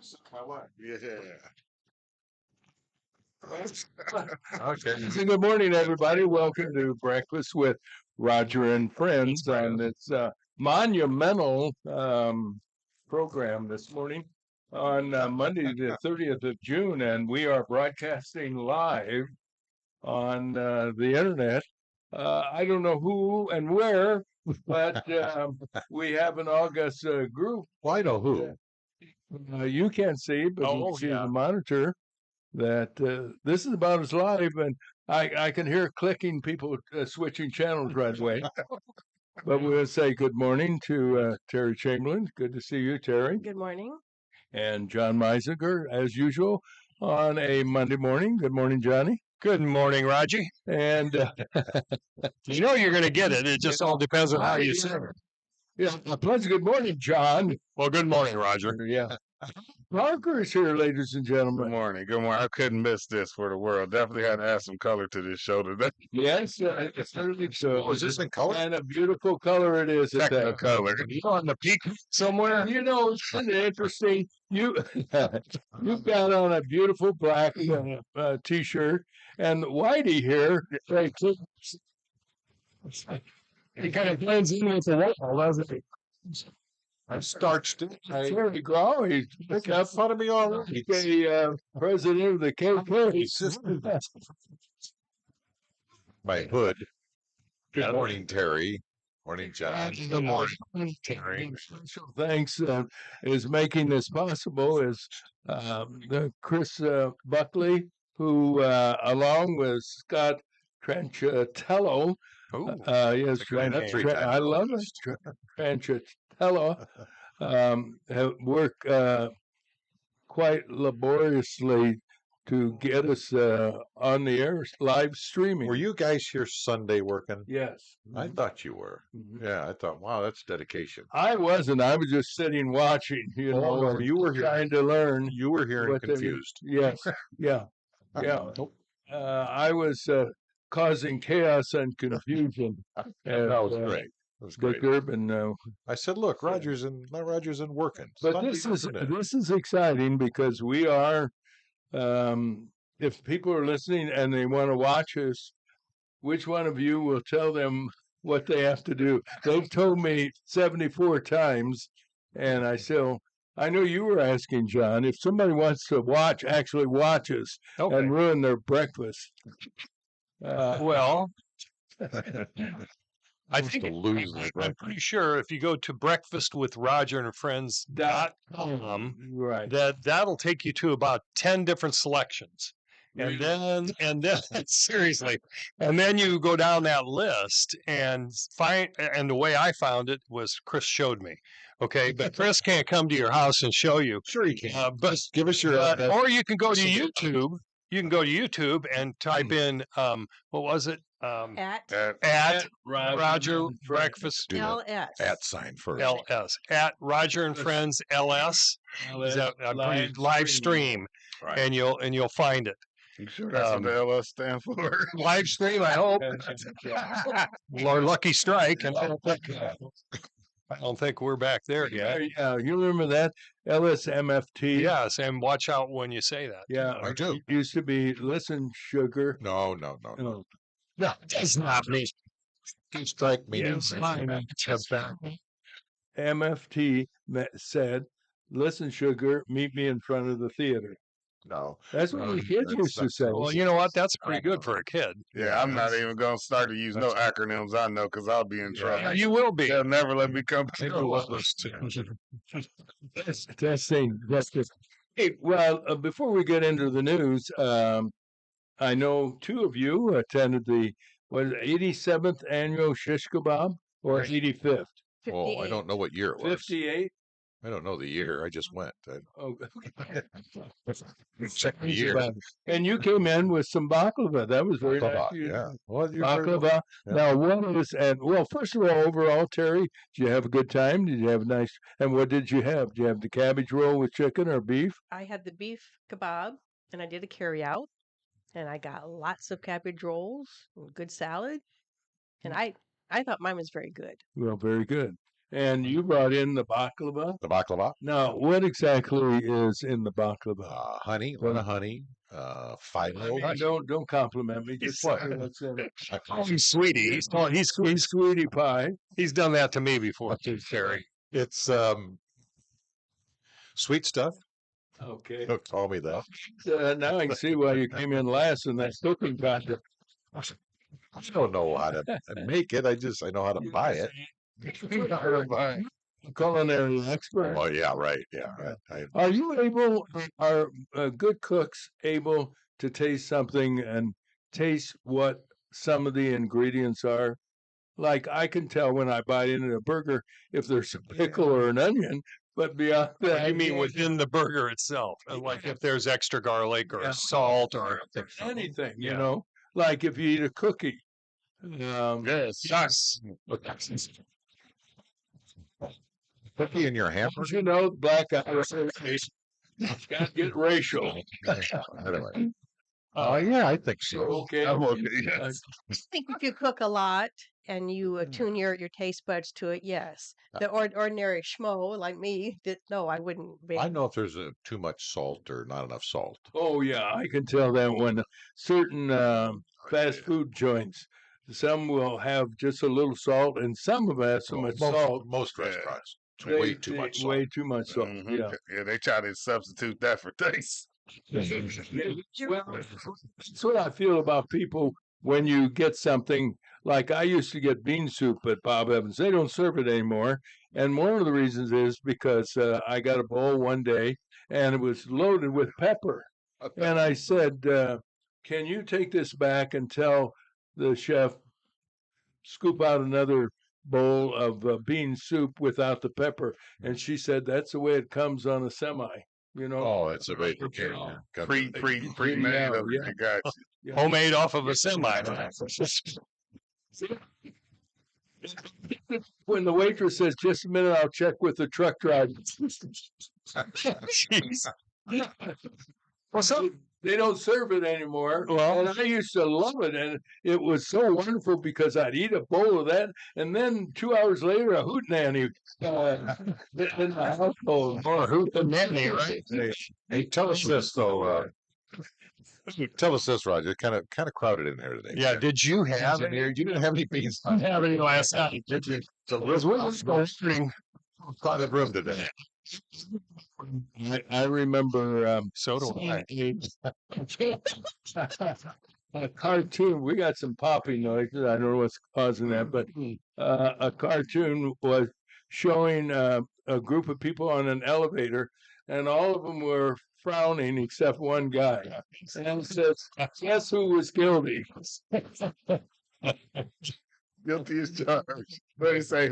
Yeah. Okay. So good morning, everybody. Welcome to Breakfast with Roger and Friends on this monumental program this morning on Monday, the 30th of June. And we are broadcasting live on the internet. I don't know who and where, but we have an august group. Well, I know who. You can't see, but you can see the monitor that this is about as live, and I can hear clicking people switching channels right away. But we'll say good morning to Terry Chamberlain. Good to see you, Terry. Good morning. And John Meisinger, as usual, on a Monday morning. Good morning, Johnny. Good morning, Roger. And you know you're going to get it. It just all depends on how you say it. Yeah, a pleasant good morning, John. Well, good morning, Roger. Yeah. Parker is here, ladies and gentlemen. Good morning. Good morning. I couldn't miss this for the world. Definitely had to add some color to this show today. Yes, certainly so. Was this in color? And a beautiful color it is. At that. Color. You on the peak somewhere? You know, it's interesting. You've got on a beautiful black T-shirt, and Whitey here. It kind of blends in with the wall, doesn't it? I starched it. Terry Grow, he's I thought it'd be all right. the president of the KK. My hood. Good morning, Terry. Morning, John. Good morning, Terry. Special thanks is making this possible is Chris Buckley, who along with Scott Tranchatello, yes, I love it, Tranchatello, have worked quite laboriously to get us on the air live streaming. Were you guys here Sunday working? Yes. I thought you were. Yeah, I thought, wow, that's dedication. I wasn't. I was just sitting watching, no, you were here. Trying to learn. You were here and what they were- confused. Yes. Yeah. Yeah. I was causing chaos and confusion. That was great. That was Dick great. Urban. I said, look, Roger's in working. But Sunday this afternoon. is exciting because we are. If people are listening and they want to watch us, which one of you will tell them what they have to do? They've told me 74 times, and I still. I know you were asking, John, if somebody wants to actually watch us and ruin their breakfast. Well, I think I'm pretty sure if you go to breakfastwithrogerandfriends.com, Right. that'll take you to about 10 different selections. And then seriously, and then you go down that list and the way I found it was Chris showed me. Okay, but Chris can't come to your house and show you. Sure you can. But Give us your or you can go to YouTube. You can go to YouTube and type in what was it? At Roger Breakfast LS. at sign first. LS at Roger and Friends LS. Is that live stream? Right. And you'll find it. You sure that's what the LS stand for? Live stream, I hope. Our lucky strike. And I don't think we're back there yet. Yeah, you remember that LSMFT? Yes, and watch out when you say that. Yeah, I do. It used to be listen, sugar. No. No. No, that's not me. You strike me. Yes, MFT said, "Listen, sugar, meet me in front of the theater." No. That's what the kids used to say. Well, you know what? That's pretty good for a kid. Yeah, I'm not even going to start to use no acronyms I know because I'll be in trouble. Yeah, you will be. They'll never let me come. That's saying that's good. Hey, well, before we get into the news, I know two of you attended the 87th annual Shish Kebab or 85th. Oh, I don't know what year it was. 58. I don't know the year. I just went. Oh, Check the year. and you came in with some baklava. That was very nice. Yeah. Well, Baklava. Yeah. Now, what is well? First of all, overall, Terry, did you have a good time? Did you have a nice? And what did you have? Did you have the cabbage roll with chicken or beef? I had the beef kebab, and I did a carry out, and I got lots of cabbage rolls and good salad, and I thought mine was very good. Well, very good. And you brought in the baklava. The baklava, Now, what exactly is in the baklava? honey, a lot of honey, Philo. Don't compliment me. Just What? tell me what's in it. Oh, he's sweetie. He's Sweetie pie. he's done that to me before too, Terry. It's sweet stuff. Okay. Don't call me that. Now I can see why you came in last in that cooking contest. I don't know how to make it. I know how to buy it. Culinary expert. Oh yeah, right. Yeah, right. Are you able, are good cooks able to taste something and taste what some of the ingredients are? Like I can tell when I bite into a burger if there's a pickle or an onion, but beyond that, You mean within the burger itself, like if there's extra garlic or Yeah. salt or anything, you Yeah. know, like if you eat a cookie. yes. Cookie in your Don't hamburger. you know, black guy got to get racial. Anyway. Oh yeah, I think so. Okay. I'm okay. I think if you cook a lot and you attune your taste buds to it, yes. The ordinary schmo like me, no, I wouldn't be. I know if there's too much salt or not enough salt. Oh yeah, I can tell that when certain fast food joints, some will have just a little salt, and some of them have so much salt. Most restaurants, they- way too much salt. Way too much salt. Mhm. Yeah. Yeah, they try to substitute that for taste. Well, that's what I feel about people when you get something like I used to get bean soup at Bob Evans. They don't serve it anymore. And one of the reasons is because I got a bowl one day and it was loaded with pepper. And I said, can you take this back and tell the chef, scoop out another bowl of bean soup without the pepper? And she said, that's the way it comes on a semi, you know? Oh, it's a big Pre-made. Yeah, of it. yeah. I got you. Yeah. Homemade off of a semi. When the waitress says, just a minute, I'll check with the truck driver. Jeez. Well, they don't serve it anymore. Well- and I used to love it. And it was so wonderful because I'd eat a bowl of that. And then 2 hours later, a hootenanny in the household. Or hootenanny, right? Hey, tell us this though. Tell us this, Roger. Kind of crowded in here today. Yeah. Did you have in any? here. You didn't have any beans. I didn't have any last night. Did you? It's a Because we were little crowded room today. I remember So do I. a cartoon. We got some popping noises. I don't know what's causing that, but a cartoon was showing a group of people on an elevator, and all of them were frowning except one guy. And it says, "Guess who was guilty?" Guilty as charged. But they say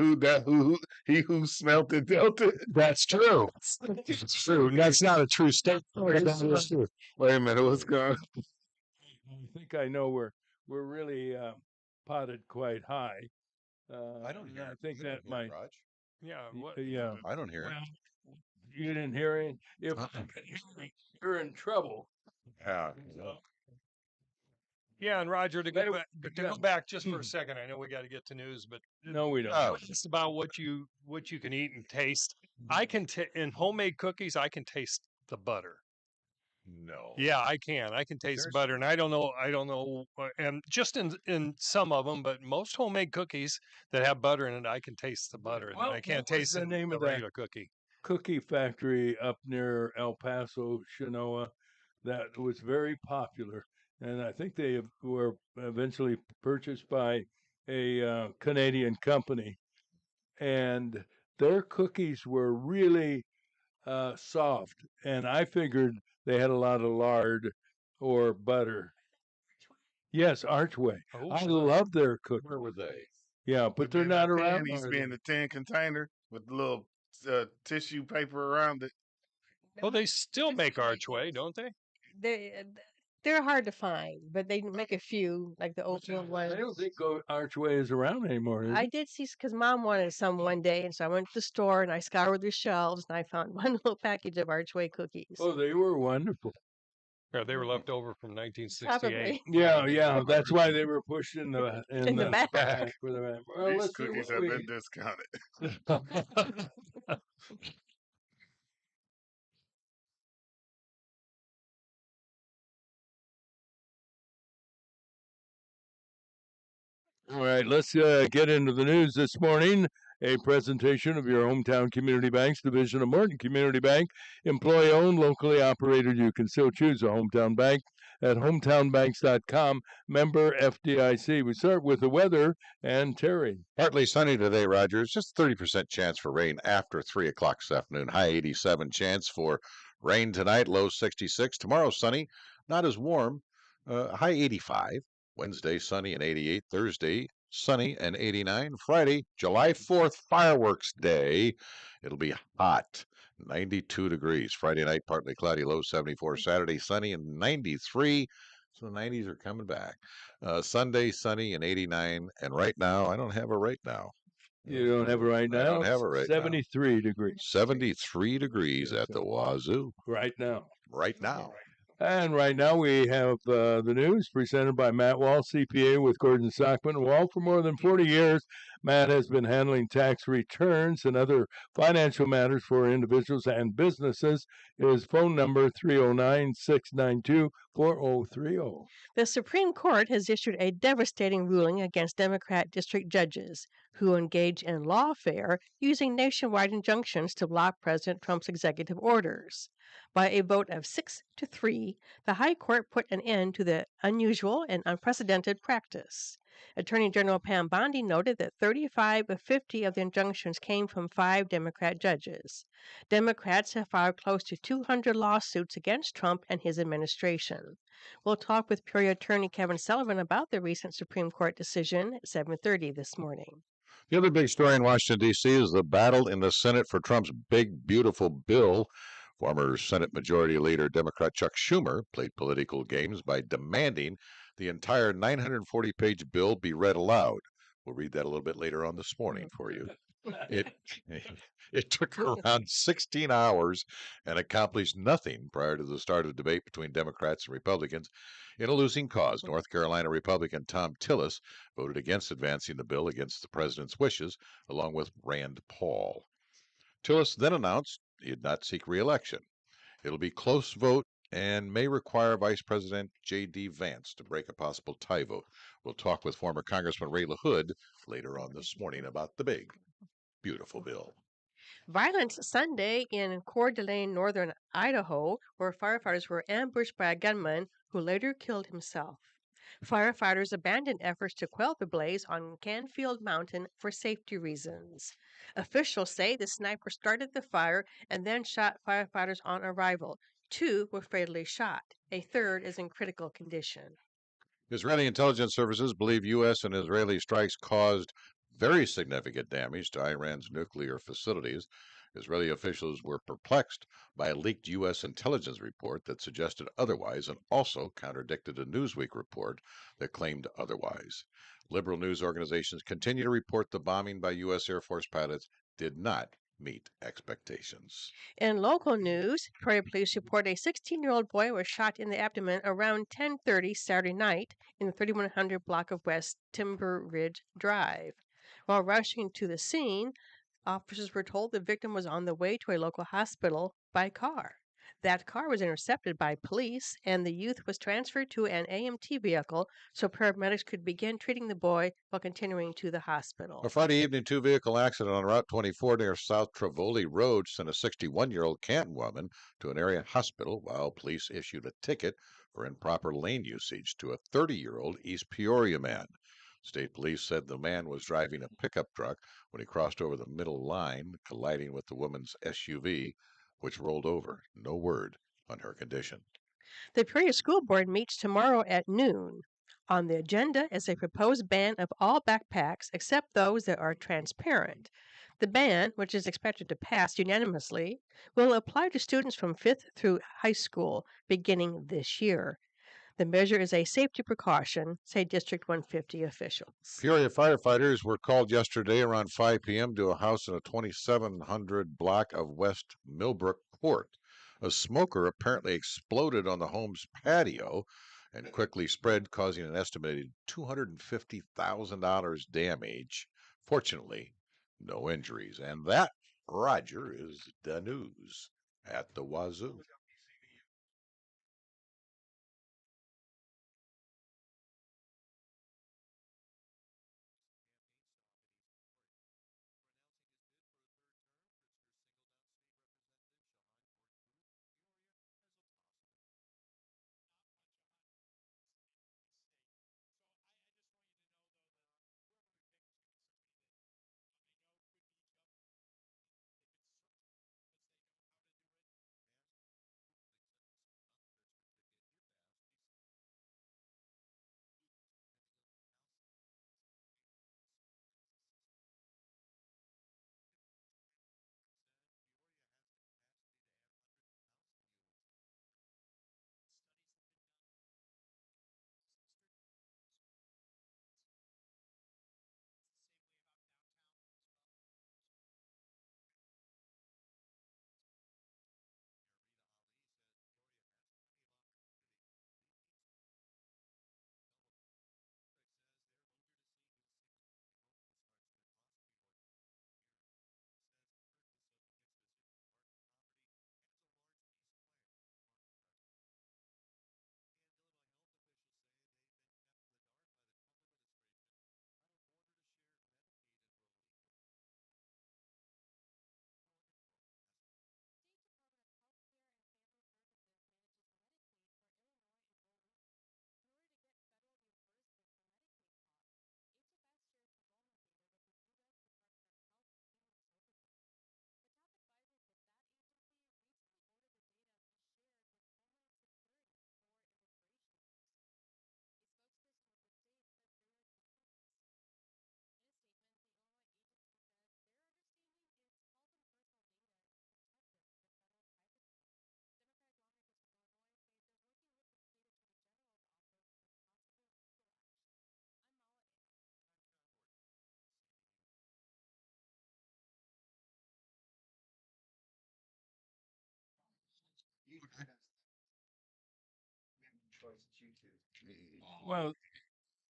he who smelt it dealt it. That's true. It's true. That's not a true statement. That's true. Wait a minute, what's going on? I think I know we're really potted quite high. I don't hear. I think that might. Yeah. What? Yeah. I don't hear it. Well, you didn't hear it. If you're in trouble. Yeah. Yeah, and Roger, to They- go back just for a second, I know we got to get to news, but No, we don't. Oh. just about what you can eat and taste. I can in homemade cookies, I can taste the butter. No. Yeah, I can. I can taste the There's- butter, and I don't know, and just in some of them, but most homemade cookies that have butter in it, I can taste the butter, and Well, I can't what was taste the the name of that? regular cookie. Cookie factory up near El Paso, Chinoa, that was very popular. And I think they were eventually purchased by a Canadian company. And their cookies were really soft. And I figured they had a lot of lard or butter. Yes, Archway. Oh, I love their cookies. Where were they? Yeah, but they're not around. It used to are be they? in the tin container with the little tissue paper around it. oh, they still make Archway, don't they? They're hard to find, but they make a few, like the oatmeal I don't ones. think Archway is around anymore. Is I it? did see because Mom wanted some one day, and so I went to the store and I scoured the shelves and I found one little package of Archway cookies. Oh, they were wonderful. Yeah, they were left over from 1968. Probably Yeah, that's why they were pushed in the in the back. for the back. Well, These let's see cookies what have we- been discounted. All right, let's get into the news this morning. A presentation of your hometown community bank's division of Morton Community Bank, employee owned, locally operated. You can still choose a hometown bank at hometownbanks.com, member FDIC. We start with the weather and Terry. Partly sunny today, Rogers. Just 30% chance for rain after 3 o'clock this afternoon. High 87 chance for rain tonight, low 66. Tomorrow, sunny, not as warm, high 85. Wednesday, sunny and 88. Thursday, sunny and 89. Friday, July 4th, fireworks day. It'll be hot, 92 degrees. Friday night, partly cloudy, low 74. Saturday, sunny and 93. So the 90s are coming back. Sunday, sunny and 89. And right now, I don't have a right now. You don't have it right now? I don't have it right now. 73 degrees 73 degrees at the wazoo right now. right now. And right now we have the news presented by Matt Wall, CPA with Gordon Stockman. Wall, for more than 40 years, Matt has been handling tax returns and other financial matters for individuals and businesses. His phone number 309-692-4030. The Supreme Court has issued a devastating ruling against Democrat district judges who engage in lawfare using nationwide injunctions to block President Trump's executive orders. By a vote of 6-3, the High Court put an end to the unusual and unprecedented practice. Attorney General Pam Bondi noted that 35 of 50 of the injunctions came from 5 Democrat judges. Democrats have filed close to 200 lawsuits against Trump and his administration. We'll talk with Peoria attorney Kevin Sullivan about the recent Supreme Court decision at 7:30 this morning. The other big story in Washington, D.C. is the battle in the Senate for Trump's big, beautiful bill. Former Senate Majority Leader Democrat Chuck Schumer played political games by demanding the entire 940-page bill be read aloud. We'll read that a little bit later on this morning for you. It took around 16 hours and accomplished nothing prior to the start of the debate between Democrats and Republicans. In a losing cause, North Carolina Republican Tom Tillis voted against advancing the bill against the president's wishes, along with Rand Paul. Tillis then announced he'd not seek re-election. It'll be close vote and may require Vice President J.D. Vance to break a possible tie vote. We'll talk with former Congressman Ray LaHood later on this morning about the big, beautiful bill. Violence Sunday in Coeur d'Alene, northern Idaho, where firefighters were ambushed by a gunman who later killed himself. Firefighters abandoned efforts to quell the blaze on Canfield Mountain for safety reasons. Officials say the sniper started the fire and then shot firefighters on arrival. 2 were fatally shot. A third is in critical condition. Israeli intelligence services believe U.S. and Israeli strikes caused very significant damage to Iran's nuclear facilities. Israeli officials were perplexed by a leaked U.S. intelligence report that suggested otherwise and also contradicted a Newsweek report that claimed otherwise. Liberal news organizations continue to report the bombing by U.S. Air Force pilots did not meet expectations. In local news, Peoria police report a 16-year-old boy was shot in the abdomen around 10:30 Saturday night in the 3100 block of West Timber Ridge Drive. While rushing to the scene, officers were told the victim was on the way to a local hospital by car. That car was intercepted by police, and the youth was transferred to an AMT vehicle so paramedics could begin treating the boy while continuing to the hospital. A Friday evening two-vehicle accident on Route 24 near South Trevoli Road sent a 61-year-old Canton woman to an area hospital while police issued a ticket for improper lane usage to a 30-year-old East Peoria man. State police said the man was driving a pickup truck when he crossed over the middle line, colliding with the woman's SUV, which rolled over. No word on her condition. The Peoria School Board meets tomorrow at noon. On the agenda is a proposed ban of all backpacks except those that are transparent. The ban, which is expected to pass unanimously, will apply to students from 5th through high school beginning this year. The measure is a safety precaution, say District 150 officials. Peoria firefighters were called yesterday around 5 p.m. to a house in a 2700 block of West Millbrook Court. A smoker apparently exploded on the home's patio and quickly spread, causing an estimated $250,000 damage. Fortunately, no injuries. And that, Roger, is the news at the wazoo. Well,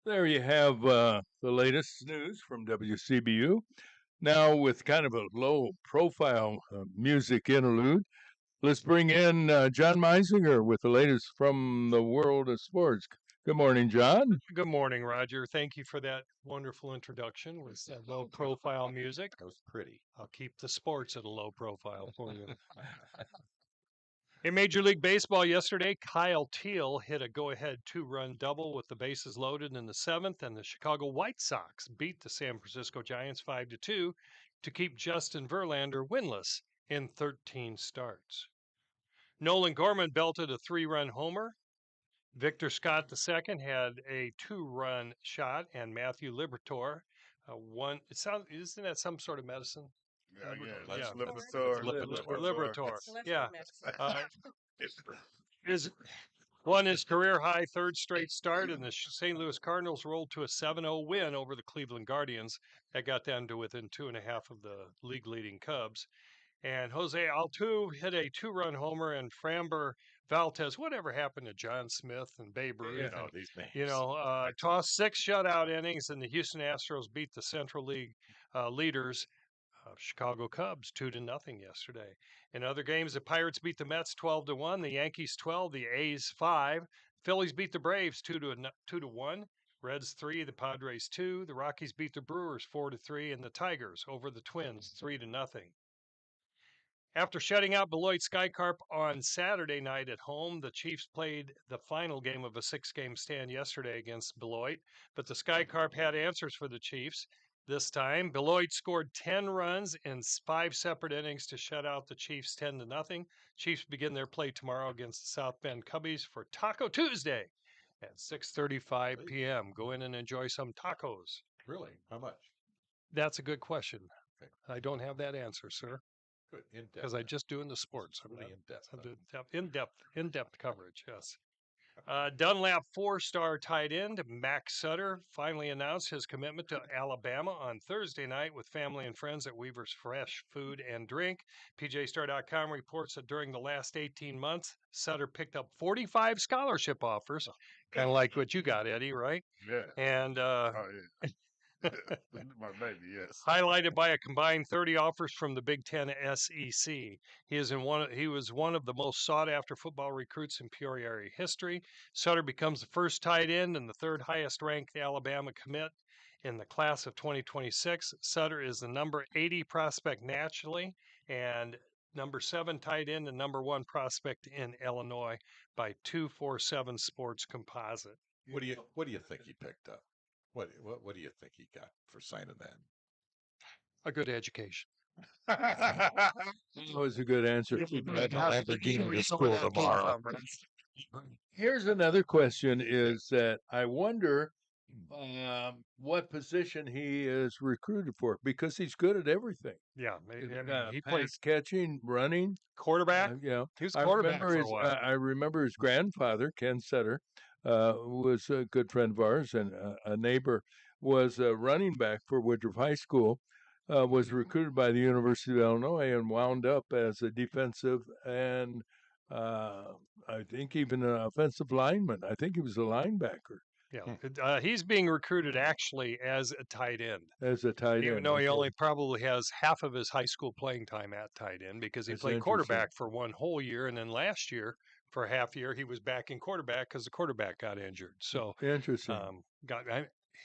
there you have the latest news from WCBU. Now, with kind of a low profile music interlude, let's bring in John Meisinger with the latest from the world of sports. Good morning, John. Good morning, Roger. Thank you for that wonderful introduction with that low profile music. That was pretty. I'll keep the sports at a low profile for you. In Major League Baseball yesterday, Kyle Teal hit a go-ahead two-run double with the bases loaded in the seventh, and the Chicago White Sox beat the San Francisco Giants 5-2 to keep Justin Verlander winless in 13 starts. Nolan Gorman belted a three-run homer. Victor Scott II had a two-run shot, and Matthew Liberatore one. Isn't that some sort of medicine? Yeah, Yeah. that's Lipitor. Liberatore. It's less Yeah. than medicine. Is won his career high third straight start, and the St. Louis Cardinals rolled to a 7-0 win over the Cleveland Guardians. That got them to within 2.5 of the league leading Cubs. And Jose Altuve hit a two-run homer, and Framber Valdez, whatever happened to John Smith and Babe Ruth? You know these names. Tossed 6 shutout innings, and the Houston Astros beat the Central League leaders, Chicago Cubs, 2-0 yesterday. In other games, the Pirates beat the Mets 12-1, the Yankees 12, the A's 5. Phillies beat the Braves 2-1. Reds 3, the Padres 2. The Rockies beat the Brewers 4-3, and the Tigers over the Twins 3-0. After shutting out Beloit Skycarp on Saturday night at home, the Chiefs played the final game of a 6-game stand yesterday against Beloit, but the Skycarp had answers for the Chiefs. This time, Beloit scored 10 runs in 5 separate innings to shut out the Chiefs 10-0. Chiefs begin their play tomorrow against the South Bend Cubbies for Taco Tuesday at 6:35 p.m. Go in and enjoy some tacos. Really? How much? That's a good question. Okay. I don't have that answer, sir, Good. In-depth. because I'm just doing the sports. Really in-depth. In-depth coverage, yes. Dunlap four-star tight end Max Sutter finally announced his commitment to Alabama on Thursday night with family and friends at Weaver's Fresh Food and Drink. PJStar.com reports that during the last 18 months, Sutter picked up 45 scholarship offers, kind of like what you got, Eddie, right? Yeah. And Oh yeah. My baby, yes. highlighted by a combined 30 offers from the Big Ten SEC. He was one of the most sought-after football recruits in Peoria area history. Sutter becomes the first tight end and the third highest-ranked Alabama commit in the class of 2026. Sutter is the number 80 prospect nationally and number 7 tight end and number 1 prospect in Illinois by 247 Sports Composite. What do you think he picked up? What do you think he got for signing that? A good education. That was a good answer. Lamborghini to school tomorrow. Here's another question: is that I wonder what position he is recruited for, because he's good at everything. Yeah, he Pass plays catching, running. quarterback. Yeah, He was quarterback for a while. I remember his grandfather, Ken Sutter, was a good friend of ours, and a neighbor, was a running back for Woodruff High School. Was recruited by the University of Illinois and wound up as a defensive and I think even an offensive lineman. I think he was a linebacker Yeah, he's being recruited actually as a tight end, as a tight end. even though he Okay. only probably has half of his high school playing time at tight end because he That's played interesting. quarterback for one whole year, and then last year for a half year he was back in quarterback because the quarterback got injured. So, Interesting.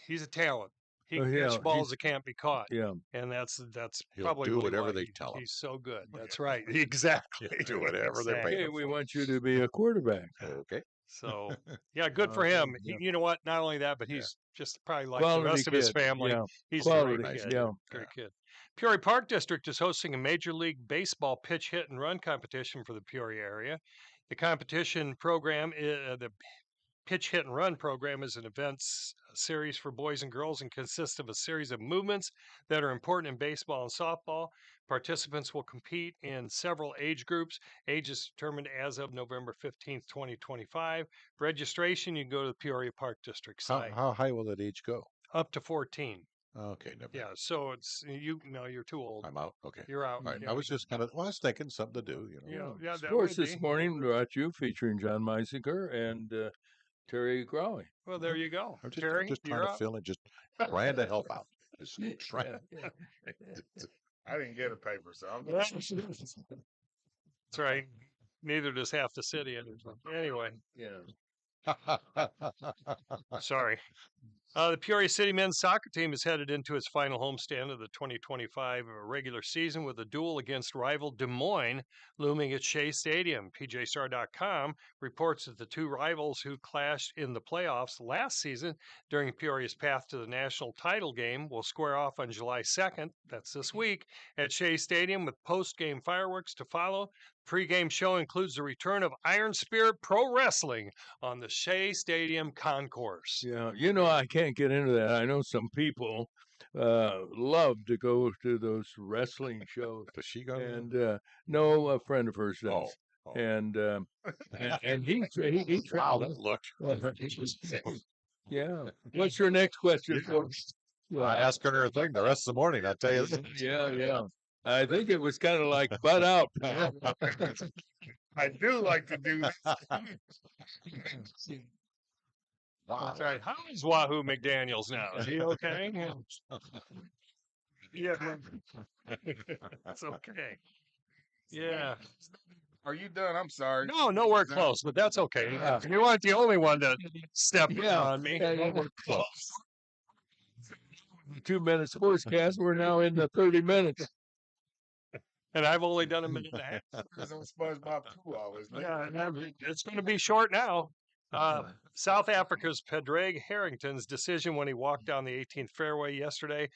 he's a talent. He Oh, can yeah, catch balls that can't be caught, yeah. and that's He'll probably do what he whatever was. they tell him. He's so good. That's right. Exactly. Do whatever they're paying Okay, him we for. want you to be a quarterback. Okay. So, yeah, good for Okay, him. yeah. You know what? Not only that, but he's just probably like the Quality rest of his kid. family. Yeah. He's a Quality. great kid. Yeah. Great kid. Peoria Park District is hosting a Major League Baseball pitch, hit, and run competition for the Peoria area. The competition program, the Pitch Hit and Run program, is an events series for boys and girls and consists of a series of movements that are important in baseball and softball. Participants will compete in several age groups. Age is determined as of November 15th, 2025. Registration, you can go to the Peoria Park District site. How high will that age go? Up to 14. Okay, never mind. Yeah, so you're too old. I'm out. Okay. You're out. All right. Yeah. I was just kind of, I was thinking something to do, Yeah, that Sports would this be. morning brought you featuring John Meisinger and Terry Growy. Well, there you go. I'm Terry, just trying you're to up. fill in, just trying to help out. Just trying. I didn't get a paper, so I'm That's right. Neither does half the city. Anyway, Yeah. sorry. The Peoria City men's soccer team is headed into its final homestand of the 2025 regular season with a duel against rival Des Moines looming at Shea Stadium. PJStar.com reports that the two rivals who clashed in the playoffs last season during Peoria's path to the national title game will square off on July 2nd, that's this week, at Shea Stadium with post-game fireworks to follow. Pre-game show includes the return of Iron Spirit Pro Wrestling on the Shea Stadium concourse. Yeah, I can't get into that. I know some people love to go to those wrestling shows, Does she go? and no, a friend of hers does. Oh. And he Wow, that looked. Yeah. What's your next question? I asked her a thing the rest of the morning. I'll tell you. Yeah. I think it was kind of like butt out. I do like to do this. Wow. That's right. How is Wahoo McDaniels now? Is he okay? Yeah. That's okay. Yeah. Are you done? I'm sorry. No, nowhere close, but that's okay. Yeah. You weren't the only one to step Yeah. on me. Nowhere close. 2 minutes sportscast. We're now in the 30 minutes. And I've only done a minute and a half. Because I'm SpongeBob 2 hours. Yeah, it's going to be short now. South Africa's Padraig Harrington's decision when he walked down the 18th fairway yesterday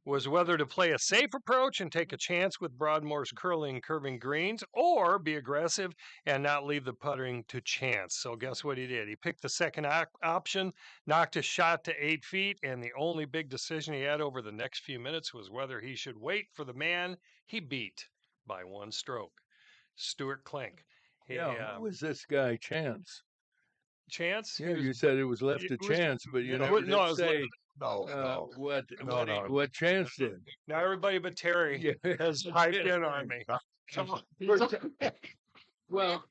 was whether to play a safe approach and take a chance with Broadmoor's curving greens, or be aggressive and not leave the putting to chance. So guess what he did? He picked the second option, knocked his shot to 8 feet, and the only big decision he had over the next few minutes was whether he should wait for the man he beat by 1 stroke, Stuart Klink. Who was this guy, Chance? chance. Yeah, you said it was left it to was- chance, but you yeah, never it was- no, it did was say No, no. what chance did. Now everybody but Terry Yeah. has piped in on me. Come on. Well,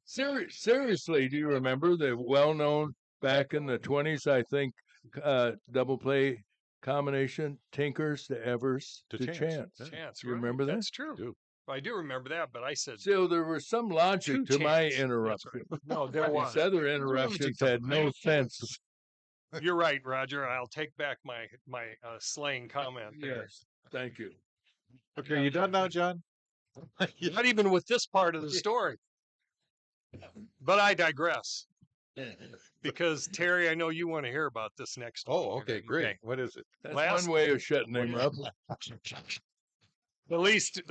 seriously, do you remember the well-known back in the 20s, I think, double play combination, Tinkers to Evers To to Chance, Chance? yeah. Chance, You right? remember that? That's true. Do. I do remember that, but I said So there was some logic two to my chance. That's interruption. right. No, there These was. other interruptions had no sense. You're right, Roger. I'll take back my slang comment. there. Yes, thank you. Okay, you done now, John? Not even with this part of the story. But I digress because Terry, I know you want to hear about this next one. Oh, okay, great. What is it? That's Last- one way of shutting him up. At least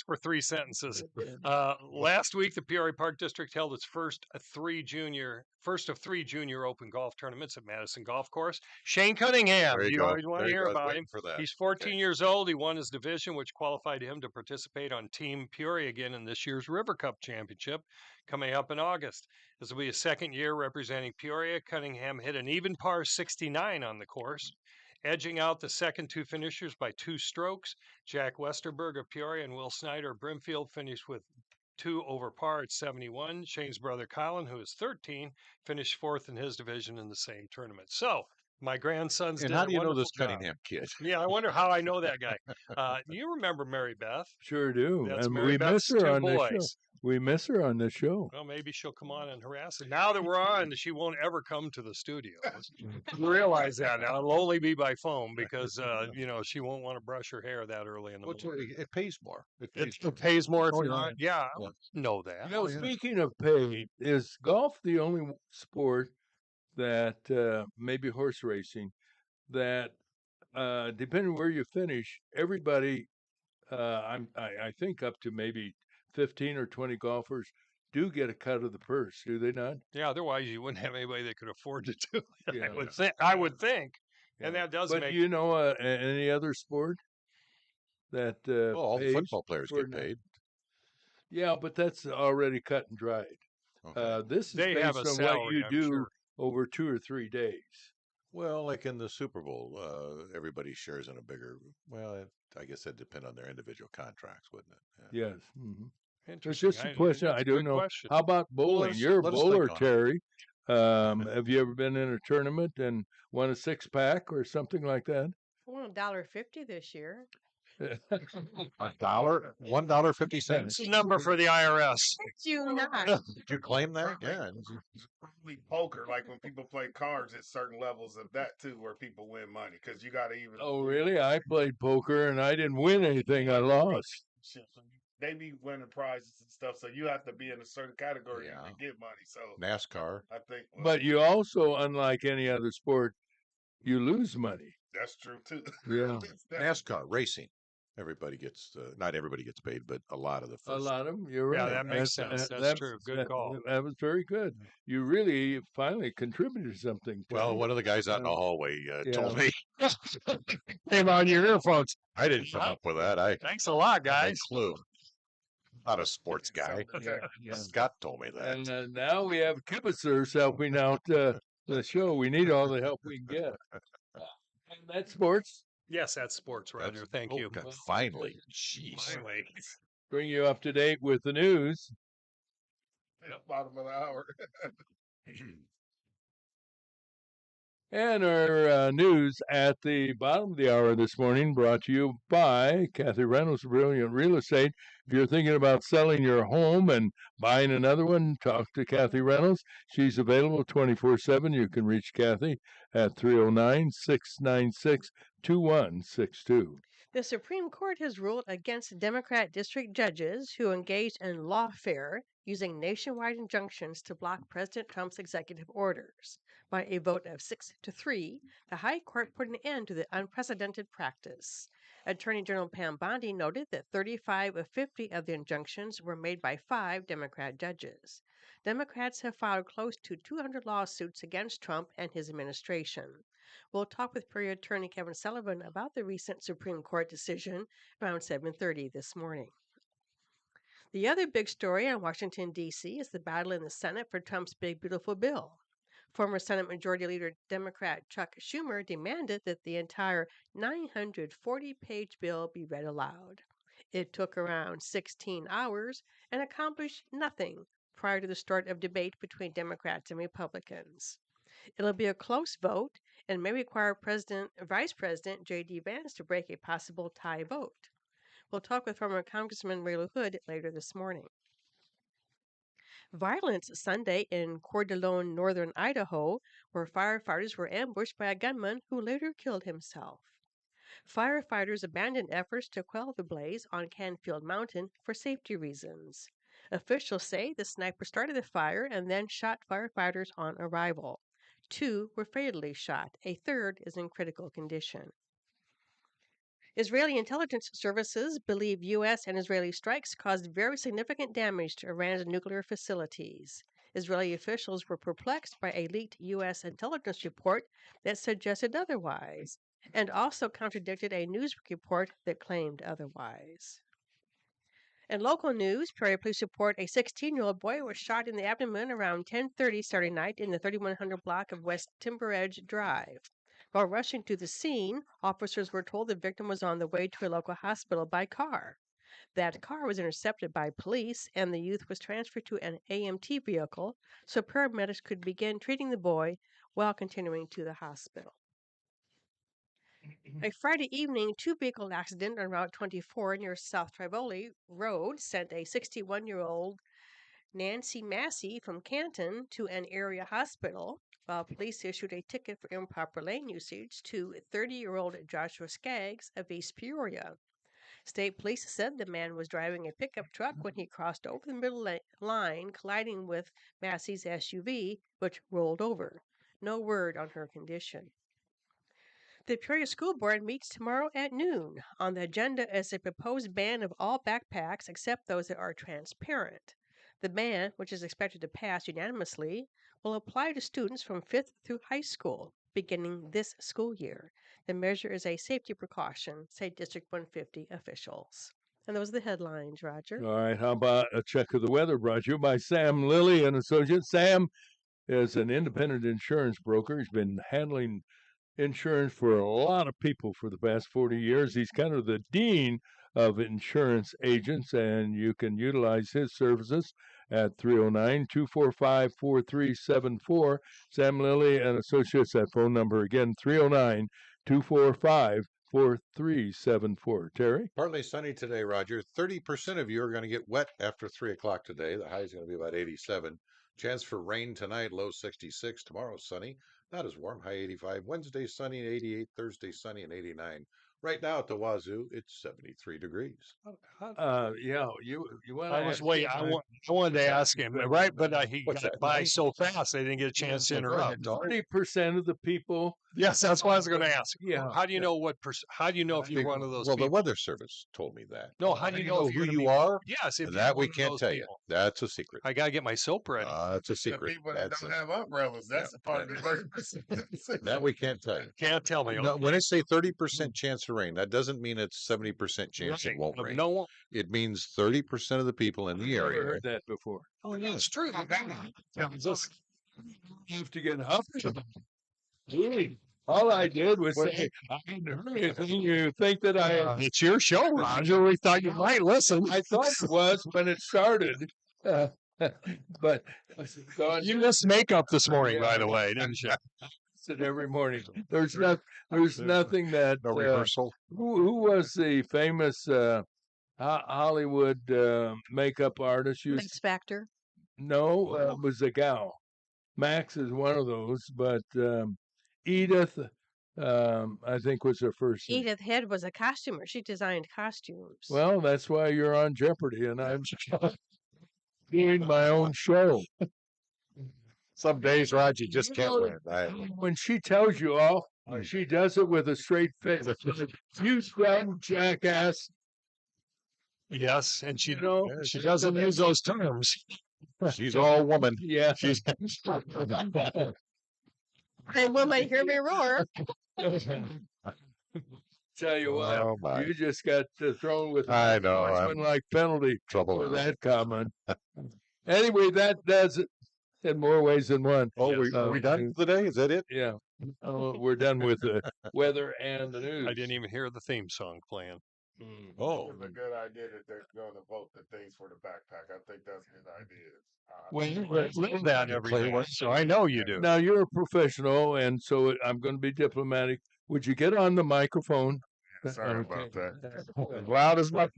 for 3 sentences. Last week, the Peoria Park District held its first of three junior open golf tournaments at Madison Golf Course. Shane Cunningham, There you go. always want There to you hear go. I was about waiting him. for that. He's 14 years old. He won his division, which qualified him to participate on Team Peoria again in this year's River Cup Championship coming up in August. This will be his second year representing Peoria. Cunningham hit an even par 69 on the course, edging out the second two finishers by 2 strokes. Jack Westerberg of Peoria and Will Snyder of Brimfield finished with 2 over par at 71. Shane's brother Colin, who is 13, finished 4th in his division in the same tournament. So my grandsons And did how a do you know wonderful this job. Cunningham kid? Yeah, I wonder how I know that guy. You remember Mary Beth? Sure do. That's And Mary we Beth's miss her 2 on this show. boys. We miss her on this show. Well, maybe she'll come on and harass us. Now that we're on, she won't ever come to the studio. You realize that now. It'll only be by phone because, she won't want to brush her hair that early in the Well, morning. it pays more. It pays more if Oh, you're yeah. on. Yeah, Yeah. know that. You know, yeah. speaking of pay, is golf the only sport that maybe horse racing that depending where you finish, everybody I think up to maybe 15 or 20 golfers do get a cut of the purse, do they not? Yeah, otherwise you wouldn't have anybody that could afford to do it. Yeah. I would think. And Yeah. that does But make you know any other sport that Well, all the pays football players for get paid. Yeah, but that's already cut and dried. Okay. This is they have based a on salary, what you I'm do sure. over 2 or 3 days. Well, like in the Super Bowl, everybody shares in a bigger. Well, I guess that depend on their individual contracts, wouldn't it? Yeah. Yes. Mhm. It's Interesting. just a question. that's I a don't good know. question. How about bowling? us- You're a let us think bowler, on it. Terry. Have you ever been in a tournament and won a 6-pack or something like that? I won $1.50 this year. $1.50. It's a number for the IRS. Do not. Did you claim that? Right. Yeah. Probably poker, like when people play cards at certain levels of that too, where people win money because you got to even. Oh, really? I played poker and I didn't win anything. I lost. Shit, so they be winning prizes and stuff, so you have to be in a certain category Yeah. to get money. So NASCAR. I think, But you also, unlike any other sport, you lose money. that's true too. Yeah. NASCAR racing. Everybody gets not everybody gets paid, but a lot of the A first. lot of them. You're Yeah, right. that makes sense. That's true. Good call. That was very good. You really finally contributed something. Well, Terry. one of the guys out in the hallway told me. Came on your earphones. I didn't come up with that. I Thanks a lot, had no guys. clue. Not a sports guy. Yeah. Scott told me that. And now we have Kibitzers helping out the show. We need all the help we can get. And that's sports. Yes, that's sports, Roger. That's- Thank oh, you. God, finally. Jeez. Finally. Bring you up to date with the news. Bottom of the hour. And our news at the bottom of the hour this morning brought to you by Kathy Reynolds, Brilliant Real Estate. If you're thinking about selling your home and buying another one, talk to Kathy Reynolds. She's available 24/7. You can reach Kathy at 309-696-2162. The Supreme Court has ruled against Democrat district judges who engaged in lawfare using nationwide injunctions to block President Trump's executive orders. By a vote of 6-3, the High Court put an end to the unprecedented practice. Attorney General Pam Bondi noted that 35 of 50 of the injunctions were made by 5 Democrat judges. Democrats have filed close to 200 lawsuits against Trump and his administration. We'll talk with Peoria Attorney Kevin Sullivan about the recent Supreme Court decision around 7:30 this morning. The other big story in Washington, D.C. is the battle in the Senate for Trump's big, beautiful bill. Former Senate Majority Leader Democrat Chuck Schumer demanded that the entire 940-page bill be read aloud. It took around 16 hours and accomplished nothing prior to the start of debate between Democrats and Republicans. It'll be a close vote and may require Vice President J.D. Vance to break a possible tie vote. We'll talk with former Congressman Ray LaHood later this morning. Violence Sunday in Coeur d'Alene, northern Idaho, where firefighters were ambushed by a gunman who later killed himself. Firefighters abandoned efforts to quell the blaze on Canfield Mountain for safety reasons. Officials say the sniper started the fire and then shot firefighters on arrival. 2 were fatally shot. A third is in critical condition. Israeli intelligence services believe U.S. and Israeli strikes caused very significant damage to Iran's nuclear facilities. Israeli officials were perplexed by a leaked U.S. intelligence report that suggested otherwise, and also contradicted a news report that claimed otherwise. In local news, Prairie police report a 16-year-old boy was shot in the abdomen around 10:30 Saturday night in the 3100 block of West Timber Edge Drive. While rushing to the scene, officers were told the victim was on the way to a local hospital by car. That car was intercepted by police, and the youth was transferred to an AMT vehicle so paramedics could begin treating the boy while continuing to the hospital. A Friday evening two-vehicle accident on Route 24 near South Trivoli Road sent a 61-year-old Nancy Massey from Canton to an area hospital, while police issued a ticket for improper lane usage to 30-year-old Joshua Skaggs of East Peoria. State police said the man was driving a pickup truck when he crossed over the middle line, colliding with Massey's SUV, which rolled over. No word on her condition. The Peoria School Board meets tomorrow at noon. On the agenda is a proposed ban of all backpacks except those that are transparent. The ban, which is expected to pass unanimously, will apply to students from 5th through high school, beginning this school year. The measure is a safety precaution, say District 150 officials. And those are the headlines, Roger. All right, how about a check of the weather brought to you by Sam Lilly and Associates. Sam is an independent insurance broker. He's been handling insurance for a lot of people for the past 40 years. He's kind of the dean of insurance agents, and you can utilize his services at 309-245-4374. Sam Lilly and Associates, that phone number again, 309-245-4374. Terry? Partly sunny today, Roger. 30% of you are going to get wet after 3 o'clock today. The high is going to be about 87. Chance for rain tonight, low 66. Tomorrow, sunny, not as warm, high 85. Wednesday, sunny and 88. Thursday, sunny and 89. Right now at the Wazoo, it's 73 degrees. Yeah, you want to I wanted to ask him, right? But he What's got that? by so fast, I didn't get a chance to interrupt. 30% of the people. Yes, that's what I was going to ask. Yeah. How do you know how do you know if you're one of those Well, the people? Weather Service told me that. No, how do you know if who you're you gonna be- are? Yes, if That you're we one of can't those tell you. people. That's a secret. I got to get my soap ready. That's a The secret. people that That's don't a- have umbrellas, that's yeah, a part of the emergency. that we can't tell you. Can't tell me. No, when I say 30% chance of rain, that doesn't mean it's 70% chance it won't rain. No, It means 30% of the people in the Never area. heard that before. oh, yeah, it's true. Just- You have to get up. Really? All I did was say, I hadn't heard anything. You think that It's your show, Roger. We thought you might listen. I thought it was when it started. But so You missed makeup this morning, by the way, didn't you? it every morning. There's nothing that No rehearsal. who was the famous Hollywood makeup artist? X Factor. No, it was a gal. Max is one of those, but Edith, I think was her first name. Edith Head was a costumer. She designed costumes. Well, that's why you're on Jeopardy, and I'm doing my own show. Some days, Roger, just can't win. When she tells you all, she does it with a straight face. You dumb jackass. Yes, and she You know, she doesn't use those terms. She's all woman. Yeah. She's And women hear me roar. Tell you what, Oh, my. you just got thrown with I know, I'm- like penalty Trouble. for that comment. Anyway, that does it in more ways than one. Oh, Yes. are we done today? Is that it? Yeah. We're done with the weather and the news. I didn't even hear the theme song playing. Oh, It's a good idea that they're going to vote the things for the backpack. I think that's a good idea. Live that every play day, one? so I know you do. Now you're a professional, and so I'm going to be diplomatic. Would you get on the microphone? Sorry about that. Okay. Loud as my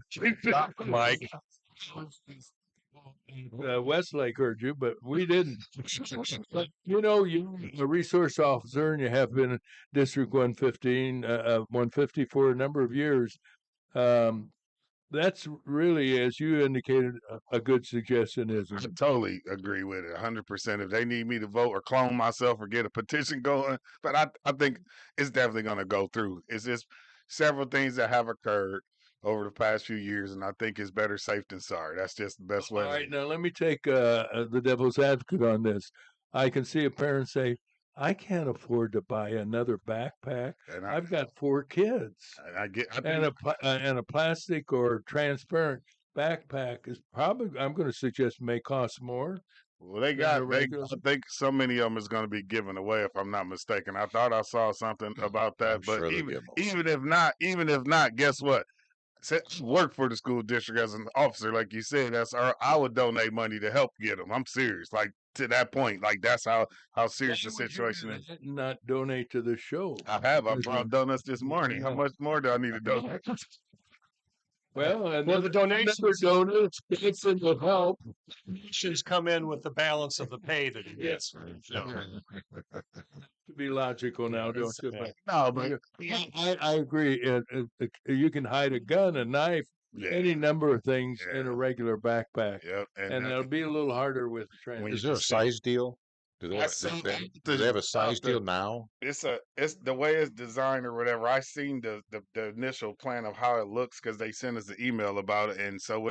Mike. Westlake heard you, but we didn't. But you know, you're a resource officer, and you have been in District 150 for a number of years. That's really, as you indicated, a good suggestion, isn't I it? totally agree with it 100%. If they need me to vote or clone myself or get a petition going, but I think it's definitely going to go through. It's just several things that have occurred over the past few years, and I think it's better safe than sorry. That's just the best way. All right, now let me take the devil's advocate on this. I can see a parent say, I can't afford to buy another backpack. And I, I've got 4 kids. and I get, I And think, and a plastic or transparent backpack is probably, I'm going to suggest, may cost more. well, they than got, a they, regular- I think so many of them is going to be given away, if I'm not mistaken. I thought I saw something about that, I'm but sure they'll even, give 'em. even if not, guess what? Work for the school district as an officer, like you said. I would donate money to help get them. I'm serious, like to that point. Like that's how serious the situation is. Not donate to the show. I have. I Because brought donuts this morning. How much more do I need to donate? Well, and Well, the donations- donations, it's in the help. Should come in with the balance of the pay that he gets. To be logical now, don't you? Yeah. No, but I agree. You can hide a gun, a knife, yeah, any number of things in Yeah. a regular backpack, yep. and that- it'll be a little harder with When Is you there a just- size deal? Do they I have, seen do they have a the- size the- deal now? it's the way it's designed or whatever. I seen the initial plan of how it looks because they sent us the email about it, and so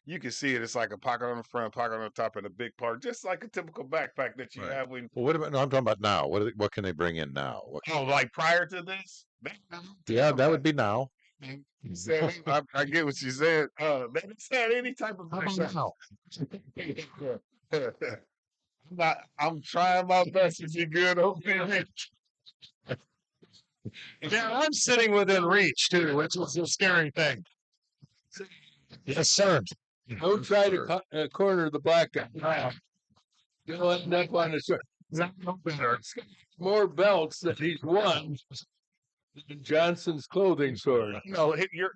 you can see it. It's like a pocket on the front, pocket on the top, and a big part, just like a typical backpack that you Right. have when. Well, what about? No, I'm talking about now. What can they bring in now? What, Oh, like prior to this? yeah, that would be now. You said, I get what you said. They didn't say any type of I'm trying my best to be good. Okay. Yeah, I'm sitting within reach too, which is a scary thing. Yes, sir. Don't try to corner the black guy. You'll end up on the more belts that he's won than Johnson's clothing store. No, you're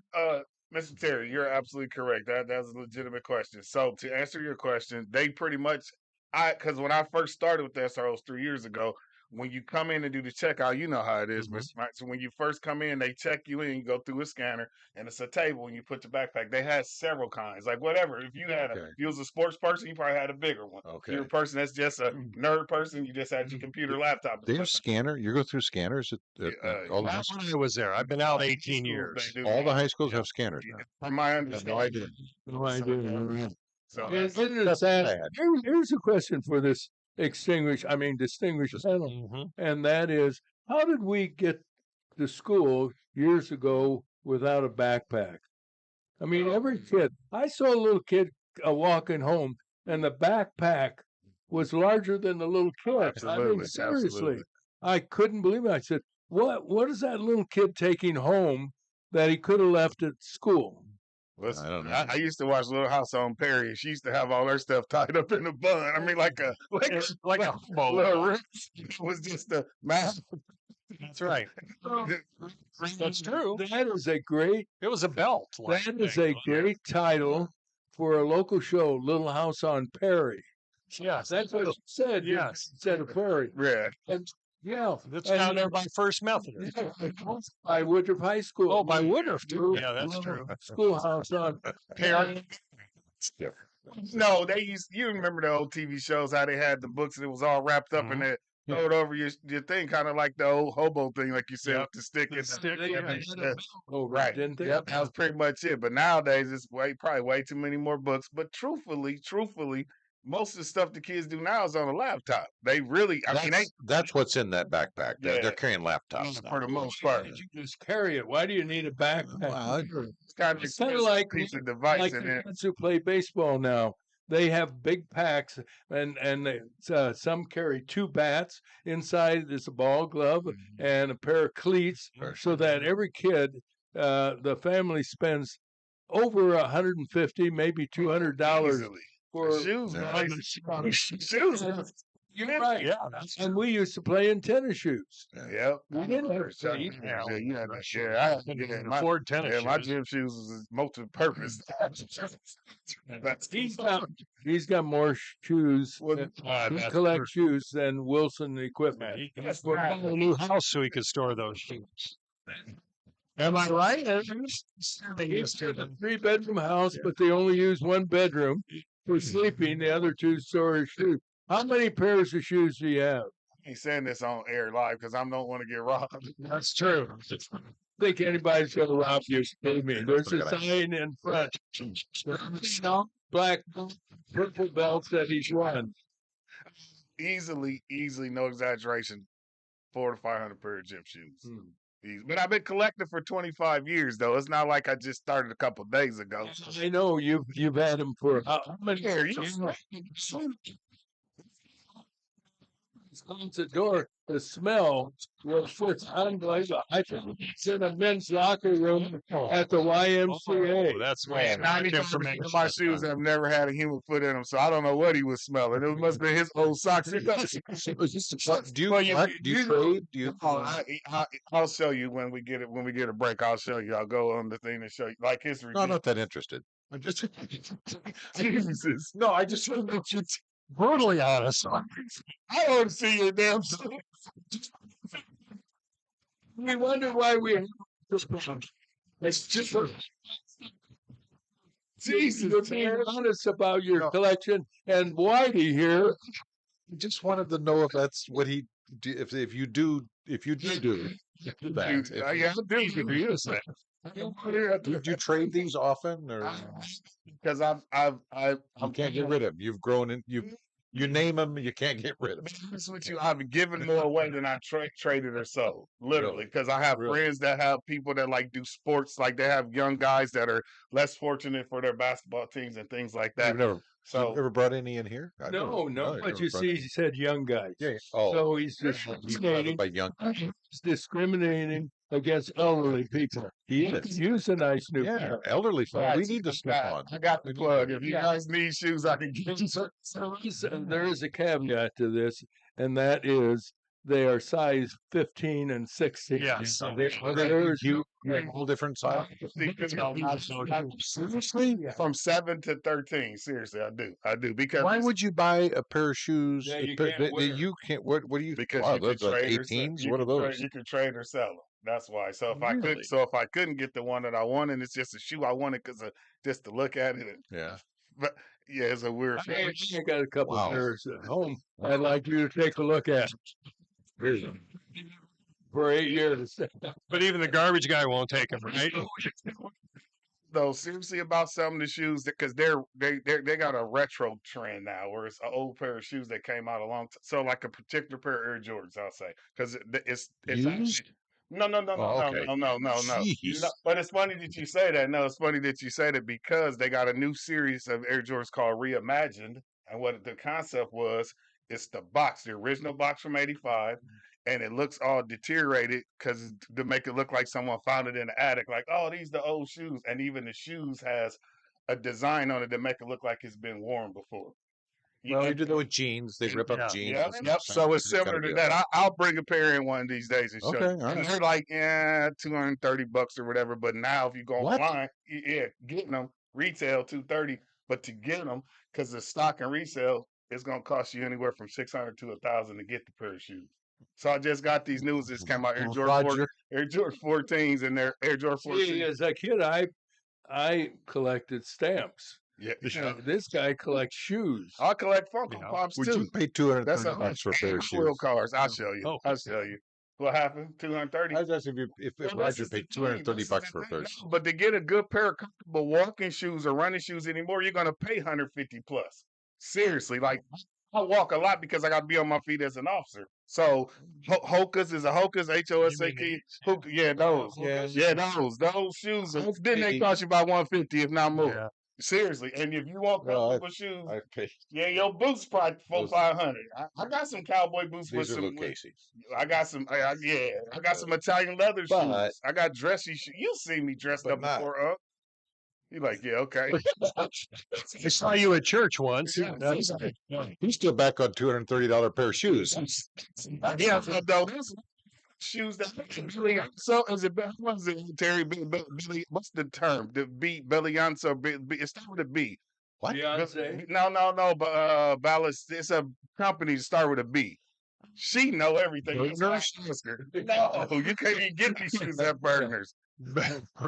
Mr. Terry, you're absolutely correct. That's a legitimate question. So to answer your question, they pretty much because when I first started with the SROs 3 years ago, when you come in and do the checkout, you know how it is, Mr. Mike. So when you first come in, they check you in, you go through a scanner, and it's a table, and you put your backpack. They had several kinds, like whatever. If you had Okay. if you was a sports person, you probably had a bigger one. If you're a Okay. person that's just a nerd person, you just had your computer, laptop. They have scanner. You go through scanners at all the high Not schools. when I was there. I've been out 18 years. All the high schools have scanners now. From my understanding, idea. No idea. So Isn't it sad? bad. Here's a question for this distinguished panel, Mhm. and that is, how did we get to school years ago without a backpack? I mean, every kid. I saw a little kid walking home, and the backpack was larger than the little kid. I mean, Absolutely, seriously, absolutely. I couldn't believe it. I said, "What is that little kid taking home that he could have left at school?" Listen, I don't know. I used to watch Little House on Perry, and she used to have all her stuff tied up in a bun. I mean, like a Like a hobo. little ring. It was just a massive. That's right. That's true. That is a great. It was a belt. That is a great title for a local show, Little House on Perry. Yes, That's what it said. Yes. Instead of Perry. Yeah. And yeah, That's and- down there by First Methodist. by Woodruff High School. Oh, by Woodruff too. Little- Yeah, that's little true. Schoolhouse on Perry. No, they used. You remember the old TV shows how they had the books and it was all wrapped up in that. Yeah. Throw it over your thing, kind of like the old hobo thing, like you said, Yep. with the stick. The and stick, They yeah. had a over, Right. didn't they? Yep, that was pretty much it. But nowadays, it's probably way too many more books. But truthfully, most of the stuff the kids do now is on a laptop. They really, I mean, That's what's in that backpack. They're Yeah. carrying laptops now. for the most part. You just carry it. Why do you need a backpack? Well, It's kind of It's kinda expensive like- piece of device, Like and the then kids who play baseball now. They have big packs, and some carry 2 bats. Inside is a ball glove and a pair of cleats, so that every kid, the family spends over $150, maybe $200 easily. for Shoes, Yeah. man. Shoes. You're right. Yeah, that's And we used to play in tennis shoes. Yep. We didn't have Yeah, cleats. you had that. that's Yeah, true. I I had, couldn't yeah, even my, afford tennis yeah, my shoes. gym shoes was multi-purpose. That's He's got more shoes. Well, He That's collects shoes than Wilson Equipment. He has to buy a new house so he could store those shoes. Am I right? It's a 3-bedroom house, but they only use 1 bedroom for sleeping. The other 2 store his shoes. How many pairs of shoes do you have? I ain't saying this on air live because I don't want to get robbed. That's true. Think anybody's gonna rob you? Believe me. There's a Look at sign in front. Black, purple belts that he's won. Easily, no exaggeration, 400 to 500 pair of gym shoes. Hmm. But I've been collecting for 25 years, though. It's not like I just started a couple days ago. I know you've had them for how many Here, years? you Close the door. The smell was just unbelievable. I think it's in a men's locker room at the YMCA. Oh, that's Man, way 90% of my shoes have never had a human foot in them, so I don't know what he was smelling. It must have been his old socks. Do you Well, you- collect? Do you you- trade? Do you? I'll show you when we get it. When we get a break, I'll show you. I'll go on the thing and show you. Like history. No, I'm not that interested. I'm just. Jesus. No, I just. brutally honest. I don't want to see your damn stuff. We wonder why we. It's just. Jesus, You're being man. honest about your No. collection, and Whitey here. I just wanted to know if that's what he. If you do that. Dude, yeah, I do. Do you trade these often, or Because I've you can't get rid of them? You've grown in. You name them, you can't get rid of them. honest with you, I've given more away than I traded or sold. Literally, because I have Really? friends that have people that like do sports, like they have young guys that are less fortunate for their basketball teams and things like that. You've never. So You've ever brought any in here? I No, never- but never you brought see, any. he said young guys. Yeah. Oh, So he's you brought discriminating, it by young. against elderly people. He is. Use a nice new Yeah, pair. elderly folk. We Guys, need to step on. I got the We need plug. to- If you guys need shoes, I can give you some. There is a caveat to this, and that is they are size 15 and 16. Yes. There's You whole different size. Seriously, from 7 to 13. Seriously, I do because Why would you buy a pair of shoes Yeah, you that can't wear. you can't? What do you? because Wow, you can those are trade or sell- 18s. you What are can trade- those? You can trade or sell them. That's why. So if Really? if I couldn't get the one that I wanted, and it's just a shoe I wanted because just to look at it. Yeah. Yeah, it's a weird. I got a couple Wow. pairs at home. I'd like you to take a look at. For 8 years. But even the garbage guy won't take them, right? Though seriously about some of the shoes because they got a retro trend now where it's an old pair of shoes that came out a long time. So like a particular pair of Air Jordans, I'll say, because it's Used? actually- no. Oh, okay. No. Jeez. But it's funny that you say that. No, it's funny that you say that because they got a new series of Air Jordans called Reimagined, and what the concept was, it's the box, the original box from '85. And it looks all deteriorated because to make it look like someone found it in the attic, like, oh, these the old shoes. And even the shoes has a design on it to make it look like it's been worn before. Well, they do that with jeans. They rip Yeah. up jeans. Yep, and yep. stuff. So it's It's gotta similar be to a- that. I'll bring a pair in one of these days and show Okay, you. all And right. they're like, yeah, $230 or whatever. But now if you go What? online, yeah, getting them retail $230, but to get them because the stock and resale it's gonna cost you anywhere from $600 to $1,000 to get the pair of shoes. So I just got these news. This came out Air Jordan, Air Jordan 14s and their Air Jordan 14s. See, as a kid, I collected stamps. Yeah, This guy collects shoes. I collect Funko Yeah. Pops Would too. you pay $230 That's for a pair of foil shoes? cards. I'll show you. Oh. I'll show you. What happened? 230. I was asking if Well, this Roger is the paid thing, $230 this is bucks the for a thing. pair. of No, shoes. But to get a good pair of comfortable walking shoes or running shoes anymore, you're gonna pay 150 plus. Seriously, like I walk a lot because I got to be on my feet as an officer. So Hokas is a Hokas, HOSAK. Hoka, yeah, those. Yeah, those shoes. Didn't they cost you about 150 if not more? Yeah. Seriously, and if you want Well, comfortable shoes, I pay. yeah, your boots probably Those- 400-500. I got some cowboy boots with These are some. Lucchese's. I got some. I got some Italian leather But- shoes. I got dressy shoes. You seen me dressed But up not- before, You like, yeah, okay. I saw you at church once. Yeah, That's- He's still back on $230 pair of shoes. Yeah, though those shoes that Billy. So is it? What is it, Terry? Billy, what's the term? The B, Bellionce. It starts with a B. What? Beyonce. No. But Ballas. It's a company that start with a B. She know everything. That's why I asked her. No, you can't even get these shoes at Burners.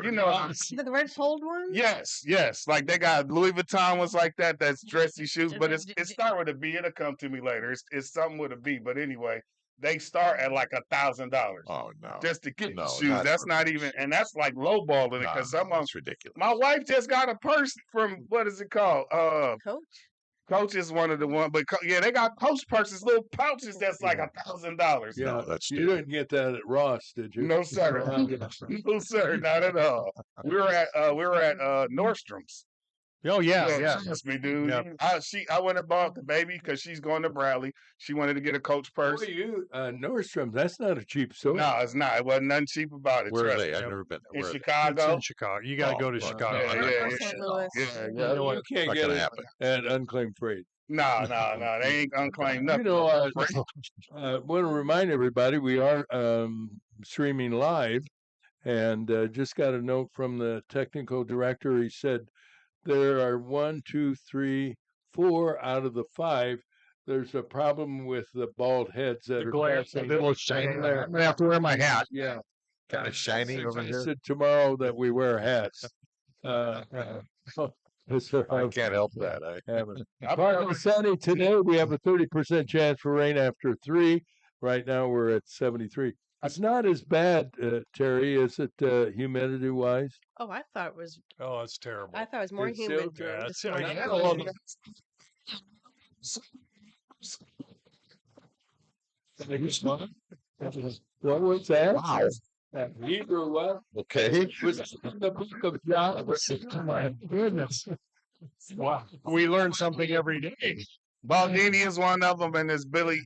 You know. The red sold one? Yes. Like they got Louis Vuitton ones like that. That's dressy shoes, but it start with a B. It'll come to me later. It's something with a B. But anyway, they start at like $1,000 Oh no. just to get the No, shoes. not That's for not even, and that's like lowballing it No, because some of them. it's ridiculous. My wife just got a purse from what is it called? Coach? Coach is one of the one, but yeah, they got Coach purses, little pouches that's like $1,000. Yeah, No, that's you didn't get that at Ross, did you? No sir, no sir, not at all. We were at Nordstrom's. Oh yeah. Trust me, dude. Yeah. I went and bought the baby because she's going to Bradley. She wanted to get a Coach purse. Boy, Nordstrom, that's not a cheap store. No, it's not. It wasn't nothing cheap about it. Where are trust they? me. I've never been there. In Where are they? It's Chicago. in Chicago. You got to Oh, go to well, Chicago. Yeah. St. Louis. Yeah. You know what? You can't Not get gonna it happen. at unclaimed freight. No, they ain't unclaimed nothing. You know, I want to remind everybody we are streaming live, and just got a note from the technical director. He said there are 1, 2, 3, 4 out of the 5. There's a problem with the bald heads that The are glare, passing. a little shiny there. I'm gonna have to wear my hat. Yeah, Kind of shiny over here. said tomorrow that we wear hats. So I can't help that. haven't. I've Partly never- sunny today. We have a 30% chance for rain after 3. Right now we're at 73. It's not as bad, Terry, is it, humidity wise? Oh, I thought it was. Oh, it's terrible. I thought it was more It's still humid. dry. during It's- this I morning. had a little- What was that? Wow. Hebrew what? Okay. Was in the book of John. My goodness. Wow. We learn something every day. Baldini is one of them, and it's Billy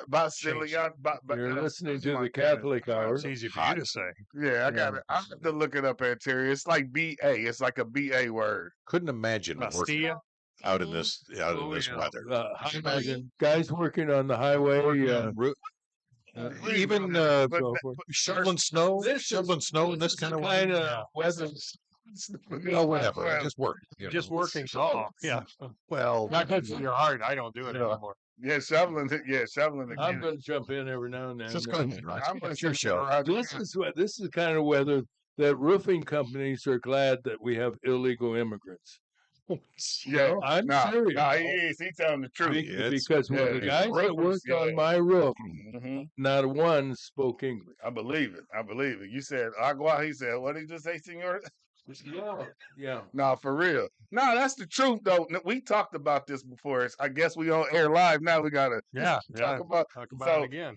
Basilian. You're listening to the Catholic Hour. It's easy for you to say. Yeah, I got it. I have to look it up at Terry. It's like BA. It's like a BA word. Couldn't imagine working Bastilla. out in this Oh, weather. Guys working on the highway. Even But- so but- forth. shoveling snow, This shoveling snow in this kind of kind weather. of weather. No, whatever. Just work. you know. Just working. Oh, yeah. Well, Not good for your heart. I don't do it Yeah. anymore. Yeah, shoveling. Yeah, shoveling I'm again. going to jump in every now and then. just go ahead, Roger. I'm It's your show. This is the kind of weather that roofing companies are glad that we have illegal immigrants. Yeah, I'm nah, serious. Nah, he is. He's telling the truth. Yeah, it's- Because when yeah, the guys that roofers, worked on yeah. my roof, hmm not one spoke English. I believe it. You said agua. He said, what did you just say, senor? Yeah. No, for real. No, that's the truth, though. We talked about this before. I guess we on air live now. We gotta Yeah. talk about. Talk about So- it again.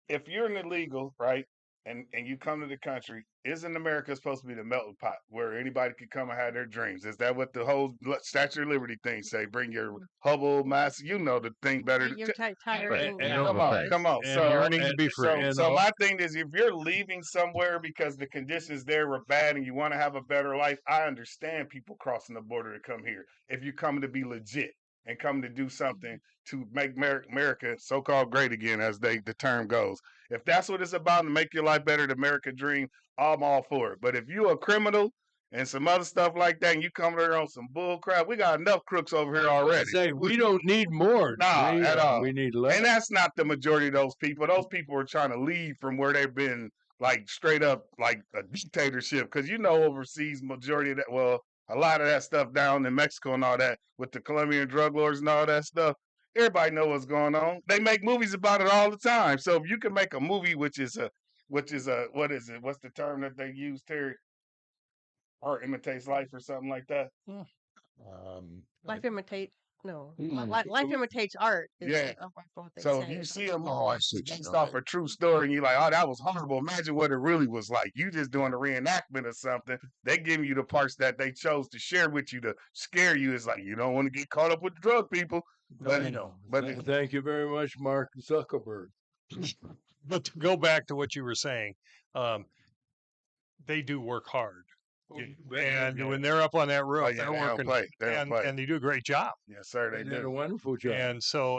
If you're an illegal, right, and you come to the country, isn't America supposed to be the melting pot where anybody can come and have their dreams? Is that what the whole Statue of Liberty thing say? Bring your Hubble mask. You know the thing better. Your tire Right. and And- Come on. And So, yearning to be free. and so all- my thing is, if you're leaving somewhere because the conditions there were bad and you want to have a better life, I understand people crossing the border to come here. If you're coming to be legit and coming to do something to make America so-called great again, as the term goes. If that's what it's about to make your life better, the American dream, I'm all for it. But if you a criminal and some other stuff like that, and you come there on some bull crap, we got enough crooks over here already. say we don't need more. Nah, we, at all. We need less. And that's not the majority of those people. Those people are trying to leave from where they've been, like straight up like a dictatorship. Because you know, overseas, majority of that, well, a lot of that stuff down in Mexico and all that, with the Colombian drug lords and all that stuff. Everybody know what's going on. They make movies about it all the time. So if you can make a movie, which is a, what is it? What's the term that they use, Terry? Art imitates life or something like that. life imitate No, Mm. life imitates art. Is Yeah. what they So say. you see them Oh, I see what based you're off a true story, and you're like, "Oh, that was horrible." Imagine what it really was like. You just doing a reenactment of something. They give you the parts that they chose to share with you to scare you. It's like you don't want to get caught up with the drug people. But I know. but Thank you very much, Mark Zuckerberg. But to go back to what you were saying, um, they do work hard. And when they're up on that roof, oh yeah, they're they don't working play. They don't and, play. and they do a great job. Yes, sir, they They did a do. wonderful job.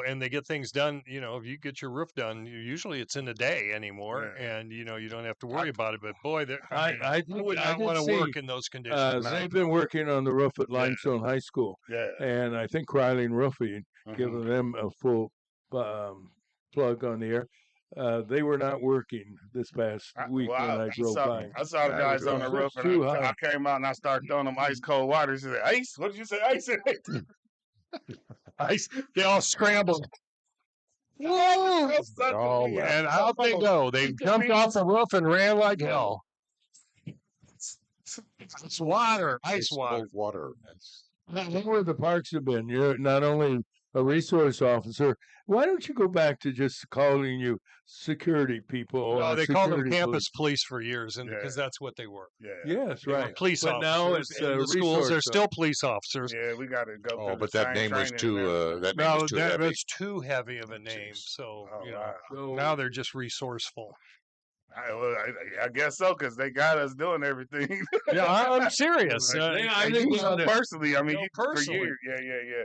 And they get things done. If you get your roof done, usually it's in a day anymore, Yeah. and you don't have to worry about it. But boy, I would not did want to see, work in those conditions. they've been working on the roof at Yeah. Limestone High School, Yeah. and I think Kryling Roofing, Mhm. giving them a full plug on the air. They were not working this past week when I drove by. I saw the God, guys it on the was roof, just and too I hot. came out and I started throwing them ice cold water. She said, "Ice? What did you say? Ice?" They all scrambled, Oh, and out they go. They jumped off the roof and ran like hell. It's water, ice water. water. That's where the parks have been. You're not only a resource officer. Why don't you go back to just calling you security people? No, or they called them security campus police for years, and Yeah. because that's what they were. Yeah. Yes, They were right. police But now officers. it's in the schools. They're resource still police officers. Yeah, we got to go Oh, through but the that same name was training and too. everything. That name No, was too heavy. that's too heavy of a name. Jeez. So Oh, wow. So now they're just resourceful. I guess so, because they got us doing everything. Yeah, I'm serious. I think we ought to- personally, I mean, No, for personally. years. Yeah.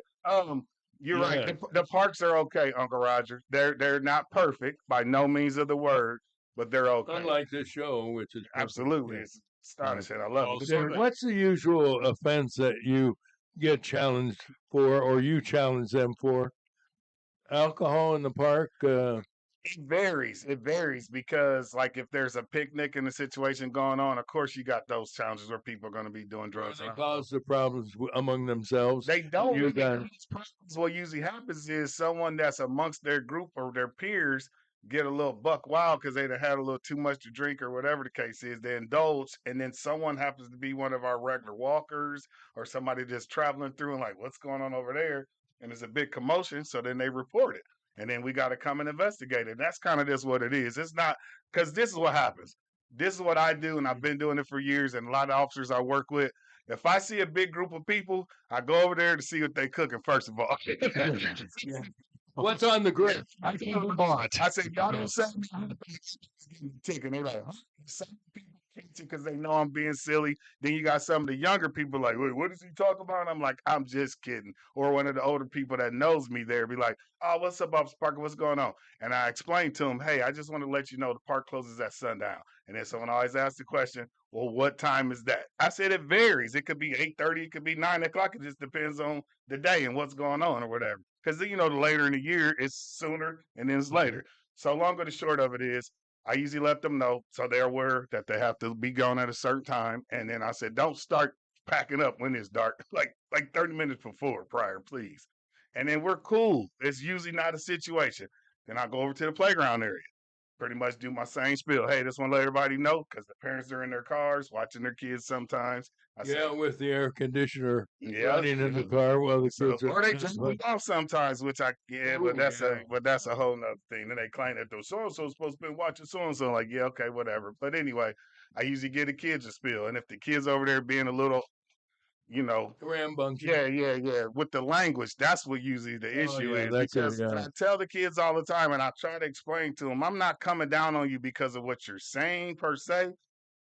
You're right. Yeah. The parks are okay, Uncle Roger. They're not perfect by no means of the word, but they're okay. unlike this show, which is perfect. Absolutely, Yeah. it's astonishing. I love it. Then what's the usual offense that you get challenged for, or you challenge them for? Alcohol in the park. It varies. It varies because, like, if there's a picnic and a situation going on, of course you got those challenges where people are going to be doing drugs. They and cause the problems among themselves. They don't. You because got What usually happens is someone that's amongst their group or their peers get a little buck wild because they done had a little too much to drink or whatever the case is. They indulge, and then someone happens to be one of our regular walkers or somebody just traveling through and like, what's going on over there? And there's a big commotion, so then they report it. And then we got to come and investigate it. That's kind of just what it is. It's not because this is what happens. This is what I do, and I've been doing it for years. And a lot of officers I work with, if I see a big group of people, I go over there to see what they cooking first of all. what's on the grill? I tell them, I said, y'all don't say me. I'm getting the ticket. And they like, huh? Some people because they know I'm being silly. Then you got some of the younger people like, wait, what is he talking about? And I'm like, I'm just kidding. Or one of the older people that knows me there be like, oh, what's up, Officer Parker? What's going on? And I explained to him, hey, I just want to let you know the park closes at sundown. And then someone always asks the question, well, what time is that? I said it varies. It could be 8:30, it could be 9 o'clock. It just depends on the day and what's going on or whatever. Because the later in the year, it's sooner and then it's later. So long or the short of it is, I usually let them know so they're aware that they have to be gone at a certain time. And then I said, don't start packing up when it's dark, like 30 minutes prior, please. And then we're cool. It's usually not a situation. Then I go over to the playground area, pretty much do my same spiel. Hey, just want to let everybody know because the parents are in their cars watching their kids sometimes. With the air conditioner Yeah. running in the car while the So, kids are. or they just move off sometimes, which but that's a whole nother thing. Then they claim that the so and so supposed to be watching so and so. Like, yeah, okay, whatever. But anyway, I usually get the kids a spiel, and if the kids over there being a little, rambunctious. yeah, with the language, that's what usually the issue is. Because I tell the kids all the time, and I try to explain to them, I'm not coming down on you because of what you're saying per se,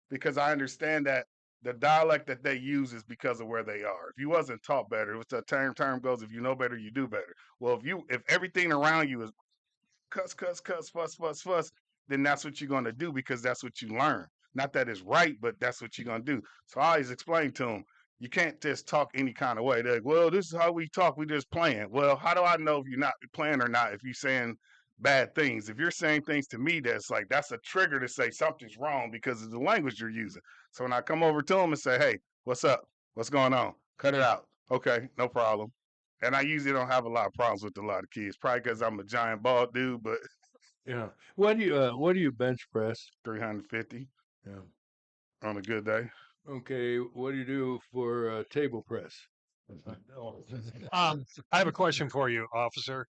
because I understand that the dialect that they use is because of where they are. If you wasn't taught better, it's the term goes, if you know better, you do better. Well, if everything around you is cuss, fuss, then that's what you're going to do because that's what you learn. Not that it's right, but that's what you're going to do. So I always explain to them, you can't just talk any kind of way. They're like, well, this is how we talk. We just playing. Well, how do I know if you're not playing or not if you're saying bad things? If you're saying things to me that's a trigger to say something's wrong because of the language you're using. So when I come over to them and say, hey, what's up? What's going on? Cut it out. Okay, no problem. And I usually don't have a lot of problems with a lot of kids, probably because I'm a giant bald dude, but Yeah. What do you bench press? 350 Yeah. on a good day. Okay. What do you do for table press? I have a question for you, officer.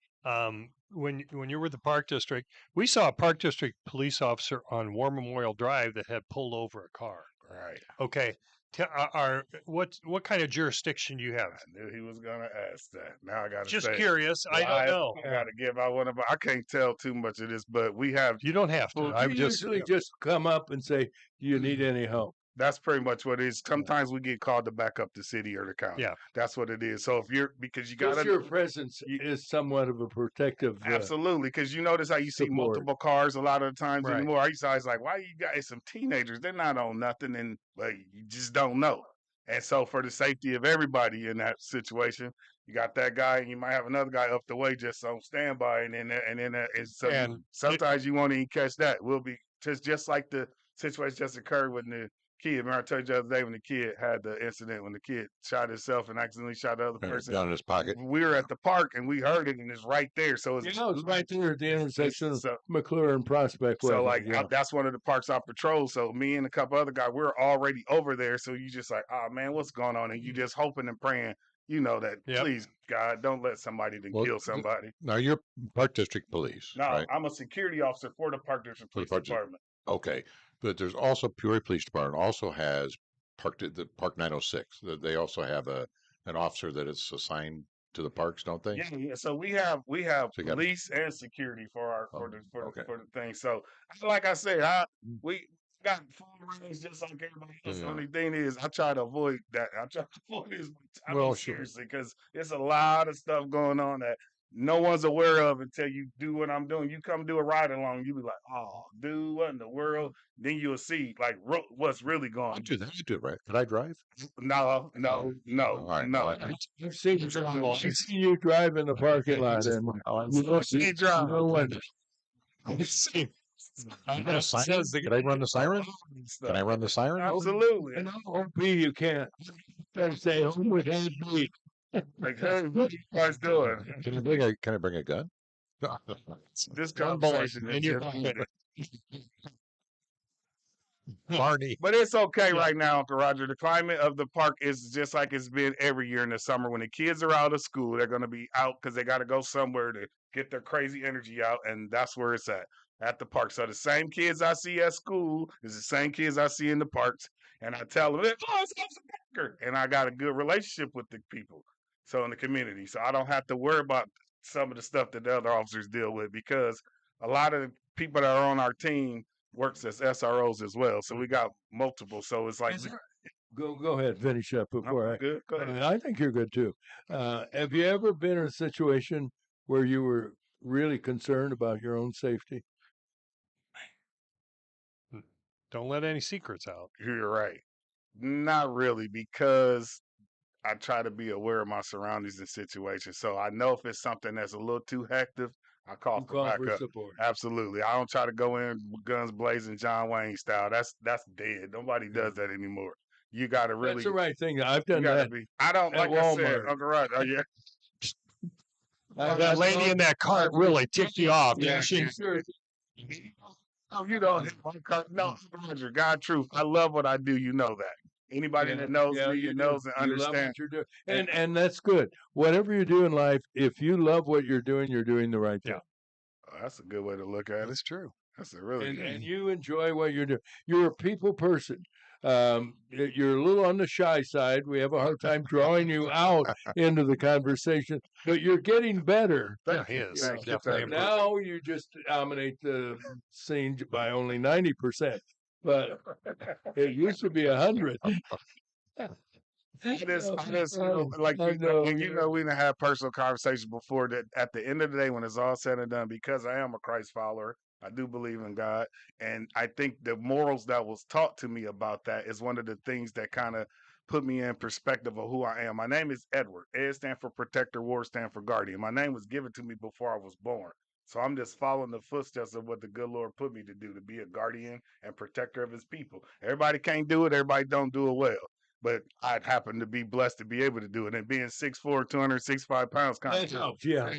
When you were with the Park District, we saw a Park District police officer on War Memorial Drive that had pulled over a car. Right. Okay, what kind of jurisdiction do you have? I knew he was gonna ask that. Now I gotta Just say, curious. I don't live, know. I gotta give out one of. I can't tell too much of this, but we have. You don't have to. Well, I You just usually just come up and say, "Do you need any help?" That's pretty much what it is. Sometimes we get called to back up the city or the county. Yeah. That's what it is. So if you're because you Just gotta your presence is somewhat of a protective. absolutely because you notice how you see support. multiple cars a lot of the times Right. anymore. I used to always like, why you guys some teenagers? They're not on nothing, and but you just don't know. And so for the safety of everybody in that situation, you got that guy, and you might have another guy up the way just on standby, and then it's so And sometimes you won't even catch that. We'll be just like the situation just occurred with the kid. Remember I told you the other day when the kid had the incident when the kid shot himself and accidentally shot the other person. Gun in his pocket. We were at the park and we heard it, and it's right there. So it's Yeah, it was right there at the intersection of so, McClure and Prospect. so wasn't like it? Yeah. that's one of the parks I patrol. So me and a couple other guys, we're already over there. So you just like, oh man, what's going on? And you just hoping and praying, that Yep. please God, don't let somebody to Well, kill somebody. Now you're Park District Police, No, right? I'm a security officer for the Park District For the Police Park District. Department. Okay, but there's also Peoria Police Department also has the Park 906. They also have an officer that is assigned to the parks, don't they? Yeah. So we have So you got- police and security for our Oh, okay. for the thing. So like I said, we got full range just like everybody else. Yeah. Only thing is, I try to avoid that. I try to avoid this. I mean, Well, sure. seriously, because there's a lot of stuff going on that no one's aware of until you do what I'm doing. You come do a ride along, you be like, "Oh, dude, what in the world?" Then you'll see like what's really going I on. do that. I do it right. Could I drive? No, All right, no. well, I've seen you drive in the parking lot, and you don't see He drive. no one. Could I run the siren? Can I run the siren? Absolutely. And OP, you can't. Better stay home with hand beat. Like, hey, what you guys doing? Can I bring a gun? This One bullet conversation in is your just- pocket. Barney. But it's okay right now, Uncle Roger. The climate of the park is just like it's been every year in the summer. When the kids are out of school, they're going to be out because they got to go somewhere to get their crazy energy out, and that's where it's at the park. So the same kids I see at school is the same kids I see in the parks, and I tell them, "Oh, it's Officer Parker," and I got a good relationship with the people, so in the community, so I don't have to worry about some of the stuff that the other officers deal with because a lot of the people that are on our team works as SROs as well. So we got multiple. So it's like Go ahead, finish up before I. good. Go ahead. I think you're good too. Have you ever been in a situation where you were really concerned about your own safety? Don't let any secrets out. You're right. Not really, because I try to be aware of my surroundings and situations. So I know if it's something that's a little too hectic, I call You for call for backup. support. Absolutely. I don't try to go in with guns blazing John Wayne style. That's dead. Nobody does that anymore. You got to really. That's the right thing. I've You done gotta that. be. I don't at like I said, Walmart. Uncle Rod. Oh yeah. That lady in that cart really ticked you off, Yeah, didn't she? sure. Oh, you don't hit my car. No, Roger, God truth. I love what I do. You know that. Anybody that knows me you and do. knows and You love understands. what you're doing, and that's good. Whatever you do in life, if you love what you're doing the right thing. Yeah. Oh, that's a good way to look at it. That's true. That's a really And, good. and you enjoy what you're doing. You're a people person. You're a little on the shy side. We have a hard time drawing you out into the conversation, but you're getting better. Yeah, he is. Thank you. Definitely. Thank you. Now you just dominate the scene by only 90%, but it used to be 100. I just like I know, we done had personal conversations before that at the end of the day, when it's all said and done, because I am a Christ follower, I do believe in God. And I think the morals that was taught to me about that is one of the things that kind of put me in perspective of who I am. My name is Edward. Ed stand for protector, Ward stand for guardian. My name was given to me before I was born. So I'm just following the footsteps of what the good Lord put me to do, to be a guardian and protector of his people. Everybody can't do it. Everybody don't do it well. But I'd happen to be blessed to be able to do it. And being 6'4", 265 pounds kind That of helps, yeah.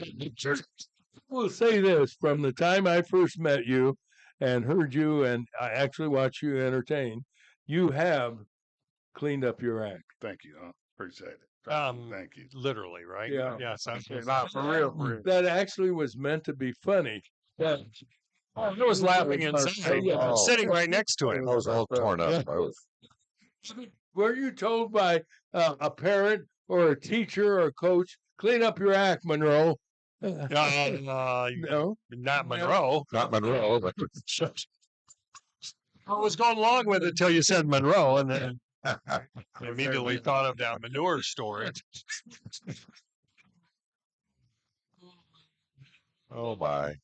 We'll say this, from the time I first met you and heard you and I actually watched you entertain, you have cleaned up your act. Thank you. Appreciate it. Thank you. Literally, right? Yeah. Yeah. Sounds good. Nah, for real, for real. That actually was meant to be funny. That I was laughing inside. Oh. Sitting right next to him. I was all torn up. I was Were you told by a parent or a teacher or a coach, clean up your act, Monroe? No. Not Monroe. not Monroe, but I was going along with it till you said Monroe, and then I immediately thought of that manure story. oh my.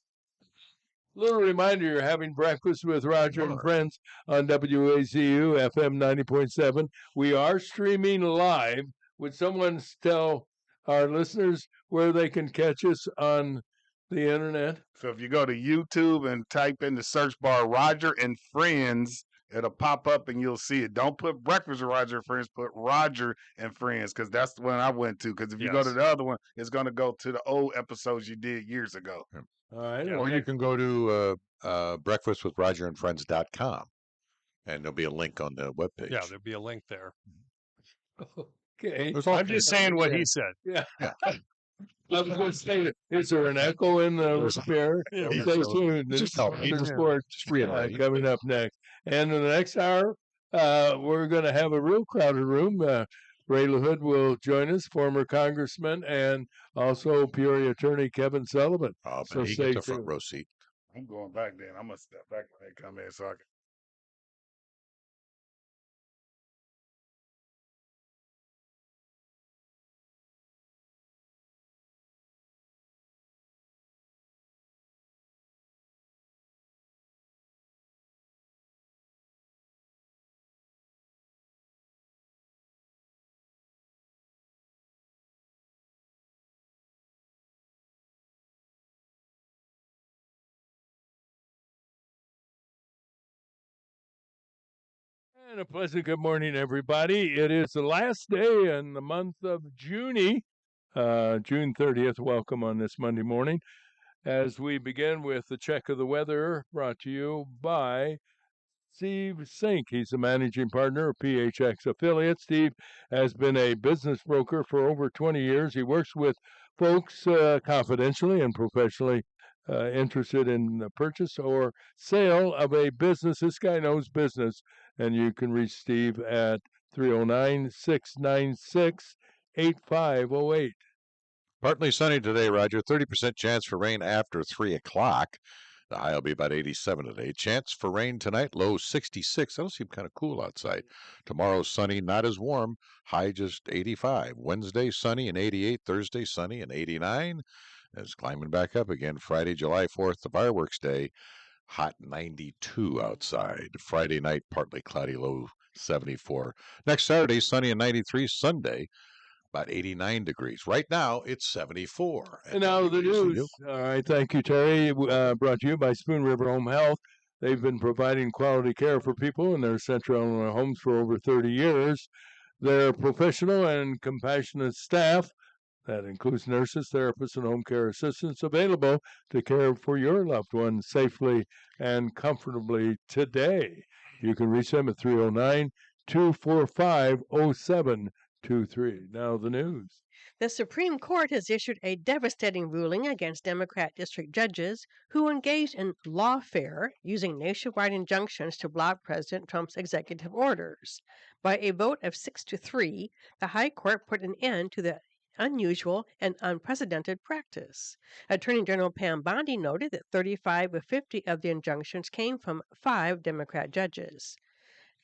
Little reminder, you're having breakfast with Roger and Friends on WAZU FM 90.7. We are streaming live. Would someone tell our listeners where they can catch us on the internet? So if you go to YouTube and type in the search bar Roger and Friends, it'll pop up and you'll see it. Don't put Breakfast with Roger and Friends, put Roger and Friends, because that's the one I went to. Because if you go to Yes. the other one, it's going to go to the old episodes you did years ago. All right. Yeah. Or you can go to breakfastwithrogerandfriends.com and there'll be a link on the webpage. Yeah, there'd be a link there. Okay. There's all I'm just saying what he said. Yeah. I was going to say, is there an echo in the spare? Yeah. Stay tuned. Just help me. There's sports Just reiterate. coming up next. And in the next hour, we're going to have a real crowded room. Ray LaHood will join us, former congressman, and also Peoria attorney Kevin Sullivan. Oh, So man, he stay gets a front tuned. row seat. I'm going back then. I'm going to step back when they come in so I can. And a pleasant good morning, everybody. It is the last day in the month of June 30th. Welcome on this Monday morning as we begin with the check of the weather brought to you by Steve Sink. He's the managing partner of PHX Affiliates. Steve has been a business broker for over 20 years. He works with folks confidentially and professionally interested in the purchase or sale of a business. This guy knows business, and you can reach Steve at 309-696-8508. Partly sunny today, Roger. 30% chance for rain after 3 o'clock. The high will be about 87 today. Chance for rain tonight, low 66. That'll seem kind of cool outside. Tomorrow, sunny, not as warm. High just 85. Wednesday, sunny and 88. Thursday, sunny and 89. It's climbing back up again. Friday, July 4th, the fireworks day. Hot 92 outside. Friday night, partly cloudy, low 74. Next Saturday, sunny and 93. Sunday, about 89 degrees. Right now, it's 74. And now the news. All right, thank you, Terry. Brought to you by Spoon River Home Health. They've been providing quality care for people in their Central Illinois homes for over 30 years. Their professional and compassionate staff, that includes nurses, therapists, and home care assistants, available to care for your loved ones safely and comfortably today. You can reach them at 309-245-0723. Now the news. The Supreme Court has issued a devastating ruling against Democrat district judges who engaged in lawfare using nationwide injunctions to block President Trump's executive orders. By a vote of 6-3, the High Court put an end to the unusual and unprecedented practice. Attorney General Pam Bondi noted that 35 of 50 of the injunctions came from 5 Democrat judges.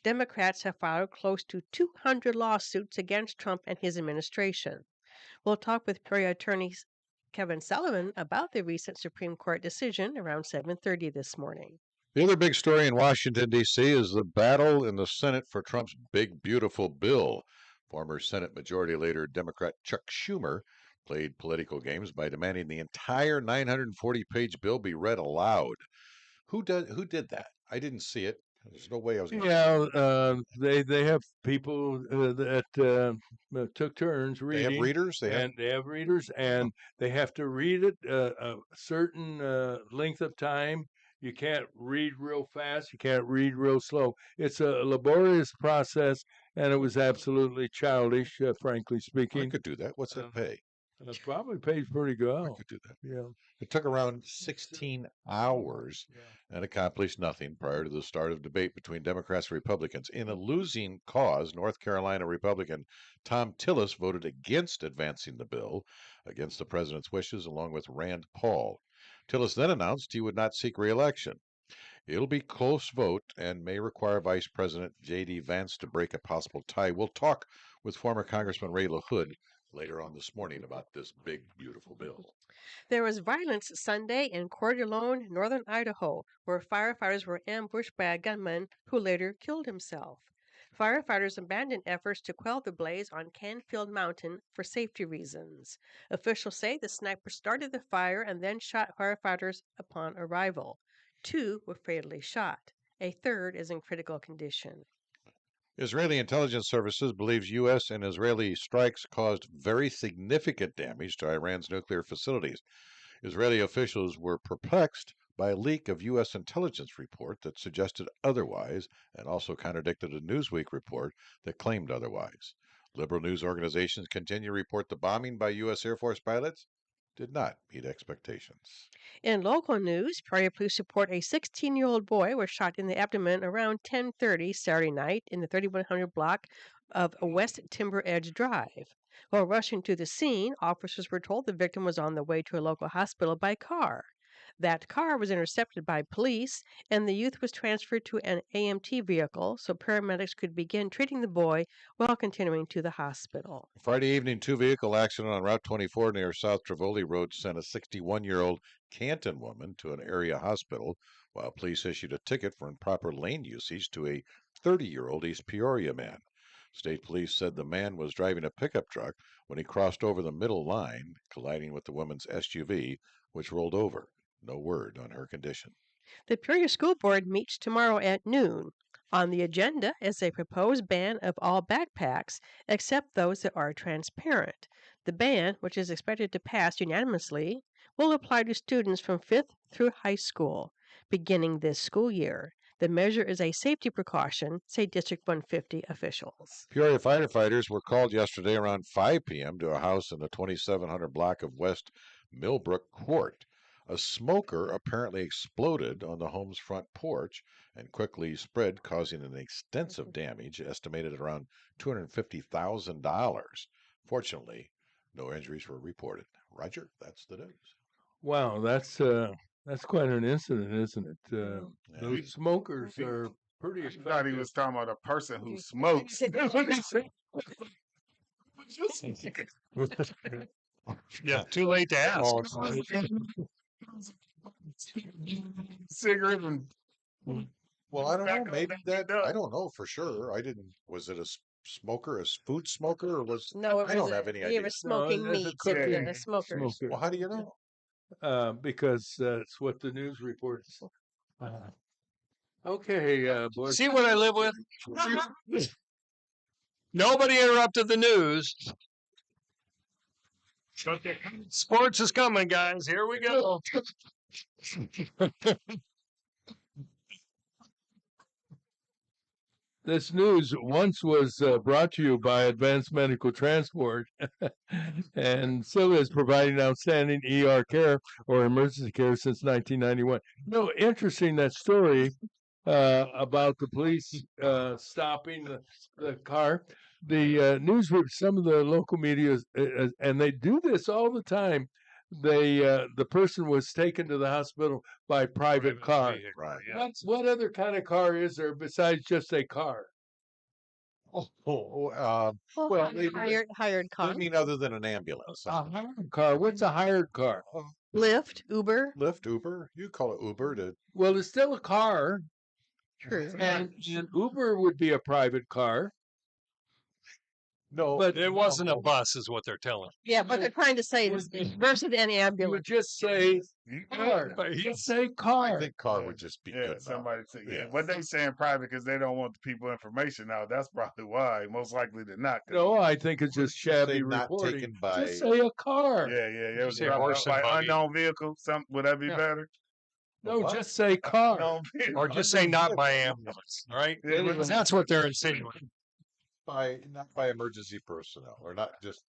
Democrats have filed close to 200 lawsuits against Trump and his administration. We'll talk with Peoria attorney Kevin Sullivan about the recent Supreme Court decision around 7:30 this morning. The other big story in Washington, D.C. is the battle in the Senate for Trump's big, beautiful bill. Former Senate Majority Leader Democrat Chuck Schumer played political games by demanding the entire 940-page bill be read aloud. Who did that? I didn't see it. There's no way I was going to. Yeah, they have people that took turns They reading. have readers? They have readers, and they have to read it a certain length of time. You can't read real fast. You can't read real slow. It's a laborious process, and it was absolutely childish, frankly I speaking. could do that. What's it pay? It probably pays pretty I well. could do that. Yeah. It took around 16 hours and accomplished nothing prior to the start of debate between Democrats and Republicans. In a losing cause, North Carolina Republican Tom Tillis voted against advancing the bill against the president's wishes, along with Rand Paul. Tillis then announced he would not seek re-election. It'll be close vote and may require Vice President J.D. Vance to break a possible tie. We'll talk with former Congressman Ray LaHood later on this morning about this big, beautiful bill. There was violence Sunday in Coeur d'Alene, northern Idaho, where firefighters were ambushed by a gunman who later killed himself. Firefighters abandoned efforts to quell the blaze on Canfield Mountain for safety reasons. Officials say the sniper started the fire and then shot firefighters upon arrival. 2 were fatally shot. A third is in critical condition. Israeli intelligence services believes U.S. and Israeli strikes caused very significant damage to Iran's nuclear facilities. Israeli officials were perplexed by a leak of U.S. intelligence report that suggested otherwise and also contradicted a Newsweek report that claimed otherwise. Liberal news organizations continue to report the bombing by U.S. Air Force pilots did not meet expectations. In local news, Peoria police report a 16-year-old boy was shot in the abdomen around 10:30 Saturday night in the 3100 block of West Timber Edge Drive. While rushing to the scene, officers were told the victim was on the way to a local hospital by car. That car was intercepted by police, and the youth was transferred to an AMT vehicle so paramedics could begin treating the boy while continuing to the hospital. Friday evening, 2-vehicle accident on Route 24 near South Trevoli Road sent a 61-year-old Canton woman to an area hospital, while police issued a ticket for improper lane usage to a 30-year-old East Peoria man. State police said the man was driving a pickup truck when he crossed over the middle line, colliding with the woman's SUV, which rolled over. No word on her condition. The Peoria School Board meets tomorrow at noon. On the agenda is a proposed ban of all backpacks except those that are transparent. The ban, which is expected to pass unanimously, will apply to students from 5th through high school, beginning this school year. The measure is a safety precaution, say District 150 officials. Peoria firefighters were called yesterday around 5 p.m. to a house in the 2700 block of West Millbrook Court. A smoker apparently exploded on the home's front porch and quickly spread, causing an extensive damage estimated at around $250,000. Fortunately, no injuries were reported. Roger, that's the news. Wow, that's quite an incident, isn't it? Those smokers are pretty I thought he effective. was talking about a person who smokes. That's what he said. Yeah, too late to ask. Cigarette and Well, I don't know. Tobacco, Maybe that'd that, be done. I don't know for sure. I didn't, was it a smoker, a food smoker, or was, No, I don't have any he idea. was smoking No, it's a meat. cooking Yeah, smokers. smoker. Well, how do you know? Because that's what the news reports. Okay, boys. See what I live with? Nobody interrupted the news. Sports is coming, guys. Here we go. This news once was brought to you by Advanced Medical Transport, and still is providing outstanding ER care or emergency care since 1991. No, interesting that story about the police stopping the car. The news, some of the local media, and they do this all the time. The person was taken to the hospital by private car. vehicle, Right. yeah. What other kind of car is there besides just a car? Well, they hired car. I mean, other than an ambulance. A hired car. What's a hired car? Lyft, Uber. Lyft, Uber. You call it Uber to. Well, it's still a car, True. and Uber would be a private car. No, But It wasn't a bus, is what they're telling. Yeah, but they're trying to say it's versus an You would ambulance. just say car. Just say I car. think car would just be yeah, good. enough. somebody said, yeah. Yeah. What they saying private because they don't want the people information out. That's probably why. Most likely than not. 'cause- No, I think it's just shabby Say not reporting. taken by. Just say a car. Yeah, yeah. It was say dropped horse off and by buggy. unknown vehicle. Would that be Yeah. better? No, What? just say car. Unknown vehicle. Or just say not by ambulance, all right? Yeah, Because that's what they're insinuating. not by emergency personnel, or not just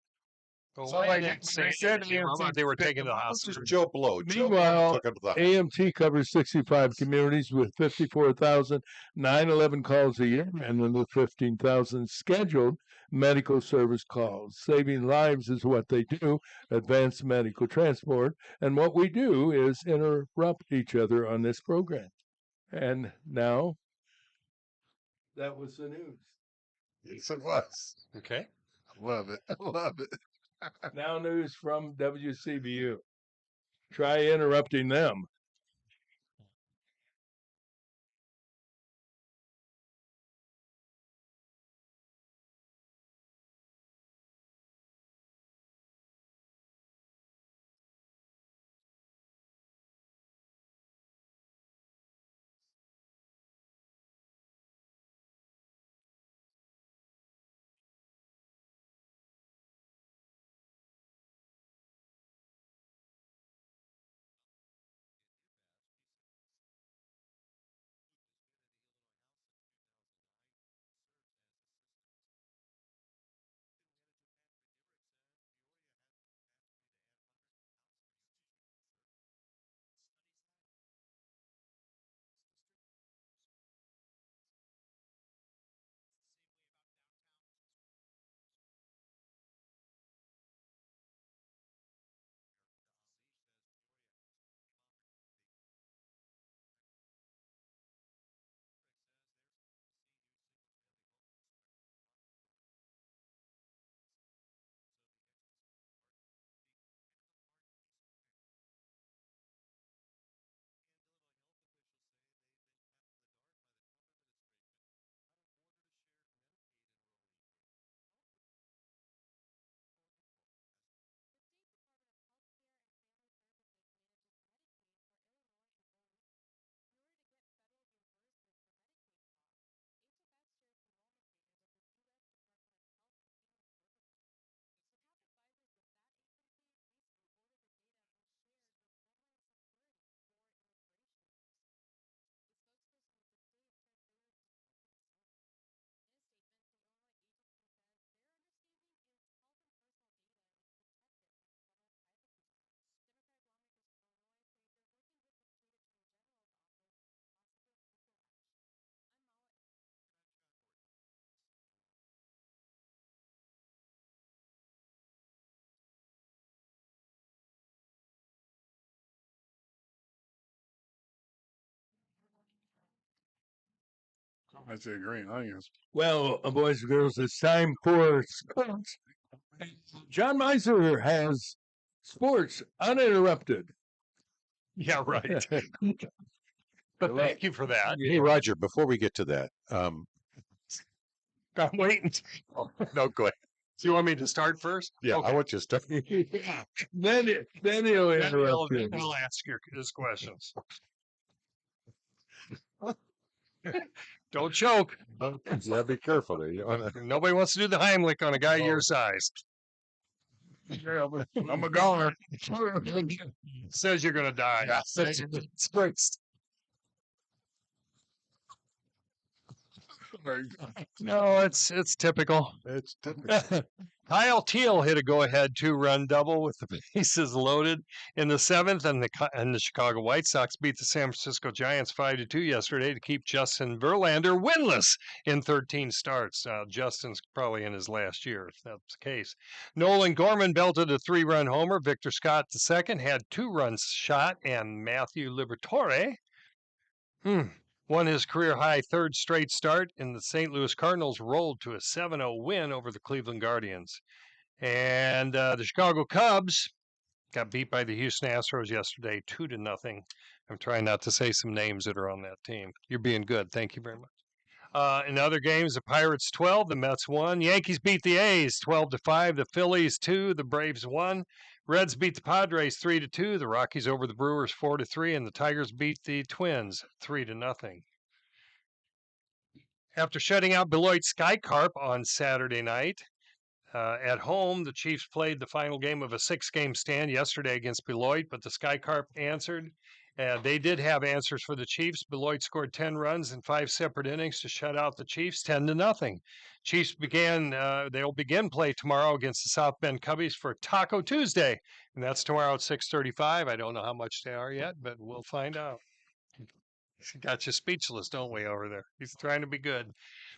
So, like, they said they were they- taken to the hospital. Joe Blow. Joe Blow Meanwhile, took him to the AMT covers 65 communities with 54,911 calls a year and another 15,000 scheduled medical service calls. Saving lives is what they do, advanced medical transport. And what we do is interrupt each other on this program. And now, that was the news. Yes, it was. Okay. Love it. Love it. Now news from WCBU. Try interrupting them. I said green onions. Well, boys and girls, it's time for sports. John Meiser has sports uninterrupted. Yeah, right. But thank you for that. Hey, Roger, before we get to that, I'm waiting. no, go ahead. Do you want me to start first? Yeah, Okay. I want you to start. then he'll Then he'll, interrupt you. then he'll ask his questions. Don't choke. Yeah, be careful there. You wanna- Nobody wants to do the Heimlich on a guy your size. Yeah, I'm a goner. Says you're going to die. It's great. No, it's typical. It's typical. Kyle Teal hit a go-ahead two-run double with the bases loaded in the seventh, and the Chicago White Sox beat the San Francisco Giants 5-2 yesterday to keep Justin Verlander winless in 13 starts. Justin's probably in his last year, if that's the case. Nolan Gorman belted a three-run homer. Victor Scott II had 2 runs shot, and Matthew Liberatore won his career-high third straight start, and the St. Louis Cardinals rolled to a 7-0 win over the Cleveland Guardians. And the Chicago Cubs got beat by the Houston Astros yesterday, 2-0. I'm trying not to say some names that are on that team. You're being good. Thank you very much. In other games, the Pirates 12, the Mets 1. Yankees beat the A's 12-5. The Phillies 2, the Braves 1. Reds beat the Padres 3-2. The Rockies over the Brewers 4-3, and the Tigers beat the Twins 3-0. After shutting out Beloit Sky Carp on Saturday night, at home, the Chiefs played the final game of a 6-game stand yesterday against Beloit, but the Sky Carp answered They did have answers for the Chiefs. Beloit scored 10 runs in 5 separate innings to shut out the Chiefs 10-0. Chiefs they'll begin play tomorrow against the South Bend Cubbies for Taco Tuesday, and that's tomorrow at 6:35. I don't know how much they are yet, but we'll find out. Got you speechless, don't we, over there? He's trying to be good.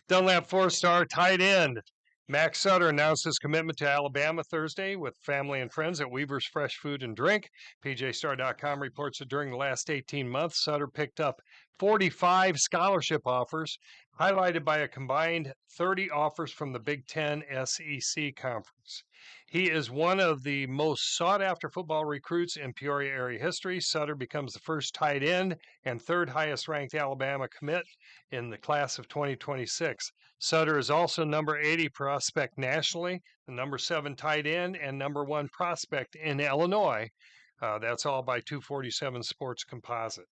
Dunlap 4-star tight end Max Sutter announced his commitment to Alabama Thursday with family and friends at Weaver's Fresh Food and Drink. PJStar.com reports that during the last 18 months, Sutter picked up 45 scholarship offers, highlighted by a combined 30 offers from the Big Ten SEC Conference. He is one of the most sought-after football recruits in Peoria area history. Sutter becomes the first tight end and third highest-ranked Alabama commit in the class of 2026. Sutter is also number 80 prospect nationally, the number 7 tight end, and number 1 prospect in Illinois. That's all by 247 Sports Composite.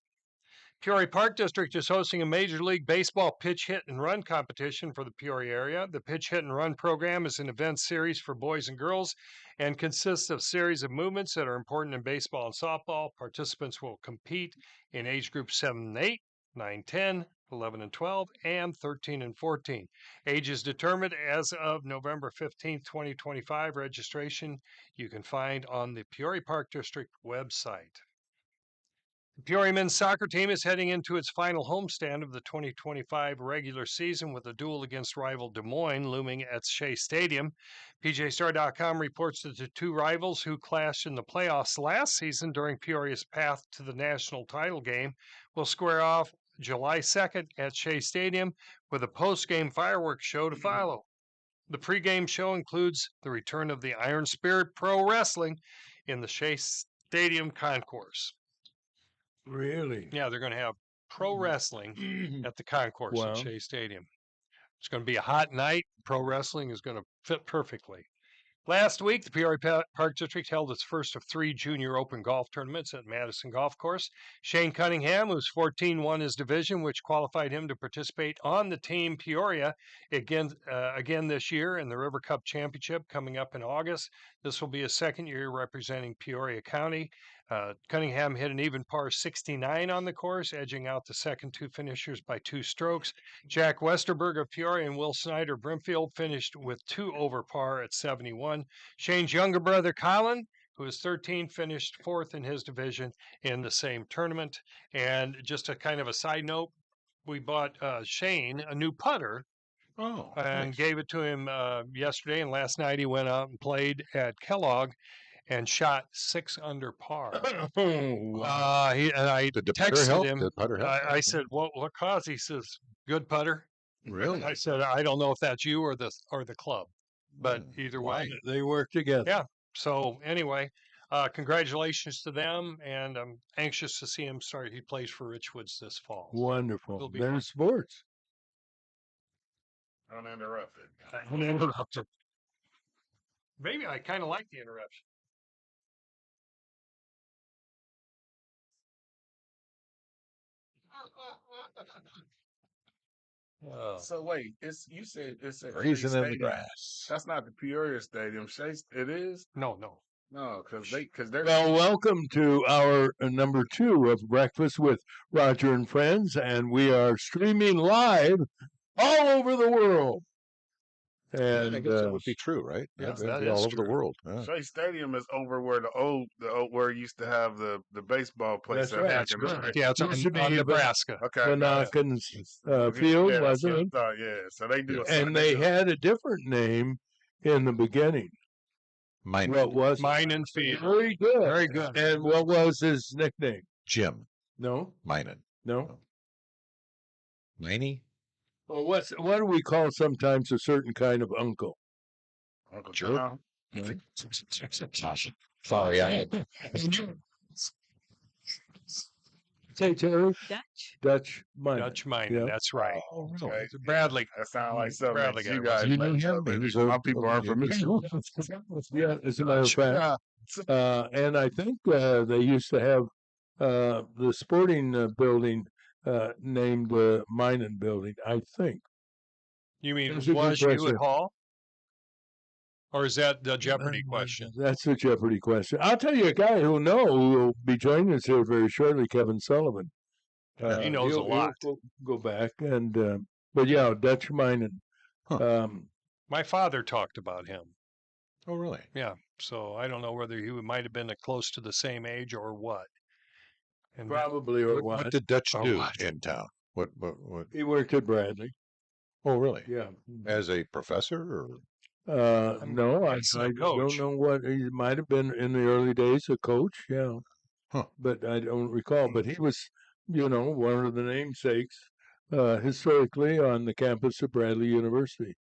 Peoria Park District is hosting a Major League Baseball pitch hit and run competition for the Peoria area. The pitch hit and run program is an event series for boys and girls and consists of a series of movements that are important in baseball and softball. Participants will compete in age groups 7 and 8, 9, 10, 11 and 12, and 13 and 14. Age is determined as of November 15th, 2025. Registration you can find on the Peoria Park District website. The Peoria men's soccer team is heading into its final homestand of the 2025 regular season with a duel against rival Des Moines looming at Shea Stadium. PJStar.com reports that the two rivals who clashed in the playoffs last season during Peoria's path to the national title game will square off July 2nd at Shea Stadium with a post-game fireworks show to follow. The pregame show includes the return of the Iron Spirit Pro Wrestling in the Shea Stadium concourse. Really? Yeah, they're going to have pro wrestling at the concourse Wow. at Shea Stadium. It's going to be a hot night. Pro wrestling is going to fit perfectly. Last week, the Peoria Park District held its first of 3 junior open golf tournaments at Madison Golf Course. Shane Cunningham, who's 14, won his division, which qualified him to participate on the Team Peoria again this year in the River Cup Championship coming up in August. This will be his second year representing Peoria County. Cunningham hit an even par 69 on the course, edging out the second 2 finishers by 2 strokes. Jack Westerberg of Peoria and Will Snyder Brimfield finished with 2 over par at 71. Shane's younger brother, Colin, who is 13, finished 4th in his division in the same tournament. And just a kind of a side note, we bought Shane a new putter Oh, and nice. gave it to him yesterday. And last night he went out and played at Kellogg and shot 6 under par. Wow. I Did the putter texted help? him. Did the putter help? I said, "What cause?" He says, "Good putter." Really? I said, "I don't know if that's you or the club, but either Wow, way." they work together. Yeah. So anyway, congratulations to them, and I'm anxious to see him start. He plays for Richwoods this fall. Wonderful. It'll be There's fun. sports. Uninterrupted. Uninterrupted. Maybe I kind of like the interruption. So wait, you said it's at Shea Grazing in the Stadium. grass. That's not the Peoria Stadium. It is. No. No, because they're Well, welcome to our number 2 of Breakfast with Roger and Friends, and we are streaming live all over the world. And I guess that would be true, right? Yes, That'd that be all is over the true. world. Yeah. Shea Stadium is over where the old where it used to have the baseball place. That's at right. back That's in the correct. day. Yeah, it's Used to on be Nebraska. Okay. got it. Vanakins Field, Yeah, wasn't it? yeah. So they do. And they had a different name in the beginning. Mine, What was it? Mine and Field. Very good. Very good. And what was his nickname? Jim No? Minen. No? Miney? Well, what do we call sometimes a certain kind of uncle? Uncle Jerk. John. Sorry, I Say Terry? Dutch. Dutch Miner. Dutch Mine. Yeah. That's right. Oh, Okay. Bradley. That sounds like something Bradley that you got it. guys. You know make him? up. He was My people aren't from Michigan. Yeah, as a matter of fact. And I think they used to have the sporting building named Minen Building, I think. You mean That's a good was you question. at Hall? Or is that the Jeopardy question? That's a Jeopardy question. I'll tell you a guy who will be joining us here very shortly, Kevin Sullivan. He knows a he'll lot. go back and, but yeah, Dutch Minen. My father talked about him. Oh, really? Yeah. So I don't know whether he might have been close to the same age or what. And Probably or What what. did Dutch Or do what? in town? What? He worked at Bradley. Oh, really? Yeah. As a professor, or No, I As a don't coach. know what he might have been in the early days, a coach. Yeah. Huh. But I don't recall. But he was, one of the namesakes historically on the campus of Bradley University.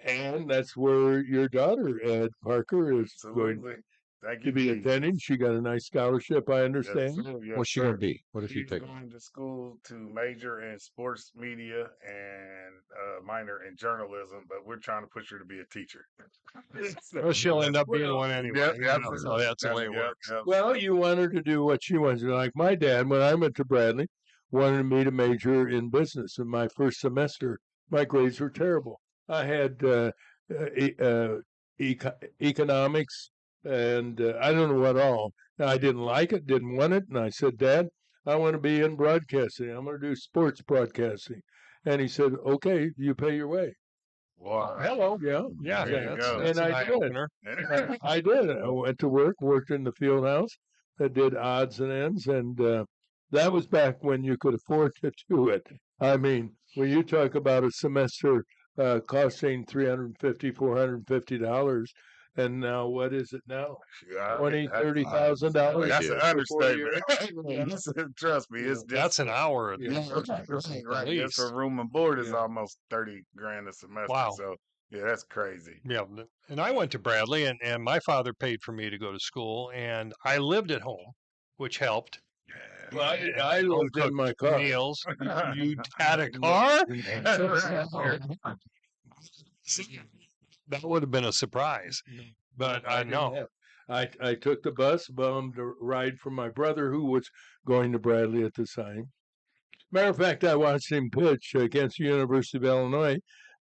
And that's where your daughter, Ed Parker, is going Absolutely. Thank to you. be Jesus. attending. She got a nice scholarship, I Yes, understand. sir. Yes, what's she sir. going to be? What is she She's taking? going to school to major in sports media and minor in journalism, but we're trying to push her to be a teacher. Well, she'll end up being Well, one anyway. Yep, you know, absolutely. so that's the way it Yep, works. yep. Well, you want her to do what she wants to. Like my dad, when I went to Bradley, wanted me to major in business. In my first semester, my grades were terrible. I had economics and I don't know what all. I didn't like it, didn't want it, and I said, Dad, I want to be in broadcasting. I'm going to do sports broadcasting. And he said, okay, you pay your way. Wow. Hello. Yeah. Yeah, There you that's, go. that's And an I eye did. opener. I did. I went to work, worked in the field house, did odds and ends, and that was back when you could afford to do it. I mean, when you talk about a semester costing $350, $450, and now what is it now? Yeah, $20,000, that's- $30,000. That's an for 4 years? understatement. Trust me, it's just That's an hour. At Yeah. least. right. At Just least. for room and board is Yeah. almost 30 grand a semester. Wow. So yeah, that's crazy. Yeah, and I went to Bradley, and my father paid for me to go to school, and I lived at home, which helped. Well, I lived in my car. Meals. You had a car? That would have been a surprise. But I didn't know. have- I took the bus, bummed a ride from my brother who was going to Bradley at the time. Matter of fact, I watched him pitch against the University of Illinois,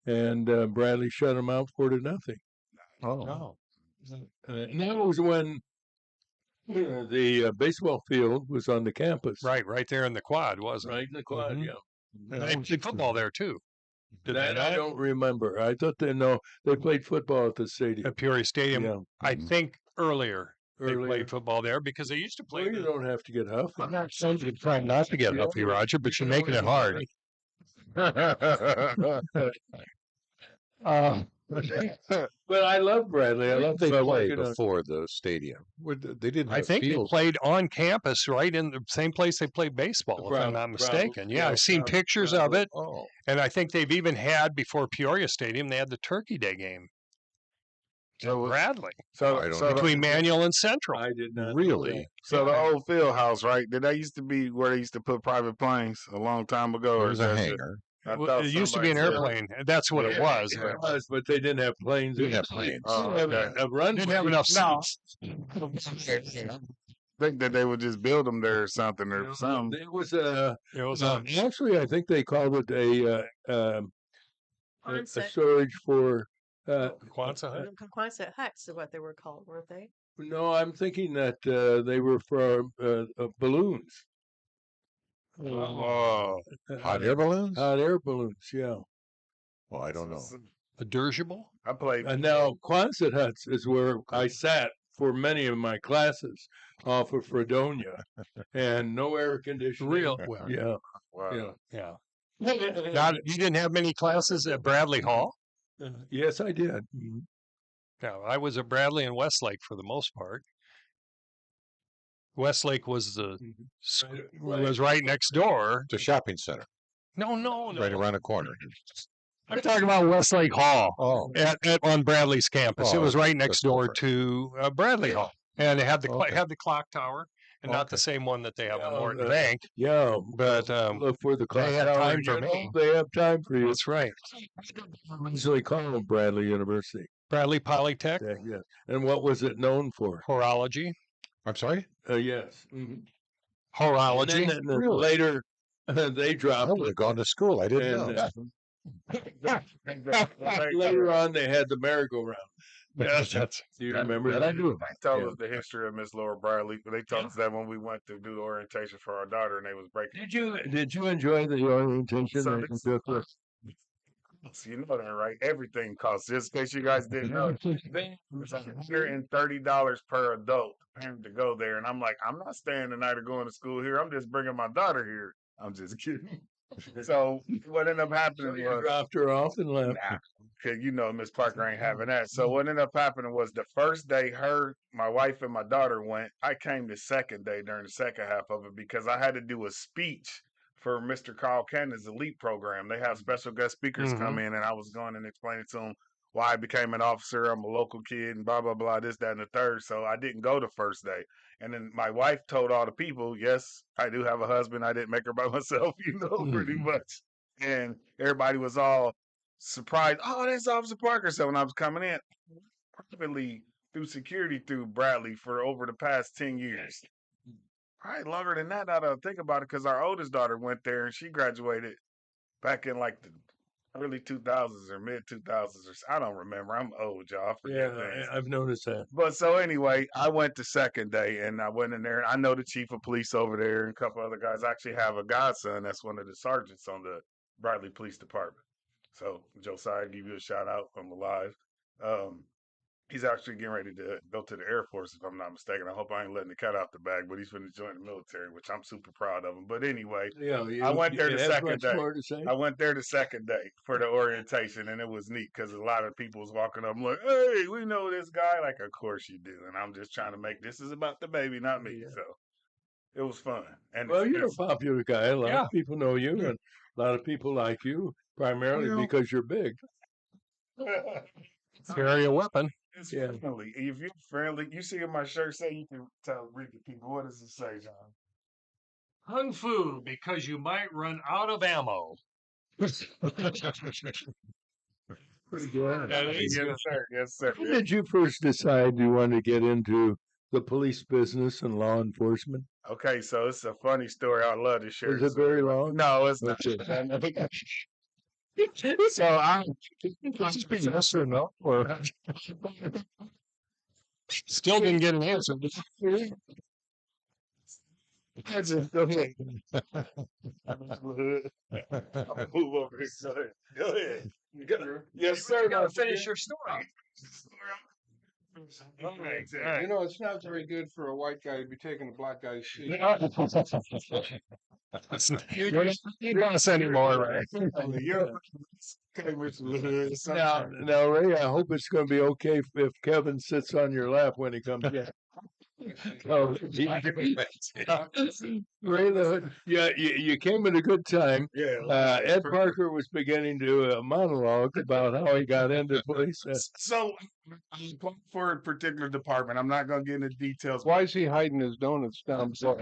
and Bradley shut him out 4-0. Oh, No. And that was when the baseball field was on the campus, Right there in the quad, wasn't right in the quad. Mhm. Yeah, it? They played football there too. Did they that I not? don't remember. I thought they played football at the stadium. At Peoria Stadium. Yeah, I think earlier they earlier. played football there because they used to play. Well, you don't have to get huffy. I'm not saying you're trying not to get Yeah. huffy, Roger, but you're making it hard. But I love Bradley. I love they the played before the stadium. They didn't. I have think they fields. played on campus, right in the same place they played baseball, if I'm not mistaken. Yeah, I've seen pictures of it, Oh, and I think they've even had before Peoria Stadium. They had the Turkey Day game. So, Bradley so, I don't so, know. between Manual and Central. I did not know really? so the old field house, right? Did that used to be where they used to put private planes a long time ago? There was a is that just- hangar. I Well, thought it used to be an somebody said- airplane. That's what it was. that. It was, but they didn't have planes. Didn't have planes. Oh, They didn't have okay. a run. Didn't have enough No. seats. think that they would just build them there or something or something. It was a. It was Actually, I think they called it a Quonset. storage for. Quonset hut. Quonset huts is what they were called, weren't they? No, I'm thinking that they were for balloons. Oh, Hot air balloons? Hot air balloons, yeah. Well, I don't know. a dirigible. I played. And now Quonset huts is where I sat for many of my classes off of Fredonia, and no air conditioning. Real well, Yeah, Wow. yeah. yeah. Not you didn't have many classes at Bradley Hall. Yes, I did. Mhm. No, I was at Bradley and Westlake for the most part. Westlake was the was right next door. It's a shopping center No, right around the corner. I'm talking about Westlake Hall Oh, on Bradley's campus. It Oh, was right next that's door different. to Bradley Hall, and it had the Okay. had the clock tower, and not the Okay. same one that they have on Yeah, Morton uh, Bank. Yeah, But look for the clock they had tower, time and for you know, me. They have time for you. That's right, Usually call them Bradley University. Bradley Polytech, Yeah. And what was it known for? horology, I'm sorry. Yes. Mhm. horology. And then Really? later they I dropped would it. have gone to school. I didn't And know. Later on, they had the merry-go-round. Yes, that's Do you remember that? I do. They told us the history of Miss Laura Bradley. They told us that when we went to do the orientation for our daughter, and they was breaking. Did you enjoy the orientation So that you this- took with? You know that, right? Everything costs. Just in case you guys didn't know, it's $130 per adult parent to go there. And I'm like, I'm not staying the night or going to school here. I'm just bringing my daughter here. I'm just kidding. So what ended up happening You was, dropped her off and left. nah, 'cause you know Miss Parker ain't having that. So what ended up happening was the first day my wife and my daughter went, I came the second day during the second half of it because I had to do a speech for Mr. Carl Cannon's elite program. They have special guest speakers come in, and I was going and explaining to them why I became an officer. I'm a local kid and blah, blah, blah, this, that, and the third. So I didn't go the first day. And then my wife told all the people, yes, I do have a husband. I didn't make her by myself, pretty much. And everybody was all surprised. Oh, that's Officer Parker. So when I was coming in, privately through security through Bradley for over the past 10 years. Probably longer than that now that I think about it, because our oldest daughter went there and she graduated back in like the early 2000s or mid 2000s. I don't remember. I'm old, y'all. I forget things. I've noticed that. But so anyway, I went the second day and I went in there and I know the chief of police over there and a couple other guys. I actually have a godson that's one of the sergeants on the Bradley Police Department. So Josiah, give you a shout out from alive. He's actually getting ready to go to the Air Force, if I'm not mistaken. I hope I ain't letting the cat out the bag, but he's going to join the military, which I'm super proud of him. But anyway, I went there the second day. I went there the second day for the orientation, and it was neat because a lot of people was walking up. I'm like, hey, we know this guy. Like, of course you do. And I'm just trying to make this is about the baby, not me. Yeah. So it was fun. And Well, you're a popular guy. A lot Yeah. of people know you, and a lot of people like you, primarily Well- because you're big. carry a weapon. It's Yeah. friendly. If you're friendly, you see in my shirt say you can read the people. What does it say, John? Kung Fu, because you might run out of ammo. Pretty good. Yes, sir. Yes, sir. When did you first decide you wanted to get into the police business and law enforcement? Okay, so it's a funny story. I love to share. Was this it very with everybody. long? No, it's not. Okay. So I Just be yes or no, or still didn't get an answer. I just go ahead. I'm gonna move over here. Go ahead. Yes, sir. gotta finish your story. Exactly. It's not very good for a white guy to be taking a black guy's seat. You don't say anymore, right? You're okay, Mr. Hood. Now, Ray, I hope it's going to be okay if Kevin sits on your lap when he comes in. Oh, Ray the Hood, yeah, you came at a good time. Yeah. Ed Parker was beginning to do a monologue about how he got into police. So I'm applying for a particular department. I'm not going to get into details. Why is he hiding his donuts down below?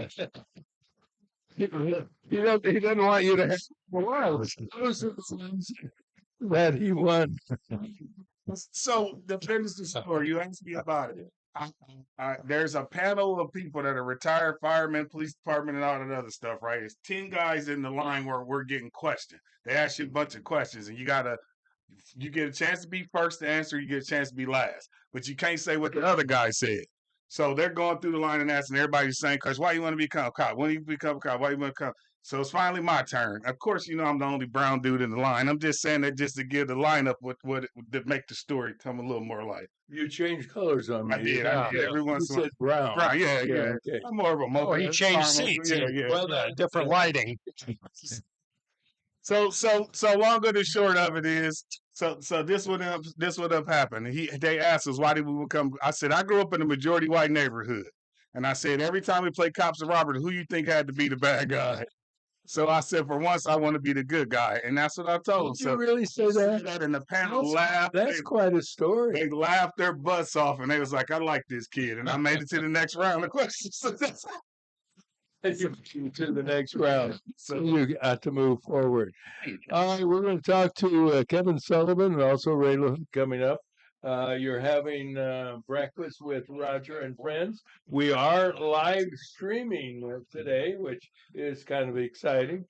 He doesn't want you to have Those are the ones that he won. So the finish the story. You asked me about it. There's a panel of people that are retired firemen, police department, and all that other stuff, right? It's 10 guys in the line where we're getting questioned. They ask you a bunch of questions, and you get a chance to be first to answer, you get a chance to be last. But you can't say what the other guy said. So they're going through the line and asking everybody the same question. Why you want to become a cop? When you become a cop? Why you want to come? So it's finally my turn. Of course, I'm the only brown dude in the line. I'm just saying that just to give the lineup what to make the story come a little more light. You changed colors on me. I did. Every You once in a while. said brown. Right, yeah. Okay. I'm more of a mobile. Oh, he changed seats. Yeah. Well, different lighting. So long and the short of it is, so this would have happened. They asked us why did we become. I said I grew up in a majority white neighborhood, and I said every time we play cops and robbers, who you think had to be the bad guy? So I said for once I want to be the good guy, and that's what I told them. Did you So really say that? and the panel laughed. That's quite a story. They laughed their butts off, and they was like, "I like this kid," and I made it to the next round of questions. To the next round. So you got to move forward. All right, we're going to talk to Kevin Sullivan and also Ray LaHood coming up. You're having breakfast with Roger and friends. We are live streaming today, which is kind of exciting.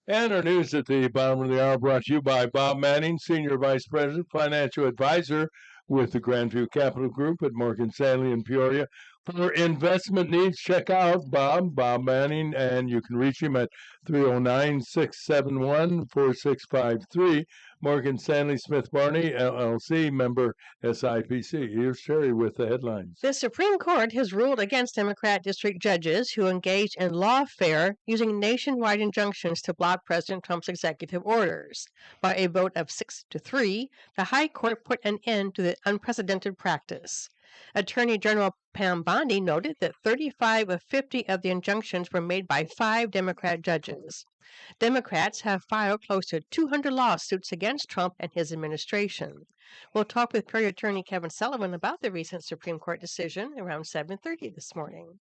And our news at the bottom of the hour brought to you by Bob Manning, Senior Vice President, Financial Advisor with the Grandview Capital Group at Morgan Stanley in Peoria. For investment needs, check out Bob Manning, and you can reach him at 309-671-4653. Morgan Stanley Smith Barney, LLC, member SIPC. Here's Sherry with the headlines. The Supreme Court has ruled against Democrat district judges who engaged in lawfare using nationwide injunctions to block President Trump's executive orders. By a vote of 6-3, the High Court put an end to the unprecedented practice. Attorney General Pam Bondi noted that 35 of 50 of the injunctions were made by 5 Democrat judges. Democrats have filed close to 200 lawsuits against Trump and his administration. We'll talk with Peoria attorney Kevin Sullivan about the recent Supreme Court decision around 7:30 this morning.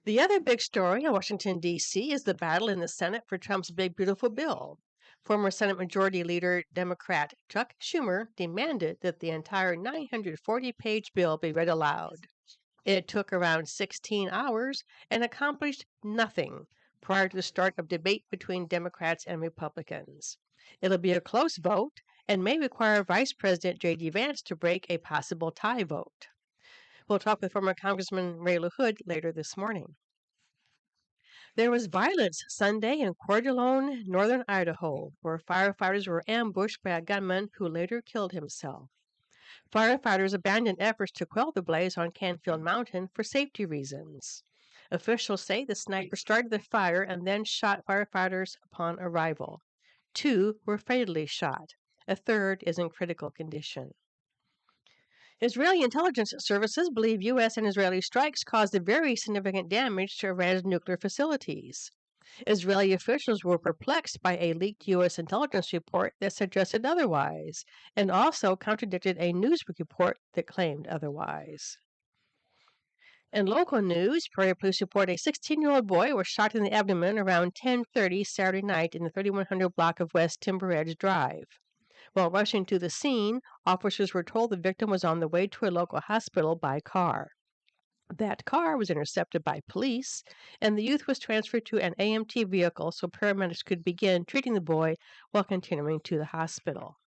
The other big story in Washington, D.C. is the battle in the Senate for Trump's big, beautiful bill. Former Senate Majority Leader Democrat Chuck Schumer demanded that the entire 940-page bill be read aloud. It took around 16 hours and accomplished nothing prior to the start of debate between Democrats and Republicans. It'll be a close vote and may require Vice President J.D. Vance to break a possible tie vote. We'll talk with former Congressman Ray LaHood later this morning. There was violence Sunday in Coeur d'Alene, northern Idaho, where firefighters were ambushed by a gunman who later killed himself. Firefighters abandoned efforts to quell the blaze on Canfield Mountain for safety reasons. Officials say the sniper started the fire and then shot firefighters upon arrival. 2 were fatally shot. A third is in critical condition. Israeli intelligence services believe U.S. and Israeli strikes caused very significant damage to Iran's nuclear facilities. Israeli officials were perplexed by a leaked U.S. intelligence report that suggested otherwise, and also contradicted a news report that claimed otherwise. In local news, Peoria police report a 16-year-old boy was shot in the abdomen around 10:30 Saturday night in the 3100 block of West Timber Edge Drive. While rushing to the scene, officers were told the victim was on the way to a local hospital by car. That car was intercepted by police, and the youth was transferred to an AMT vehicle so paramedics could begin treating the boy while continuing to the hospital.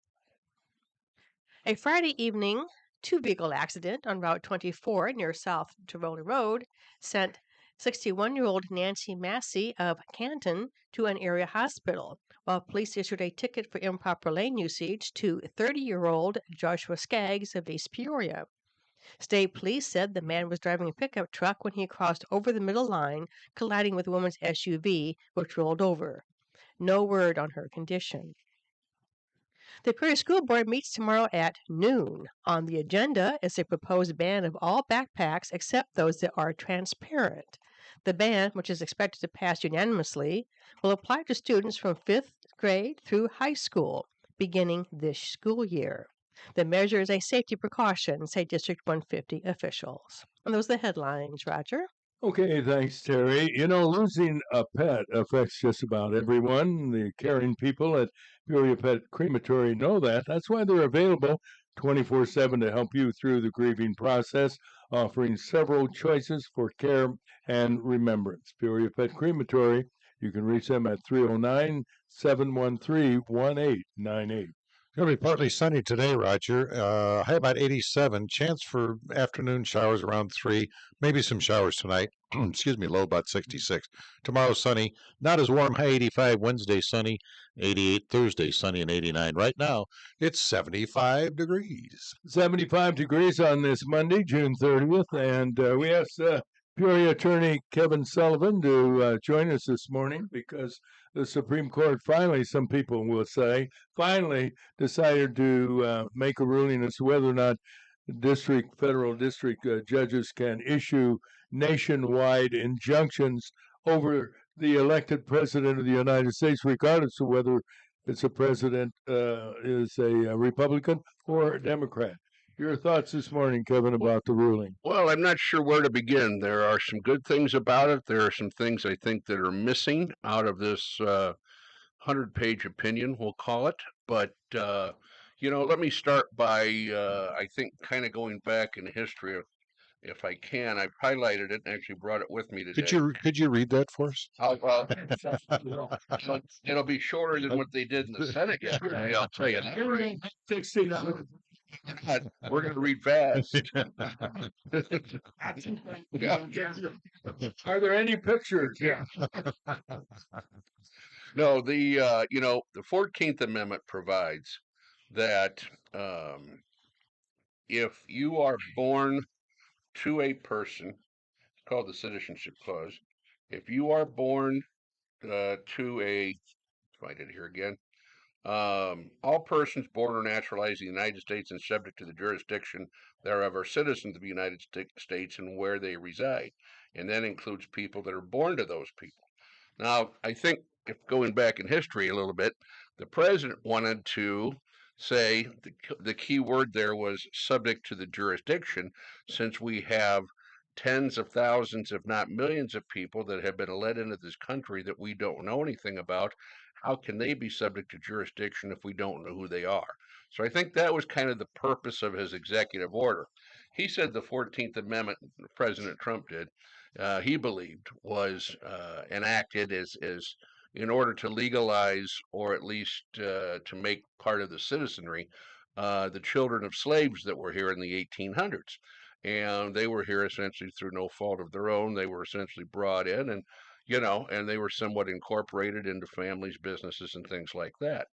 A Friday evening two-vehicle accident on Route 24 near South Tivoli Road sent 61-year-old Nancy Massey of Canton to an area hospital, while police issued a ticket for improper lane usage to 30-year-old Joshua Skaggs of East Peoria. State police said the man was driving a pickup truck when he crossed over the middle line, colliding with a woman's SUV, which rolled over. No word on her condition. The Peoria School Board meets tomorrow at noon. On the agenda is a proposed ban of all backpacks except those that are transparent. The ban, which is expected to pass unanimously, will apply to students from 5th grade through high school, beginning this school year. The measure is a safety precaution, say District 150 officials. And those are the headlines, Roger. Okay, thanks, Terry. You know, losing a pet affects just about everyone. The caring people at Peoria Pet Crematory know that. That's why they're available 24/7 to help you through the grieving process, offering several choices for care and remembrance. Peoria Pet Crematory, you can reach them at 309-713-1898. It's going to be partly sunny today, Roger. High about 87. Chance for afternoon showers around 3. Maybe some showers tonight. Excuse me, low about 66. Tomorrow sunny. Not as warm, high 85. Wednesday sunny. 88. Thursday sunny and 89. Right now, it's 75 degrees. 75 degrees on this Monday, June 30th. And we asked Peoria attorney Kevin Sullivan to join us this morning because the Supreme Court finally, some people will say, finally decided to make a ruling as to whether or not federal district judges can issue nationwide injunctions over the elected president of the United States, regardless of whether it's a president is a Republican or a Democrat. Your thoughts this morning, Kevin, about the ruling? Well, I'm not sure where to begin. There are some good things about it. There are some things I think that are missing out of this 100-page opinion, we'll call it. But, let me start by, I think, kind of going back in history. if I can. I've highlighted it and actually brought it with me today. Could you read that for us? It'll be shorter than what they did in the Senate yesterday, I'll tell you that. We're going to read fast. Are there any pictures? Yeah. No, the 14th Amendment provides that if you are born to a person, it's called the Citizenship Clause. If you are born to a, find it here again. All persons born or naturalized in the United States and subject to the jurisdiction thereof are citizens of the United States and where they reside. And that includes people that are born to those people. Now, I think if going back in history a little bit, the president wanted to say the key word there was subject to the jurisdiction, since we have tens of thousands, if not millions, of people that have been led into this country that we don't know anything about. How can they be subject to jurisdiction if we don't know who they are? So I think that was kind of the purpose of his executive order. He said the 14th Amendment, President Trump did, he believed was enacted as in order to legalize, or at least to make part of the citizenry, the children of slaves that were here in the 1800s. And they were here essentially through no fault of their own. They were essentially brought in, and and they were somewhat incorporated into families, businesses, and things like that.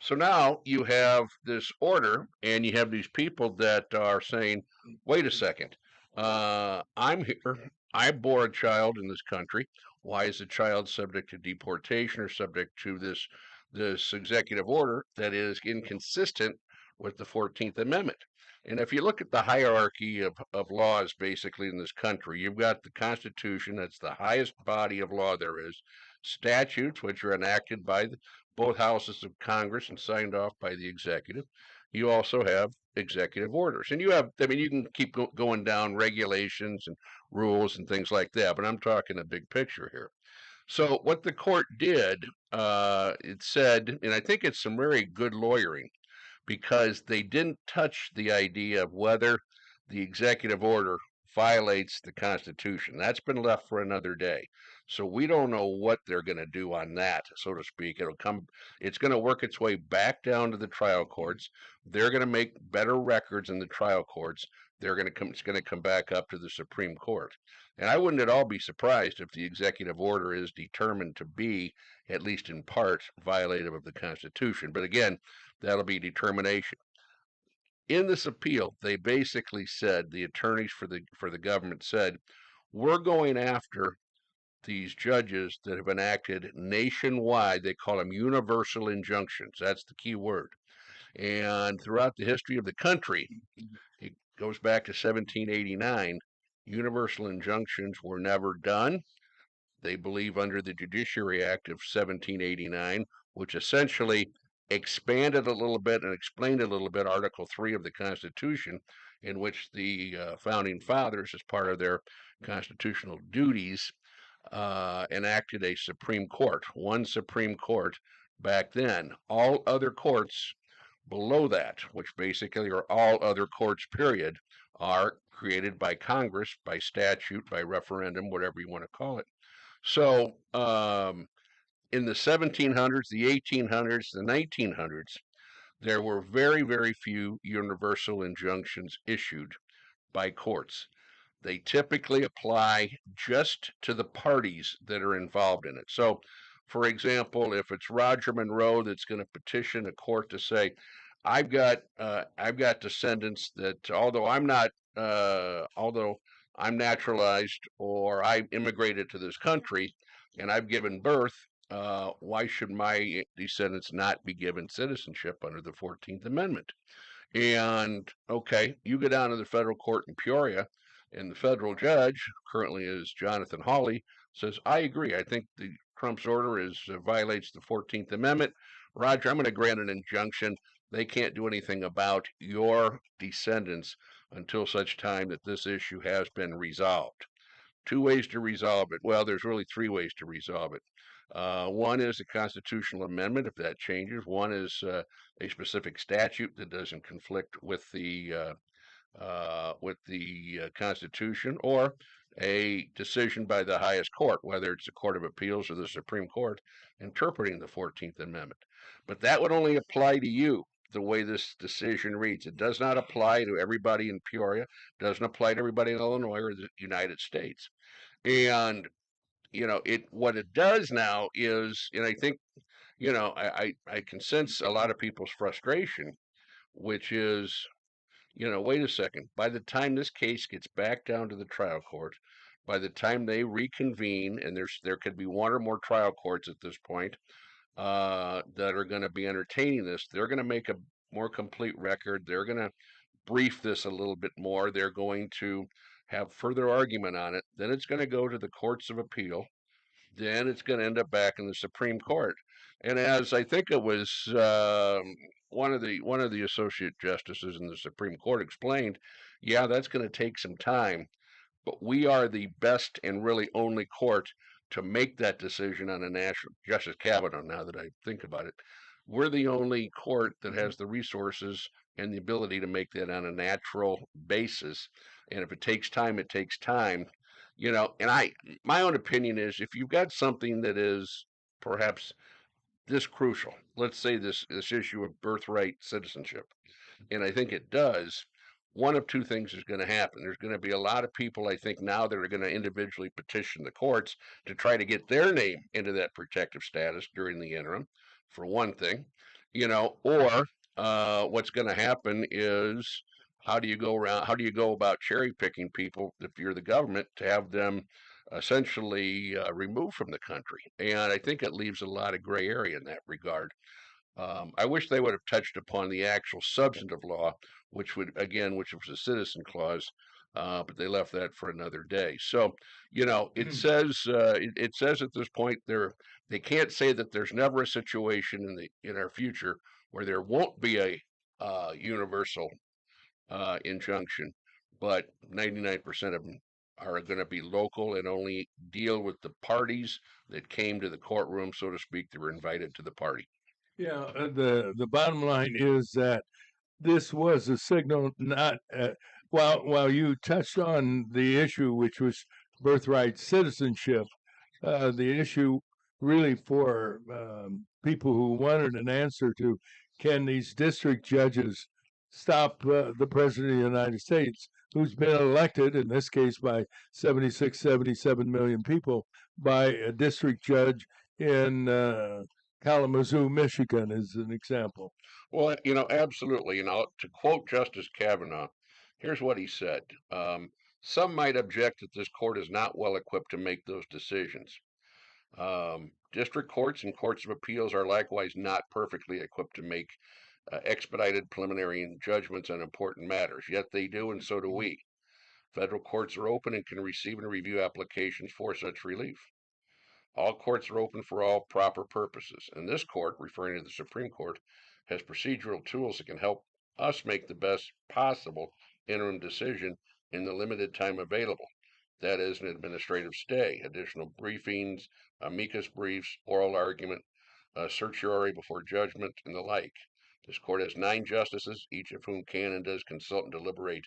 So now you have this order, and you have these people that are saying, wait a second, I'm here, I bore a child in this country. Why is the child subject to deportation or subject to this executive order that is inconsistent with the 14th Amendment? And if you look at the hierarchy of laws basically in this country, you've got the Constitution, that's the highest body of law there is, statutes, which are enacted by both houses of Congress and signed off by the executive. You also have executive orders. And you have, you can keep going down regulations and rules and things like that, but I'm talking a big picture here. So what the court did, it said, and I think it's some very good lawyering, because they didn't touch the idea of whether the executive order violates the Constitution. That's been left for another day. So we don't know what they're going to do on that, so to speak. It's going to work its way back down to the trial courts. They're going to make better records in the trial courts. It's going to come back up to the Supreme Court. And I wouldn't at all be surprised if the executive order is determined to be, at least in part, violative of the Constitution. But again, that'll be determination. In this appeal, they basically said, the attorneys for the government said, we're going after these judges that have enacted nationwide, they call them universal injunctions. That's the key word. And throughout the history of the country, it goes back to 1789, universal injunctions were never done. They believe under the Judiciary Act of 1789, which essentially expanded a little bit and explained a little bit Article 3 of the Constitution, in which the founding fathers, as part of their constitutional duties, enacted a Supreme Court, one Supreme Court back then. All other courts below that, which basically are all other courts, period, are created by Congress, by statute, by referendum, whatever you want to call it. So in the 1700s, the 1800s, the 1900s, there were very, very few universal injunctions issued by courts. They typically apply just to the parties that are involved in it. So, for example, if it's Roger Monroe that's going to petition a court to say, I've got descendants that, although I'm naturalized or I immigrated to this country and I've given birth, why should my descendants not be given citizenship under the 14th Amendment? And okay, you go down to the federal court in Peoria, and the federal judge, currently is Jonathan Hawley, says, I agree. I think the Trump's order violates the 14th Amendment. Roger, I'm going to grant an injunction. They can't do anything about your descendants until such time that this issue has been resolved. Two ways to resolve it. Well, there's really three ways to resolve it. One is a constitutional amendment, if that changes. One is a specific statute that doesn't conflict with the with the Constitution, or a decision by the highest court, whether it's the Court of Appeals or the Supreme Court, interpreting the 14th Amendment. But that would only apply to you the way this decision reads. It does not apply to everybody in Peoria, doesn't apply to everybody in Illinois or the United States. And it what it does now is, and I think, I can sense a lot of people's frustration, which is, wait a second. By the time this case gets back down to the trial court, by the time they reconvene, and there could be one or more trial courts at this point that are going to be entertaining this, they're going to make a more complete record. They're going to brief this a little bit more. They're going to have further argument on it. Then it's going to go to the courts of appeal. Then it's going to end up back in the Supreme Court. And as I think it was one of the associate justices in the Supreme Court explained, yeah, that's going to take some time, but we are the best and really only court to make that decision on a national. Justice Kavanaugh, now that I think about it, we're the only court that has the resources and the ability to make that on a natural basis. And if it takes time, it takes time. And my own opinion is, if you've got something that is perhaps this crucial, let's say this issue of birthright citizenship, and I think it does, one of two things is going to happen. There's going to be a lot of people, I think, now that are going to individually petition the courts to try to get their name into that protective status during the interim, for one thing, or what's going to happen is, how do you go about cherry picking people, if you're the government, to have them essentially removed from the country? And I think it leaves a lot of gray area in that regard. I wish they would have touched upon the actual substantive law, which was a citizen clause, but they left that for another day. So, it says at this point, they can't say that there's never a situation in our future where there won't be a universal injunction, but 99% of them are going to be local and only deal with the parties that came to the courtroom, so to speak. They were invited to the party. Yeah, the bottom line is that this was a signal. Not while you touched on the issue, which was birthright citizenship, the issue really for people who wanted an answer to, can these district judges stop the president of the United States, who's been elected, in this case by 76, 77 million people, by a district judge in Kalamazoo, Michigan, as an example. Well, absolutely. To quote Justice Kavanaugh, here's what he said. Some might object that this court is not well equipped to make those decisions. District courts and courts of appeals are likewise not perfectly equipped to make expedited preliminary judgments on important matters, yet they do, and so do we. Federal courts are open and can receive and review applications for such relief. All courts are open for all proper purposes, and this court, referring to the Supreme Court, has procedural tools that can help us make the best possible interim decision in the limited time available. That is, an administrative stay, additional briefings, amicus briefs, oral argument, certiorari before judgment, and the like. This court has 9 justices, each of whom can and does consult and deliberate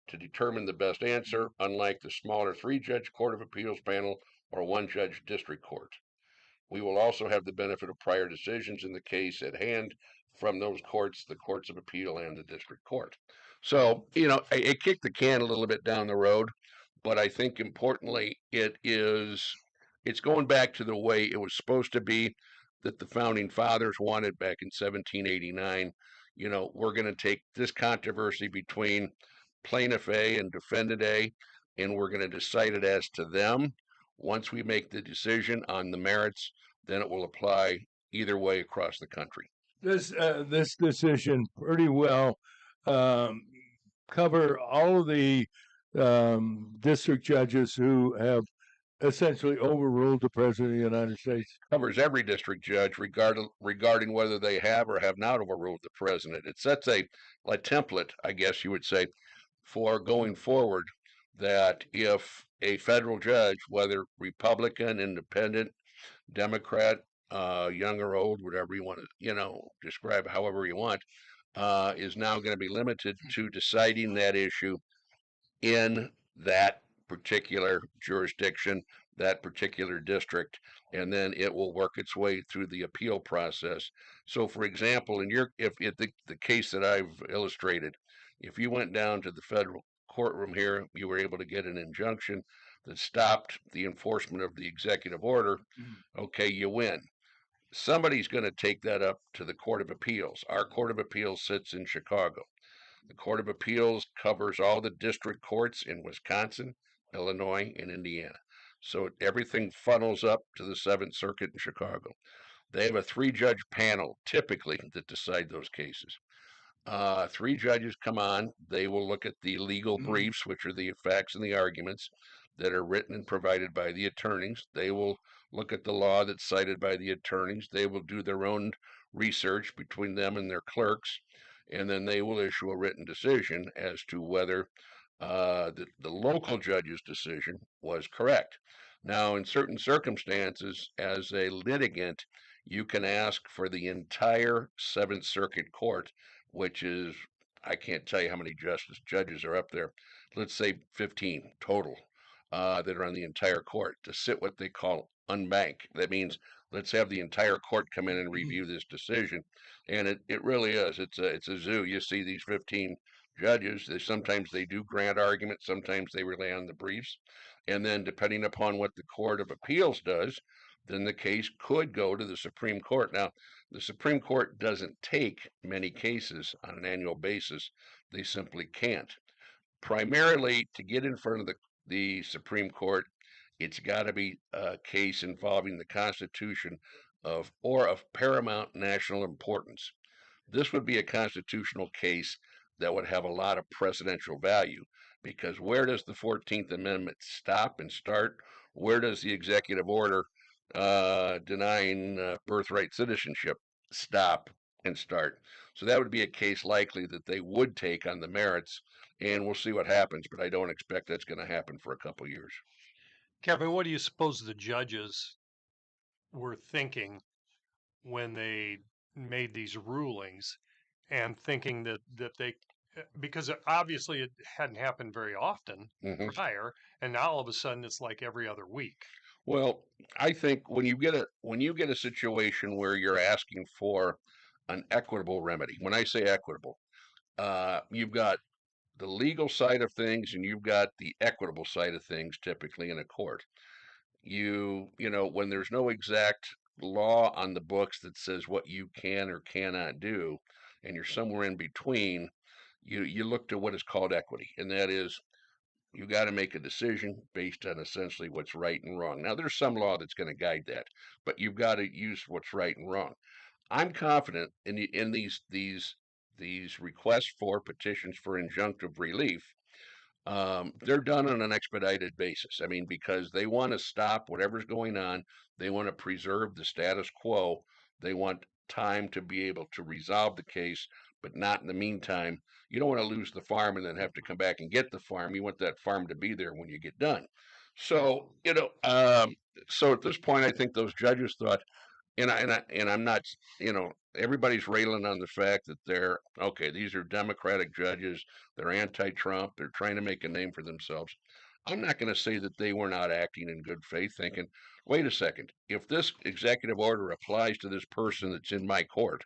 to determine the best answer, unlike the smaller 3-judge Court of Appeals panel or 1-judge district court. We will also have the benefit of prior decisions in the case at hand from those courts, the courts of appeal and the district court. So, it kicked the can a little bit down the road, but I think importantly, it's going back to the way it was supposed to be, that the founding fathers wanted back in 1789. We're going to take this controversy between plaintiff A and defendant A, and we're going to decide it as to them. Once we make the decision on the merits, then it will apply either way across the country. This decision pretty well cover all of the district judges who have essentially overruled the president of the United States. Covers every district judge regarding whether they have or have not overruled the president. It sets a template, I guess you would say, for going forward, that if a federal judge, whether Republican, Independent, Democrat, young or old, whatever you want to, describe however you want, is now going to be limited to deciding that issue in that particular jurisdiction, that particular district, and then it will work its way through the appeal process. So, for example, if the case that I've illustrated, if you went down to the federal courtroom here, you were able to get an injunction that stopped the enforcement of the executive order. Okay, you win. Somebody's going to take that up to the Court of Appeals. Our Court of Appeals sits in Chicago. The Court of Appeals covers all the district courts in Wisconsin, Illinois, and Indiana. So everything funnels up to the Seventh Circuit in Chicago. They have a 3-judge panel typically that decide those cases. 3 judges come on. They will look at the legal briefs, which are the facts and the arguments that are written and provided by the attorneys. They will look at the law that's cited by the attorneys. They will do their own research between them and their clerks, and then they will issue a written decision as to whether the local judge's decision was correct. Now, in certain circumstances, as a litigant, you can ask for the entire Seventh Circuit Court, which is, I can't tell you how many judges are up there. Let's say 15 total that are on the entire court to sit what they call unbank. That means let's have the entire court come in and review this decision. And it really is. It's a zoo. You see these 15 judges. Sometimes they do grant arguments. Sometimes they rely on the briefs. And then depending upon what the Court of Appeals does, then the case could go to the Supreme Court. Now, the Supreme Court doesn't take many cases on an annual basis. They simply can't. Primarily, to get in front of the Supreme Court, it's got to be a case involving the Constitution of paramount national importance. This would be a constitutional case that would have a lot of precedential value, because where does the 14th Amendment stop and start? Where does the executive order denying birthright citizenship stop and start? So that would be a case likely that they would take on the merits, and we'll see what happens, but I don't expect that's going to happen for a couple of years. Kevin, what do you suppose the judges were thinking when they made these rulings, and thinking that they, because obviously it hadn't happened very often prior, and now all of a sudden it's like every other week? Well, I think when you get a situation where you're asking for an equitable remedy, when I say equitable, you've got the legal side of things and you've got the equitable side of things typically in a court. You know, when there's no exact law on the books that says what you can or cannot do, and you're somewhere in between, you look to what is called equity, and that is you got to make a decision based on essentially what's right and wrong. Now, there's some law that's going to guide that, but you've got to use what's right and wrong. I'm confident in these requests for petitions for injunctive relief. They're done on an expedited basis. I mean, because they want to stop whatever's going on. They want to preserve the status quo. They want time to be able to resolve the case, but not in the meantime. You don't want to lose the farm and then have to come back and get the farm. You want that farm to be there when you get done. So, so at this point, I think those judges thought, and I'm not, everybody's railing on the fact that these are Democratic judges, they're anti-Trump, they're trying to make a name for themselves. I'm not going to say that they were not acting in good faith, thinking, wait a second, if this executive order applies to this person that's in my court,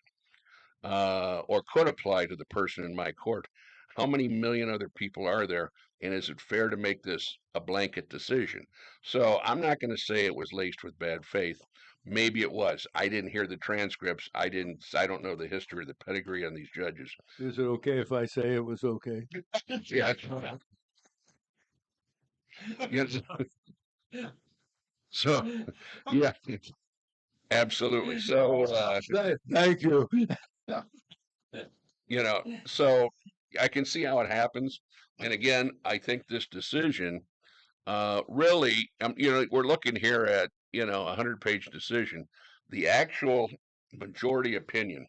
or could apply to the person in my court, how many million other people are there? And is it fair to make this a blanket decision? So I'm not going to say it was laced with bad faith. Maybe it was. I didn't hear the transcripts. I don't know the history or the pedigree on these judges. Is it okay if I say it was okay? Yeah. Yes. So, yeah, absolutely. So, Thank you. So I can see how it happens. And again, I think this decision really, we're looking here at, a 100-page decision. The actual majority opinion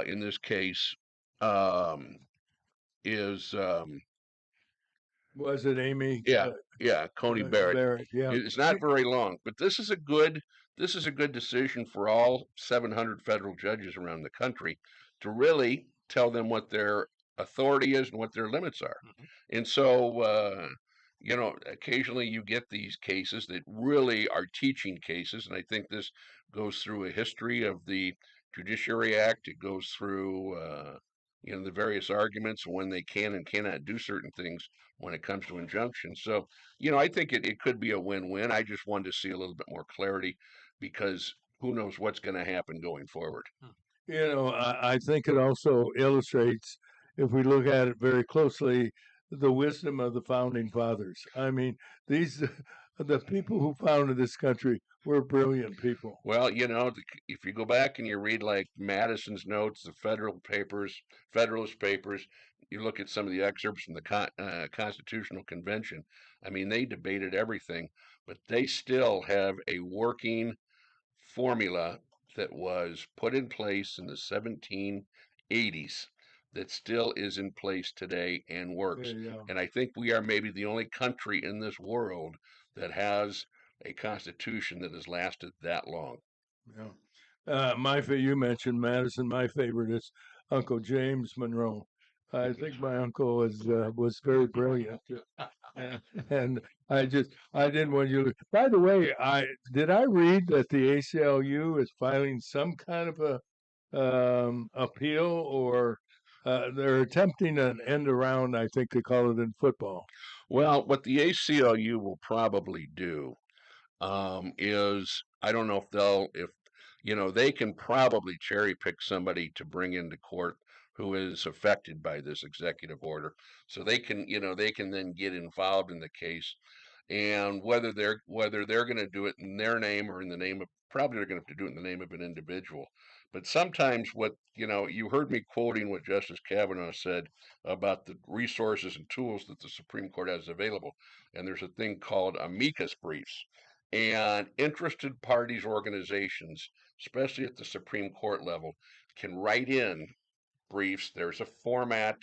in this case is Was it Amy? Coney Barrett. Yeah. It's not very long, but this is a good decision for all 700 federal judges around the country to really tell them what their authority is and what their limits are. And so, occasionally you get these cases that really are teaching cases. And I think this goes through a history of the Judiciary Act. It goes through, the various arguments when they can and cannot do certain things when it comes to injunctions. So, I think it could be a win-win. I just wanted to see a little bit more clarity because who knows what's going to happen going forward. I think it also illustrates, if we look at it very closely, the wisdom of the founding fathers. I mean, the people who founded this country were brilliant people. Well, if you go back and you read like Madison's notes, the Federalist Papers, you look at some of the excerpts from the Constitutional Convention. I mean, they debated everything, but they still have a working formula that was put in place in the 1780s that still is in place today and works. And I think we are maybe the only country in this world that has a constitution that has lasted that long. Yeah. You mentioned Madison. My favorite is Uncle James Monroe. I think my uncle was very brilliant, and I didn't want you to. By the way, I read that the ACLU is filing some kind of a appeal, or they're attempting an end around. I think they call it in football. Well, what the ACLU will probably do is I don't know if they can probably cherry pick somebody to bring into court who is affected by this executive order, so they can then get involved in the case, and whether they're going to do it in their name or in the name of, probably they're going to have to do it in the name of an individual. But sometimes you heard me quoting what Justice Kavanaugh said about the resources and tools that the Supreme Court has available, and there's a thing called amicus briefs, and interested parties organizations, especially at the Supreme Court level, can write in briefs. There's a format,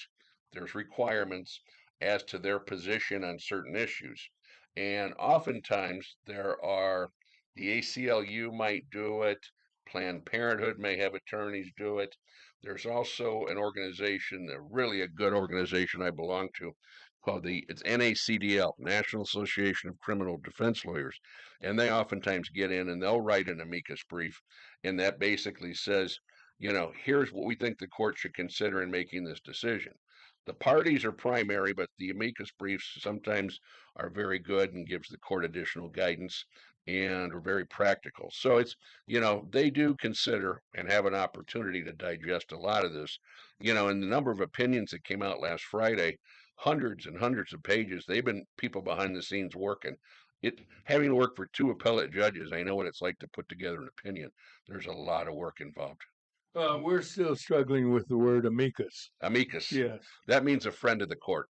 there's requirements as to their position on certain issues. And oftentimes the ACLU might do it, Planned Parenthood may have attorneys do it. There's also an organization, really a good organization I belong to, called it's NACDL, National Association of Criminal Defense Lawyers. And they oftentimes get in and they'll write an amicus brief. And that basically says, here's what we think the court should consider in making this decision. The parties are primary, but the amicus briefs sometimes are very good and gives the court additional guidance and are very practical. So it's, they do consider and have an opportunity to digest a lot of this, and the number of opinions that came out last Friday, hundreds and hundreds of pages. They've been people behind the scenes working. Having worked for 2 appellate judges, I know what it's like to put together an opinion. There's a lot of work involved. We're still struggling with the word amicus. Amicus. Yes. That means a friend of the court.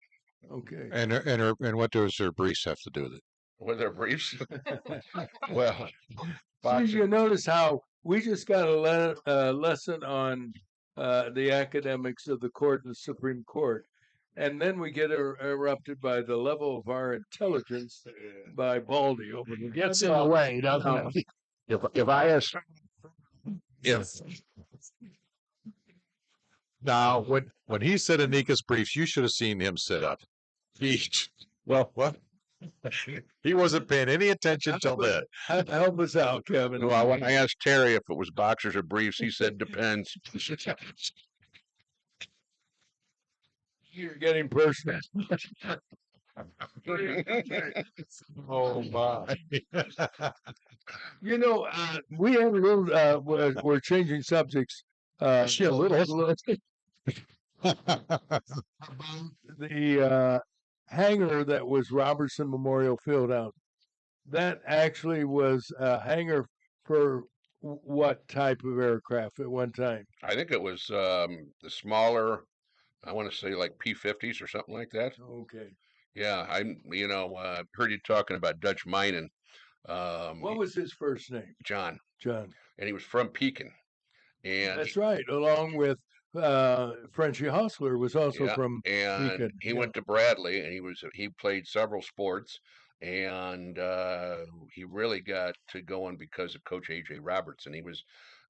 Okay. And what does her briefs have to do with it? With their briefs? Well, you notice how we just got a lesson on the academics of the court and the Supreme Court, and then we get erupted by the level of our intelligence by Baldy over the Gets in the way, doesn't it? If I ask, Now, when he said amicus briefs, you should have seen him sit up. What? He wasn't paying any attention till then. Help us out, Kevin. well, when I asked Terry if it was boxers or briefs, he said depends. You're getting personal. Oh my! We have a little. We're changing subjects. A little. The hangar that was Robertson Memorial Field out. That actually was a hangar for what type of aircraft at one time? I think it was the smaller, I want to say like P-50s or something like that. Okay. Yeah, heard you talking about Dutch Minen. What was his first name? John. John. And he was from Pekin. And that's right. Along with Frenchie Hostler was also from and Pekin. he went to Bradley, and he played several sports, and he really got to going because of Coach AJ Robertson. He was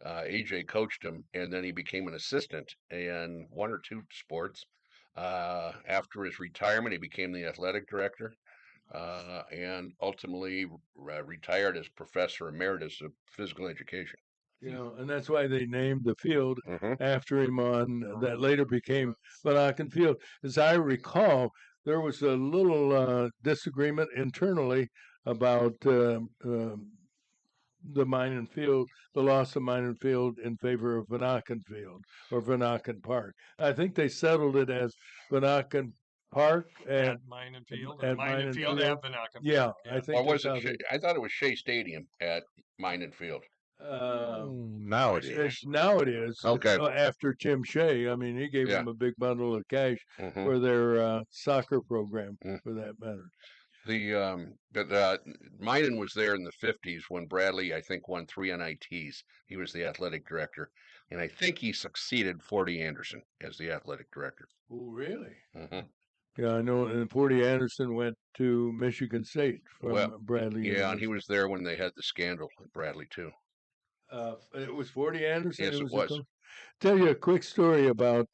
AJ coached him, and then he became an assistant in one or two sports. After his retirement, he became the athletic director, and ultimately retired as professor emeritus of physical education. And that's why they named the field Hmm. after him on that later became Bannocken Field. As I recall, there was a little disagreement internally about the Minot Field, the loss of Minot Field in favor of Bannocken Field or Bannocken Park. I think they settled it as Bannocken Park At and Minot Field, at or Minot Minot Field Field. at Bannocken Yeah, Field. I Or think was that's it? how they. I thought it was Shea Stadium at Minot Field. Now it is. Now it is. Okay. After Tim Shea, I mean, he gave Yeah. them a big bundle of cash Hmm. for their soccer program, Mm. for that matter. The Minot was there in the 50s when Bradley, I think, won 3 NITs. He was the athletic director, and I think he succeeded Forty Anderson as the athletic director. Oh, really? Hmm. Yeah, I know. And Forty Anderson went to Michigan State from Well, Bradley yeah, and he University. was there when they had the scandal at Bradley too. It was Forty Anderson. Yes, who it the was. coach? Tell you a quick story about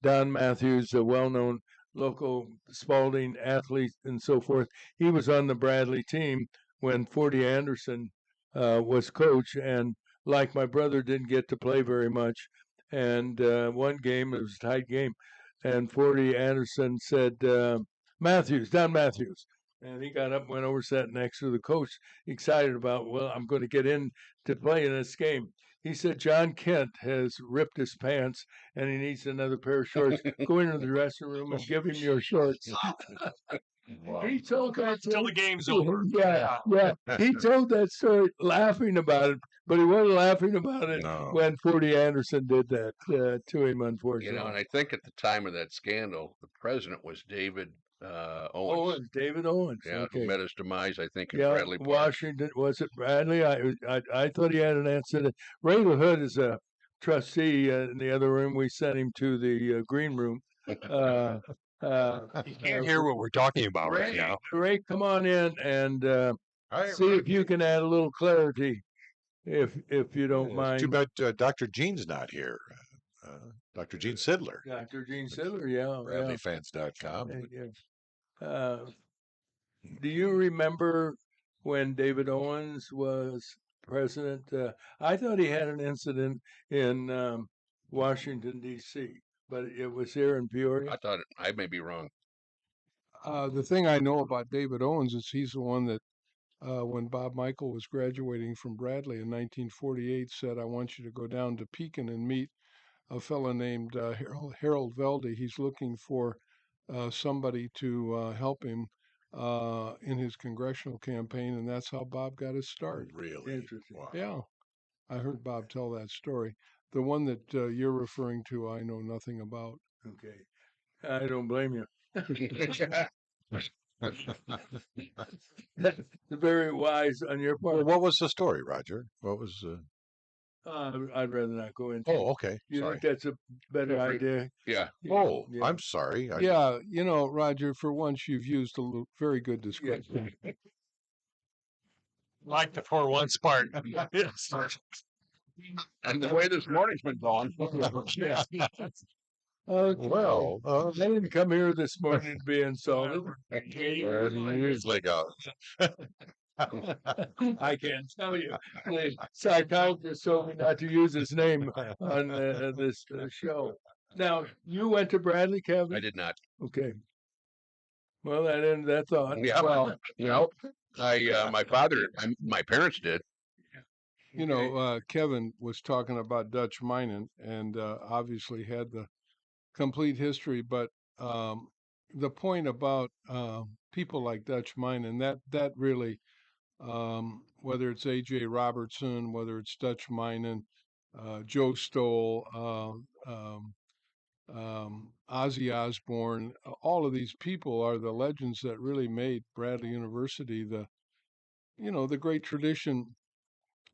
Don Matthews, a well-known local Spalding athlete and so forth. He was on the Bradley team when Forty Anderson was coach, and like my brother, didn't get to play very much. And one game, it was a tight game, and Forty Anderson said, "Matthews, Don Matthews." And he got up, and went over, sat next to the coach, excited about, well, I'm going to get in to play in this game. He said John Kent has ripped his pants and he needs another pair of shorts. Go into the dressing room and give him your shorts. He told that Till the game's over. Yeah. He told that story laughing about it, but he wasn't laughing about it No. when Forty Anderson did that to him, You know, unfortunately. and I think at the time of that scandal, the president was David Owens. David Owens. Yeah, Okay. who met his demise, I think, in Yeah, Bradley Park. Washington, was it Bradley? I thought he had an incident. Ray LaHood is a trustee in the other room. We sent him to the green room. You can't hear what we're talking about right now. Ray, come on in and Hi, see if you can add a little clarity, if you don't It's too mind. bad Dr. Gene's not here. Dr. Gene Sidler, Dr. Gene Sidler, yeah. BradleyFans.com. Yeah. Do you remember when David Owens was president? I thought he had an incident in Washington, D.C., but it was here in Peoria. I may be wrong. The thing I know about David Owens is he's the one that, when Bob Michael was graduating from Bradley in 1948, said, "I want you to go down to Pekin and meet a fellow named Harold Velde. He's looking for somebody to help him in his congressional campaign," and that's how Bob got his start. Really? Interesting. Wow. Yeah, I heard Bob tell that story. The one that you're referring to, I know nothing about. Okay. I don't blame you. That's very wise on your Well, part. what was the story, Roger? What was? I'd rather not go into it. Oh, okay. You Sorry. think that's a better Feel free. idea? Yeah. Oh, Yeah. I'm sorry. Yeah, Roger, for once you've used a very good description. Like the for once part. Yes. And the way this morning's been going. Okay. Well, I didn't come here this morning to be insulted. usually goes. I can't tell you. The psychiatrist told me not to use his name on this show. Now, you went to Bradley, Kevin? I did not. Okay. Well, that ended that thought. Yeah. Well, my parents did. Kevin was talking about Dutch Minot and obviously had the complete history, but the point about people like Dutch Minot, that really, whether it's A.J. Robertson, whether it's Dutch Minot, Joe Stoll, Ozzy Osbourne, all of these people are the legends that really made Bradley University the great tradition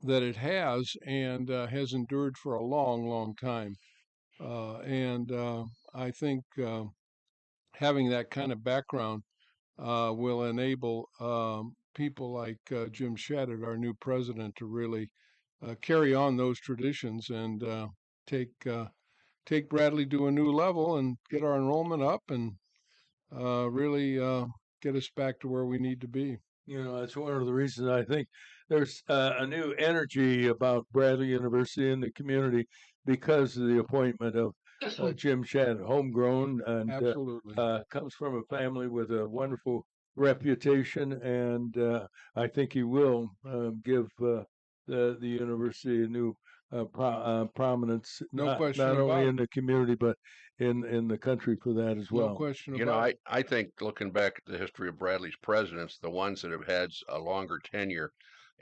that it has and has endured for a long, long time. And I think having that kind of background will enable people like Jim Shadid, our new president, to really carry on those traditions and take Bradley to a new level and get our enrollment up and really get us back to where we need to be. You know, that's one of the reasons I think there's a new energy about Bradley University in the community because of the appointment of Jim Shadid, homegrown and Absolutely. comes from a family with a wonderful reputation, and I think he will give the university a new prominence, No question not only about in the community but in the country for that as No well. question You know, about it. I think looking back at the history of Bradley's presidents, the ones that have had a longer tenure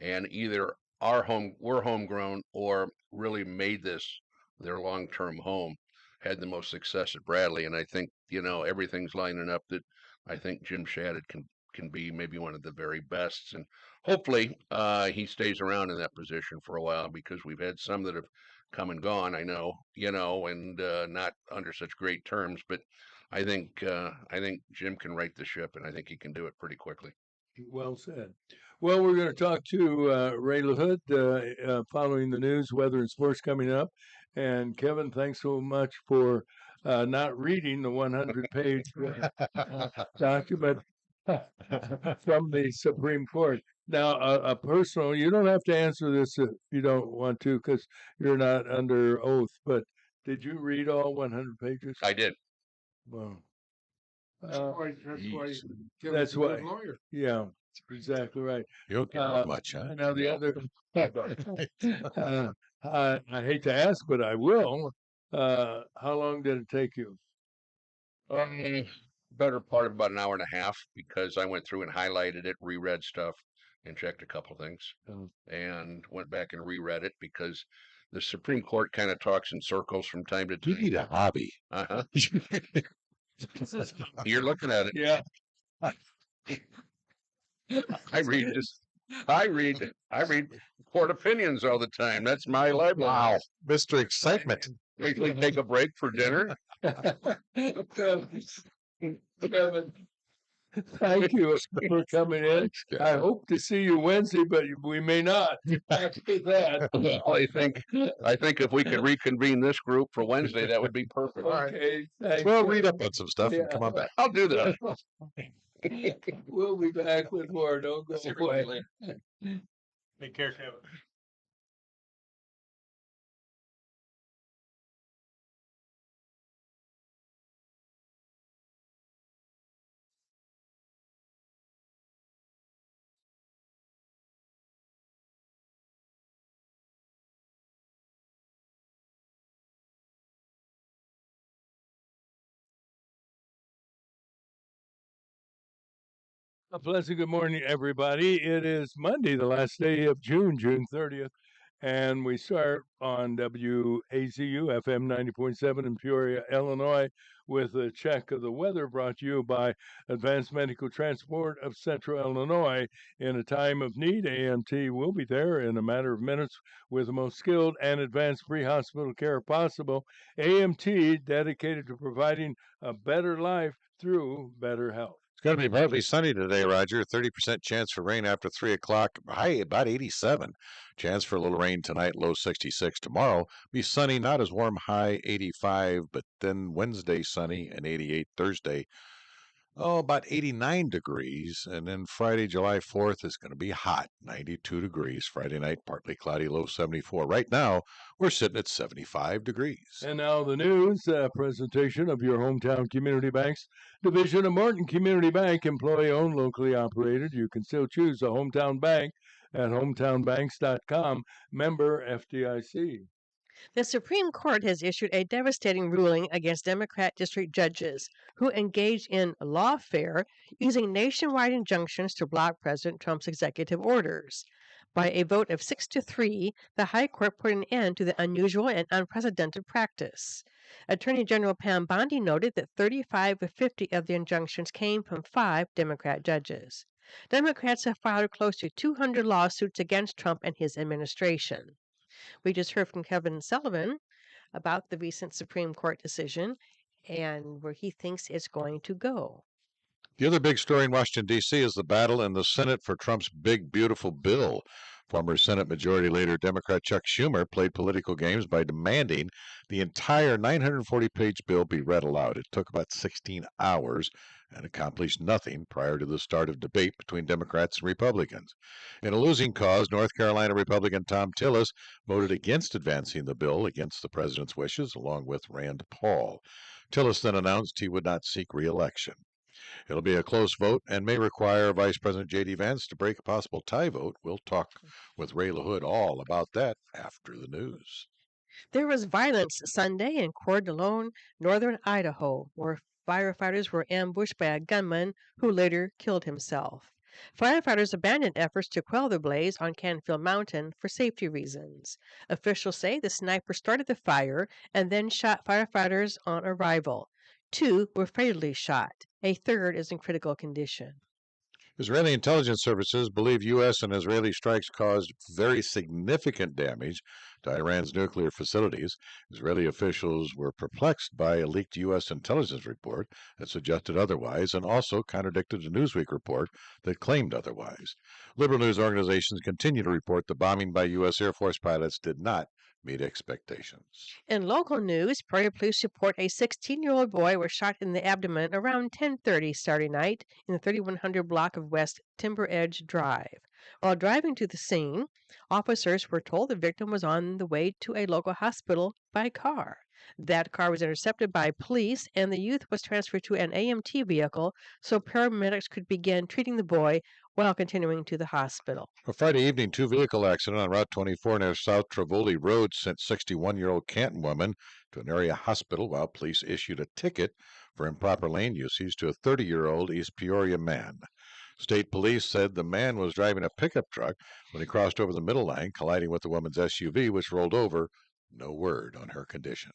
and either we're homegrown or really made this their long-term home had the most success at Bradley. And I think, everything's lining up that I think Jim Shadid can be maybe one of the very best. And hopefully he stays around in that position for a while because we've had some that have come and gone, I know, and not under such great terms, but I think Jim can right the ship, and I think he can do it pretty quickly. Well said. Well, we're going to talk to Ray LaHood following the news, weather, and sports coming up. And Kevin, thanks so much for not reading the 100-page document from the Supreme Court. Now, a personal, you don't have to answer this if you don't want to because you're not under oath, but did you read all 100 pages? I did. Well, That's why Jeez. Kevin's That's a good why. lawyer. yeah, exactly right. You don't get Uh, much, huh? Now the No. other, I hate to ask, but I will. How long did it take you? Better part of about an hour and a half because I went through and highlighted it, reread stuff, and checked a couple things, Oh. and went back and reread it because the Supreme Court kind of talks in circles from time to You time. need a hobby. Uh-huh. You're looking at it. Yeah, I read court opinions all the time. That's my library. Wow, Mr. Excitement. We take a break for dinner. Kevin, thank you for coming in. I hope to see you Wednesday, but we may not. After that. Well, I think if we could reconvene this group for Wednesday, that would be perfect. Okay, thanks. Well, read up on some stuff and come on back. I'll do that. We'll be back with more. Don't go away. Take care, Kevin. A pleasant good morning, everybody. It is Monday, the last day of June, June 30th, and we start on WAZU FM 90.7 in Peoria, Illinois, with a check of the weather brought to you by Advanced Medical Transport of Central Illinois. In a time of need, AMT will be there in a matter of minutes with the most skilled and advanced pre-hospital care possible. AMT dedicated to providing a better life through better health. It's going to be partly sunny today, Roger. 30% chance for rain after 3 o'clock. High about 87. Chance for a little rain tonight, low 66. Tomorrow be sunny, not as warm, high 85. But then Wednesday sunny and 88. Thursday, about 89 degrees. And then Friday, July 4th is going to be hot, 92 degrees. Friday night, partly cloudy, low 74. Right now, we're sitting at 75 degrees. And now the news presentation of your hometown community banks. Division of Morton Community Bank, employee owned, locally operated. You can still choose a hometown bank at hometownbanks.com, member FDIC. The Supreme Court has issued a devastating ruling against Democrat district judges who engaged in lawfare using nationwide injunctions to block President Trump's executive orders. By a vote of 6-3, the High Court put an end to the unusual and unprecedented practice. Attorney General Pam Bondi noted that 35 of 50 of the injunctions came from 5 Democrat judges. Democrats have filed close to 200 lawsuits against Trump and his administration. We just heard from Kevin Sullivan about the recent Supreme Court decision and where he thinks it's going to go. The other big story in Washington, D.C. is the battle in the Senate for Trump's big, beautiful bill. Former Senate Majority Leader Democrat Chuck Schumer played political games by demanding the entire 940-page bill be read aloud. It took about 16 hours and accomplished nothing prior to the start of debate between Democrats and Republicans. In a losing cause, North Carolina Republican Tom Tillis voted against advancing the bill against the president's wishes, along with Rand Paul. Tillis then announced he would not seek re-election. It'll be a close vote and may require Vice President J.D. Vance to break a possible tie vote. We'll talk with Ray LaHood all about that after the news. There was violence Sunday in Coeur d'Alene, northern Idaho, where firefighters were ambushed by a gunman who later killed himself. Firefighters abandoned efforts to quell the blaze on Canfield Mountain for safety reasons. Officials say the sniper started the fire and then shot firefighters on arrival. 2 were fatally shot. A third is in critical condition. Israeli intelligence services believe U.S. and Israeli strikes caused very significant damage to Iran's nuclear facilities. Israeli officials were perplexed by a leaked U.S. intelligence report that suggested otherwise and also contradicted a Newsweek report that claimed otherwise. Liberal news organizations continue to report the bombing by U.S. Air Force pilots did not meet expectations. In local news, Prairie police report a 16-year-old boy was shot in the abdomen around 10:30 Saturday night in the 3100 block of West Timber Edge Drive. While driving to the scene, officers were told the victim was on the way to a local hospital by car. That car was intercepted by police, and the youth was transferred to an AMT vehicle so paramedics could begin treating the boy while continuing to the hospital. A Friday evening two-vehicle accident on Route 24 near South Trevoli Road sent 61-year-old Canton woman to an area hospital while police issued a ticket for improper lane usage to a 30-year-old East Peoria man. State police said the man was driving a pickup truck when he crossed over the middle lane, colliding with the woman's SUV, which rolled over. No word on her condition.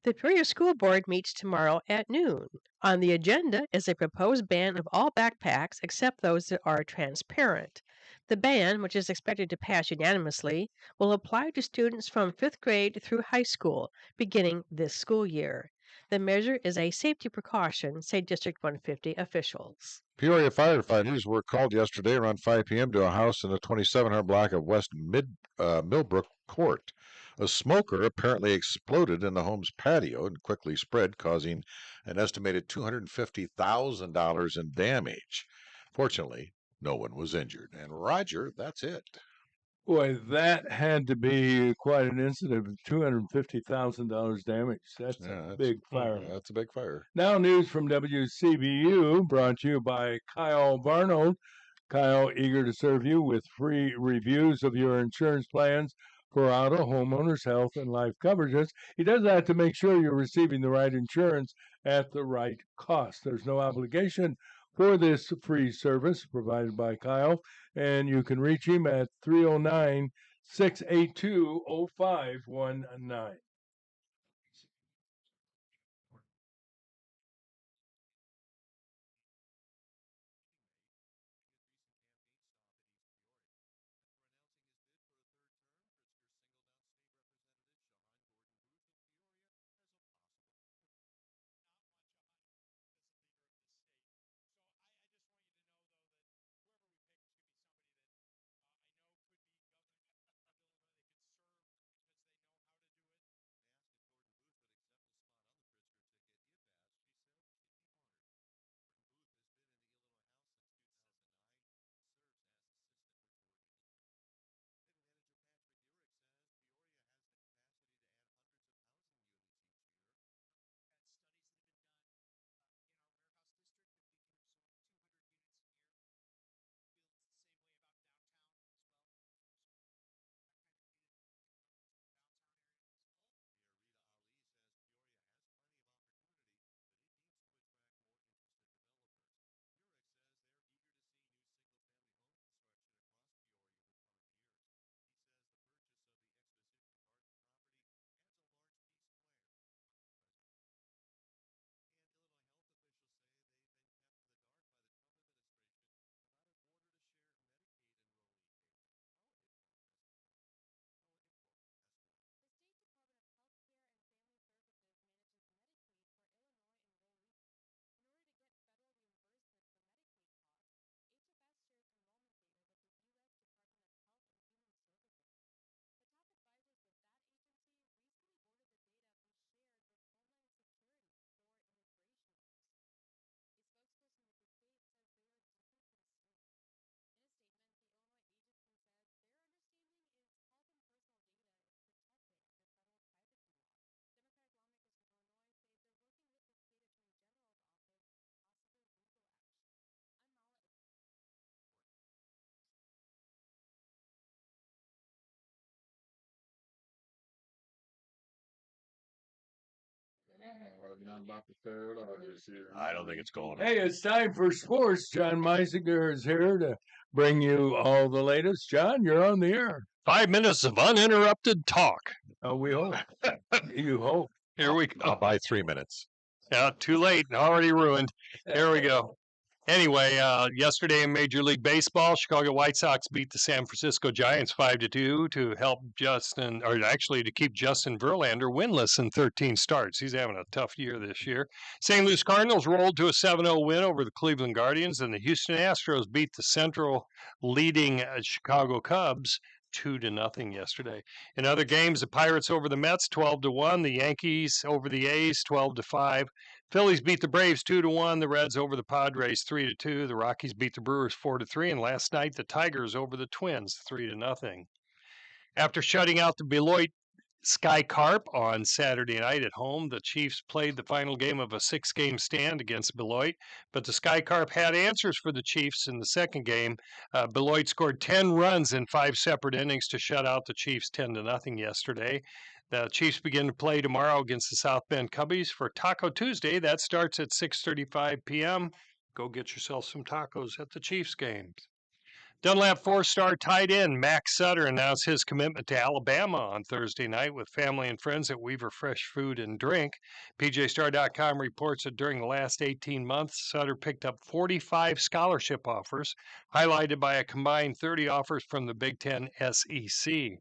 The Peoria School Board meets tomorrow at noon. On the agenda is a proposed ban of all backpacks except those that are transparent. The ban, which is expected to pass unanimously, will apply to students from 5th grade through high school, beginning this school year. The measure is a safety precaution, say District 150 officials. Peoria firefighters were called yesterday around 5 p.m. to a house in the 2700 block of West Millbrook Court. A smoker apparently exploded in the home's patio and quickly spread, causing an estimated $250,000 in damage. Fortunately, no one was injured. And Roger, that's it. Boy, that had to be quite an incident with $250,000 damage. That's a big fire. That's a big fire. Now news from WCBU, brought to you by Kyle Barnold. Kyle, eager to serve you with free reviews of your insurance plans for auto, homeowners, health, and life coverages. He does that to make sure you're receiving the right insurance at the right cost. There's no obligation for this free service provided by Kyle, and you can reach him at 309-682-0519. I don't think it's going. Hey, it's time for sports. John Meisinger is here to bring you all the latest. John, you're on the air. 5 minutes of uninterrupted talk. Oh, we hope. You hope. Here we I'll go. buy 3 minutes. Yeah, too late. Already ruined. Here we go. Anyway, yesterday in Major League Baseball, Chicago White Sox beat the San Francisco Giants 5-2 to help Justin, or actually to keep Justin Verlander winless in 13 starts. He's having a tough year this year. St. Louis Cardinals rolled to a 7-0 win over the Cleveland Guardians, and the Houston Astros beat the Central leading Chicago Cubs 2-0 yesterday. In other games, the Pirates over the Mets 12-1, the Yankees over the A's 12-5. Phillies beat the Braves 2-1. The Reds over the Padres 3-2. The Rockies beat the Brewers 4-3. And last night, the Tigers over the Twins 3-0. After shutting out the Beloit Sky Carp on Saturday night at home, the Chiefs played the final game of a 6-game stand against Beloit. But the Sky Carp had answers for the Chiefs in the second game. Beloit scored 10 runs in 5 separate innings to shut out the Chiefs 10-0 yesterday. The Chiefs begin to play tomorrow against the South Bend Cubbies for Taco Tuesday. That starts at 6:35 p.m. Go get yourself some tacos at the Chiefs games. Dunlap 4-star tight end Max Sutter announced his commitment to Alabama on Thursday night with family and friends at Weaver Fresh Food and Drink. PJStar.com reports that during the last 18 months, Sutter picked up 45 scholarship offers, highlighted by a combined 30 offers from the Big Ten SEC. He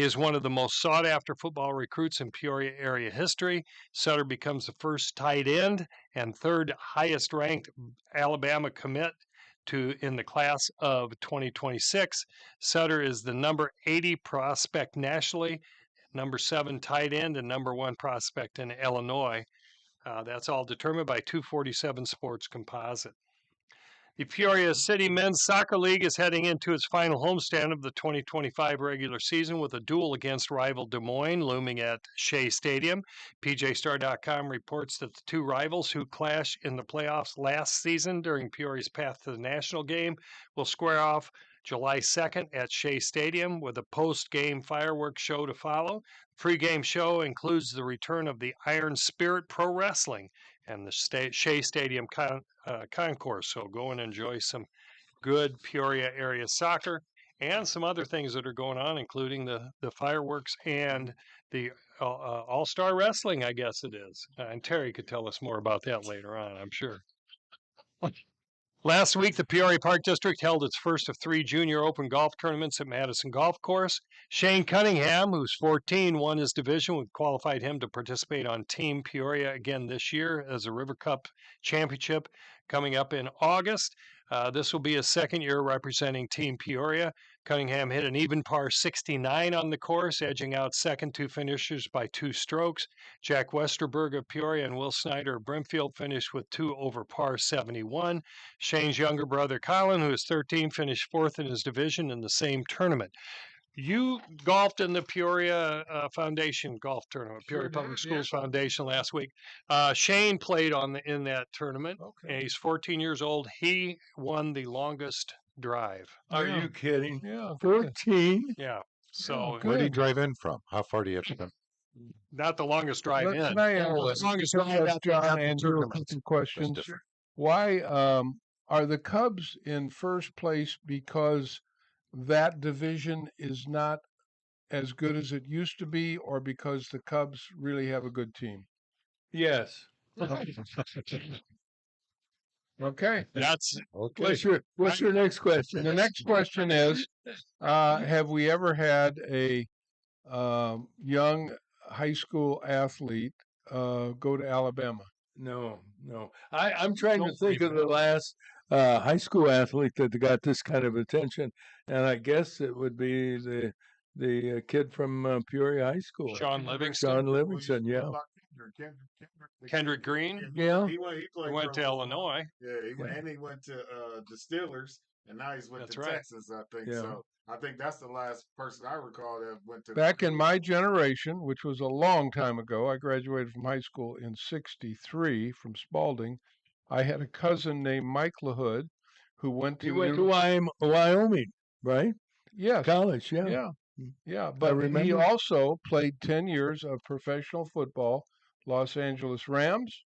is one of the most sought-after football recruits in Peoria area history. Sutter becomes the first tight end and third highest-ranked Alabama commit in the class of 2026. Sutter is the number 80 prospect nationally, number 7 tight end, and number 1 prospect in Illinois. That's all determined by 247 Sports Composite. The Peoria City Men's Soccer League is heading into its final homestand of the 2025 regular season with a duel against rival Des Moines looming at Shea Stadium. PJStar.com reports that the two rivals who clashed in the playoffs last season during Peoria's path to the national game will square off July 2nd at Shea Stadium with a post-game fireworks show to follow. The pre-game show includes the return of the Iron Spirit Pro Wrestling and the Shea Stadium concourse. So go and enjoy some good Peoria area soccer and some other things that are going on, including the fireworks and the all-star wrestling, I guess it is. And Terry could tell us more about that later on, I'm sure. Last week, the Peoria Park District held its first of 3 junior open golf tournaments at Madison Golf Course. Shane Cunningham, who's 14, won his division, which qualified him to participate on Team Peoria again this year as a River Cup Championship coming up in August. This will be his second year representing Team Peoria. Cunningham hit an even par 69 on the course, edging out second 2 finishers by 2 strokes. Jack Westerberg of Peoria and Will Snyder of Brimfield finished with 2 over par 71. Shane's younger brother Colin, who is 13, finished 4th in his division in the same tournament. You golfed in the Peoria Foundation golf tournament, Peoria Public Schools Foundation last week. Shane played in that tournament. And he's 14 years old. He won the longest drive. Are you kidding? Yeah, 13? Yeah. So Where did he drive in from? How far do you have to come? not the longest drive in. Can I ask the longest drive ask out John the and you a tournament. couple questions? different. Why are the Cubs in first place because that division is not as good as it used to be, or because the Cubs really have a good team? Yes. Okay. That's Okay. What's your next question? The next question is, have we ever had a young high school athlete go to Alabama? No. I'm trying to think of the last high school athlete that got this kind of attention, and I guess it would be the kid from Peoria High School, Sean Livingston, John Livingston. Yeah. Kendrick Green. Yeah. He He went to Illinois. Yeah, he went to the Steelers, and now he's with That's the right. Texans, I think. Yeah. So I think that's the last person I recall that went to. Back in my generation, which was a long time ago, I graduated from high school in '63 from Spalding. I had a cousin named Mike LaHood who went to He went to Wyoming, right? yes, College, yeah. yeah, yeah. But he remember. also played 10 years of professional football, Los Angeles Rams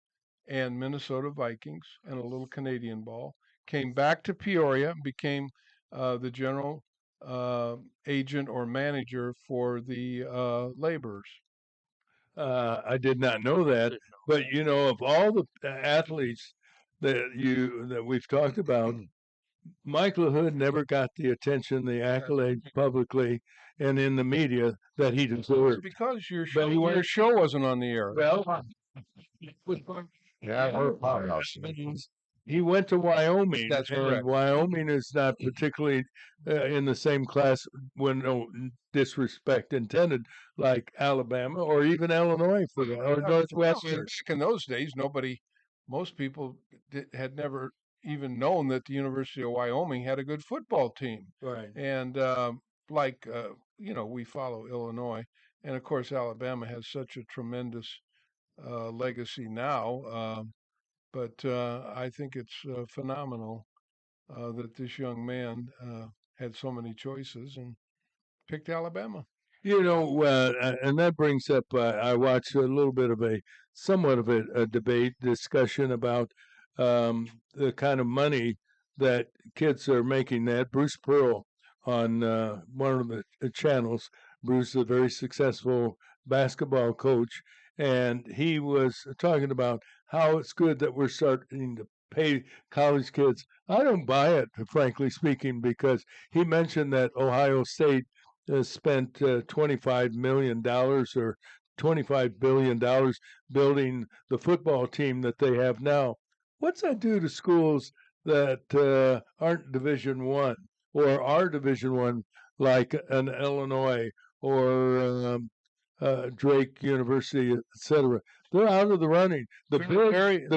and Minnesota Vikings and a little Canadian ball. Came back to Peoria and became the general agent or manager for the laborers. I did not know that, but you know, of all the athletes that we've talked about, Michael Hood never got the attention, the accolades publicly and in the media that he It's deserved. because your But he went- your show wasn't on the air. Well, he went to Wyoming. That's and correct. Wyoming is not particularly in the same class, when no disrespect intended, like Alabama or even Illinois for that, or Northwestern. Back in those days, most people had never even known that the University of Wyoming had a good football team. Right. And we follow Illinois, and of course Alabama has such a tremendous legacy now. But I think it's phenomenal that this young man had so many choices and picked Alabama. You know, and that brings up, I watched a little bit of somewhat of a debate discussion about the kind of money that kids are making. That Bruce Pearl on one of the channels. Bruce is a very successful basketball coach, and he was talking about how it's good that we're starting to pay college kids. I don't buy it, frankly speaking, because he mentioned that Ohio State spent $25 million or $25 billion building the football team that they have now. What's that do to schools that aren't Division One or are Division One, like an Illinois or Drake University, etc.? They're out of the running. The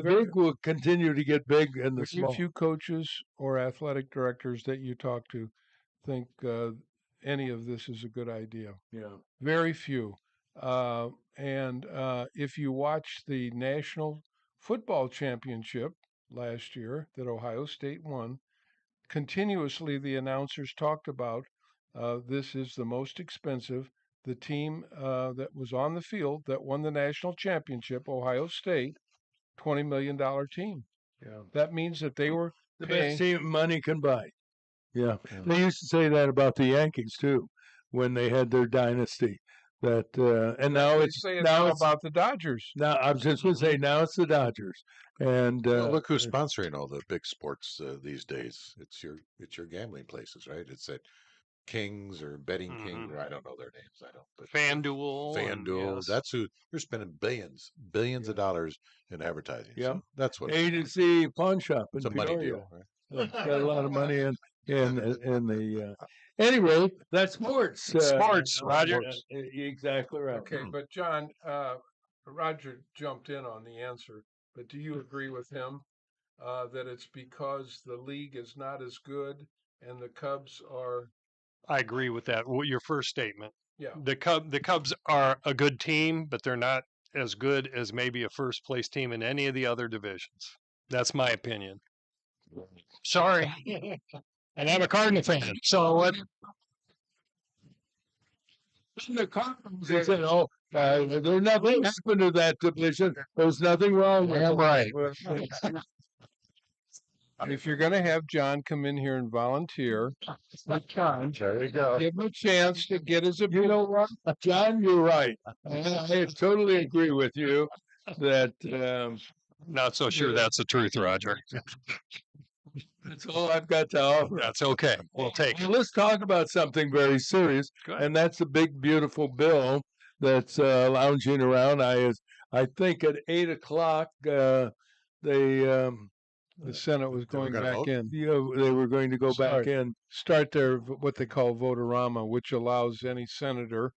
big will continue to get big, and the Very small. few coaches or athletic directors that you talk to think any of this is a good idea. Yeah. Very few. And if you watch the National Football Championship last year that Ohio State won, continuously the announcers talked about this is the most expensive. The team that was on the field that won the national championship, Ohio State, $20 million team. Yeah. That means that they were The paying. best team money can buy. Yeah. They used to say that about the Yankees too, when they had their dynasty. That and now They it's say it now now it's about the Dodgers. now I'm just going to say now it's the Dodgers, and Well, look who's sponsoring all the big sports these days. It's your gambling places, right? It's at Kings or Betting King, or I don't know their names. I don't. But FanDuel. and FanDuel. yes. That's who they're spending billions of dollars in advertising. Yeah. So that's what A to Z pawn shop in it's a money Peoria. deal. Right? Got a lot of money in the. Anyway, that's sports. Sports, Roger. Exactly right. Okay, but John, Roger jumped in on the answer. But do you agree with him that it's because the league is not as good and the Cubs are? I agree with that. Your first statement. Yeah. The Cubs are a good team, but they're not as good as maybe a first place team in any of the other divisions. That's my opinion. Sorry. And I'm a Cardinal fan. So what? The Cardinals, they said, "Oh, there's nothing happened to that division. There's nothing wrong with it." Right. If you're going to have John come in here and volunteer, There you go. give him a chance to get his You opinion. know what, John? You're right. I totally agree with you that Not so sure that's the truth, Roger. that's all I've got to offer. That's okay. We'll take it. Well, let's talk about something very serious, Go ahead. and that's a big, beautiful bill that's lounging around. I think at 8:00 The Senate was They were going gonna back vote? in. they were going to go back in. Start their what they call votorama, which allows any senator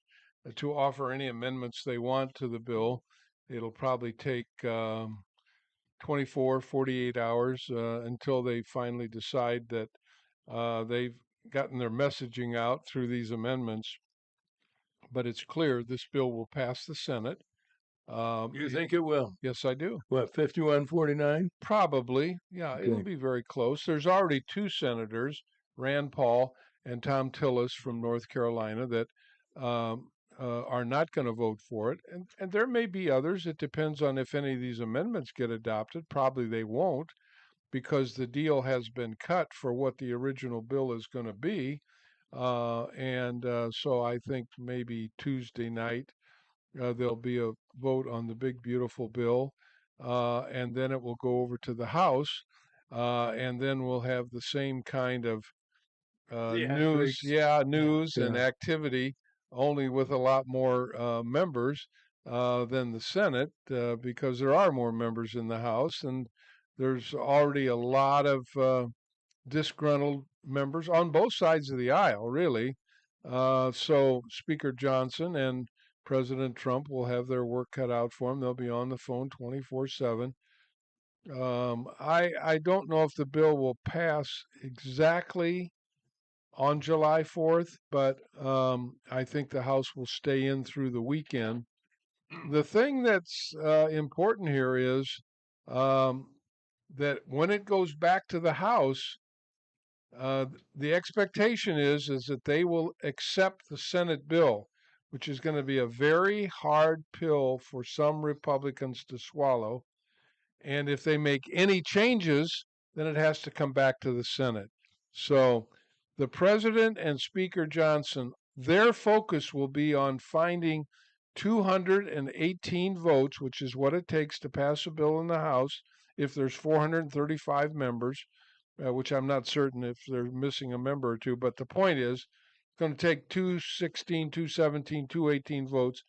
to offer any amendments they want to the bill. It'll probably take 24, 48 hours until they finally decide that they've gotten their messaging out through these amendments. But it's clear this bill will pass the Senate. You think it will? Yes, I do. What, 51-49? Probably. Yeah, it'll Okay. be very close. There's already two senators, Rand Paul and Tom Tillis from North Carolina, that are not going to vote for it, and there may be others. It depends on if any of these amendments get adopted. Probably they won't, because the deal has been cut for what the original bill is going to be. So I think maybe Tuesday night there'll be a vote on the big beautiful bill, and then it will go over to the House, and then we'll have the same kind of news, news and activity, only with a lot more members than the Senate, because there are more members in the House, and there's already a lot of disgruntled members on both sides of the aisle, really. So Speaker Johnson and President Trump will have their work cut out for them. They'll be on the phone 24/7. I don't know if the bill will pass exactly on July 4th, but I think the House will stay in through the weekend. The thing that's important here is that when it goes back to the House, the expectation is that they will accept the Senate bill, which is going to be a very hard pill for some Republicans to swallow. And if they make any changes, then it has to come back to the Senate. So the president and Speaker Johnson, their focus will be on finding 218 votes, which is what it takes to pass a bill in the House if there's 435 members, which I'm not certain if they're missing a member or two. But the point is, it's going to take 216, 217, 218 votes,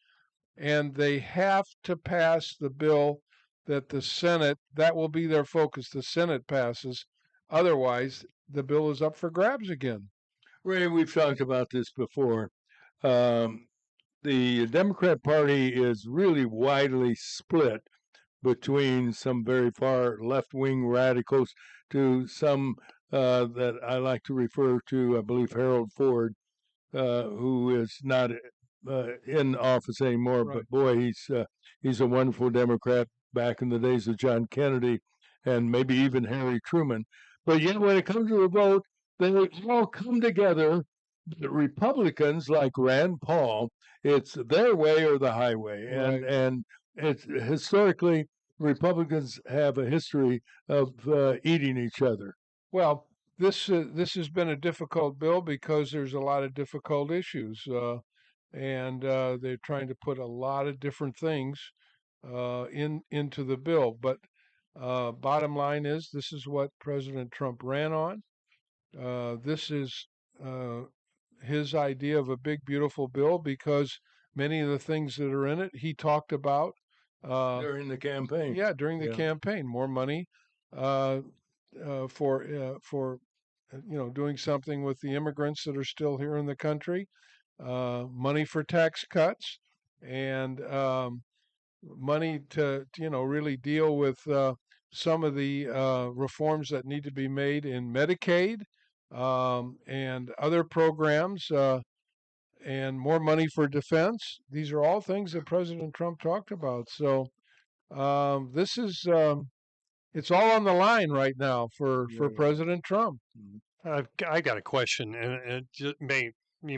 and they have to pass the bill that the Senate, that will be their focus, the Senate passes. Otherwise, the bill is up for grabs again. Ray, we've talked about this before. The Democrat Party is really widely split between some very far left-wing radicals to some that I like to refer to, I believe, Harold Ford, who is not in office anymore. Right. But boy, he's a wonderful Democrat back in the days of John Kennedy and maybe even Harry Truman. But yet, when it comes to a vote, they all come together. The Republicans, like Rand Paul, it's their way or the highway, and it's historically Republicans have a history of eating each other. Well, this has been a difficult bill because there's a lot of difficult issues, and they're trying to put a lot of different things into the bill. But bottom line is, this is what President Trump ran on. This is his idea of a big, beautiful bill, because many of the things that are in it he talked about during the campaign. Yeah, during the campaign, more money for doing something with the immigrants that are still here in the country, money for tax cuts, and money to really deal with some of the reforms that need to be made in Medicaid and other programs, and more money for defense. These are all things that President Trump talked about. So this is it's all on the line right now for President Trump. I got a question, and you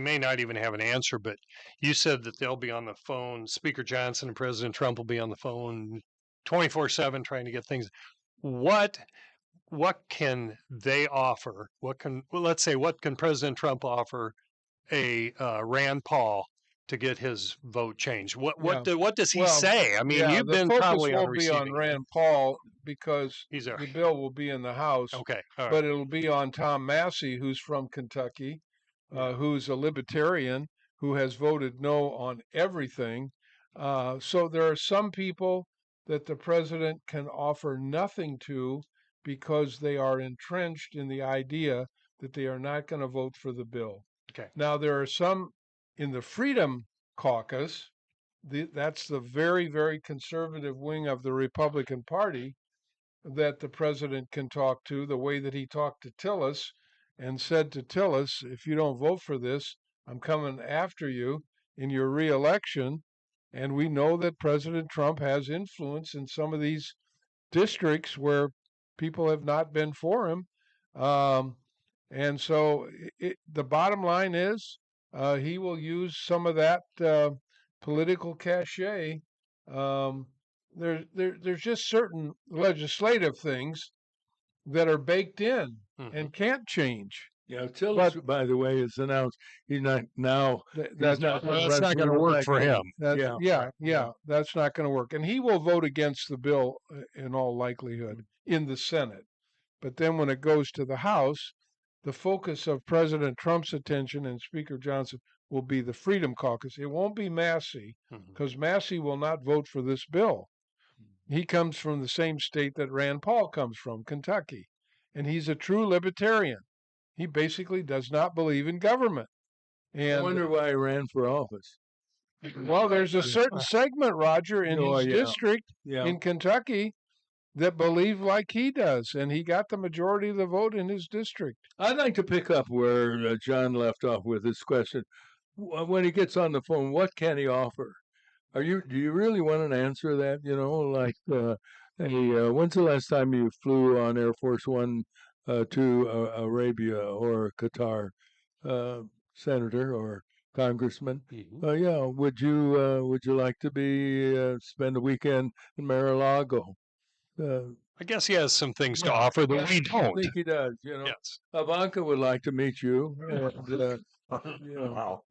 may not even have an answer, but you said that they'll be on the phone. Speaker Johnson and President Trump will be on the phone 24/7 trying to get things. What can they offer? What can President Trump offer a Rand Paul to get his vote changed? What does he say? I mean, you've been probably on the focus won't be on Rand Paul because He's there. the bill will be in the House. Okay, all right. But it'll be on Tom Massey, who's from Kentucky, who's a libertarian, who has voted no on everything. So there are some people that the president can offer nothing to because they are entrenched in the idea that they are not going to vote for the bill. Okay. Now, there are some in the Freedom Caucus, that's the very, very conservative wing of the Republican Party, that the president can talk to, the way that he talked to Tillis and said to Tillis, if you don't vote for this, I'm coming after you in your reelection. And we know that President Trump has influence in some of these districts where people have not been for him. And so the bottom line is, he will use some of that political cachet. There's just certain legislative things that are baked in and can't change. Yeah, Tillis, by the way, has announced he's not now. That's not Well, gonna that's run not going to work for him. yeah, that's not going to work. And he will vote against the bill in all likelihood in the Senate. But then when it goes to the House, the focus of President Trump's attention and Speaker Johnson will be the Freedom Caucus. It won't be Massey, because Massey will not vote for this bill. He comes from the same state that Rand Paul comes from, Kentucky. And he's a true libertarian. He basically does not believe in government. I And wonder why he ran for office. well, there's a certain segment, Roger, in Oh, his yeah. district Yeah, in Kentucky that believe like he does, and he got the majority of the vote in his district. I'd like to pick up where John left off with this question. When he gets on the phone, what can he offer? Do you really want an answer to that? You know, like, hey, when's the last time you flew on Air Force One to Arabia or Qatar, Senator or Congressman? Yeah, would you like to be spend a weekend in Mar-a-Lago? I guess he has some things to Yeah, offer that we I don't. think he does. You know, Yes. Ivanka would like to meet you, and you know, Wow.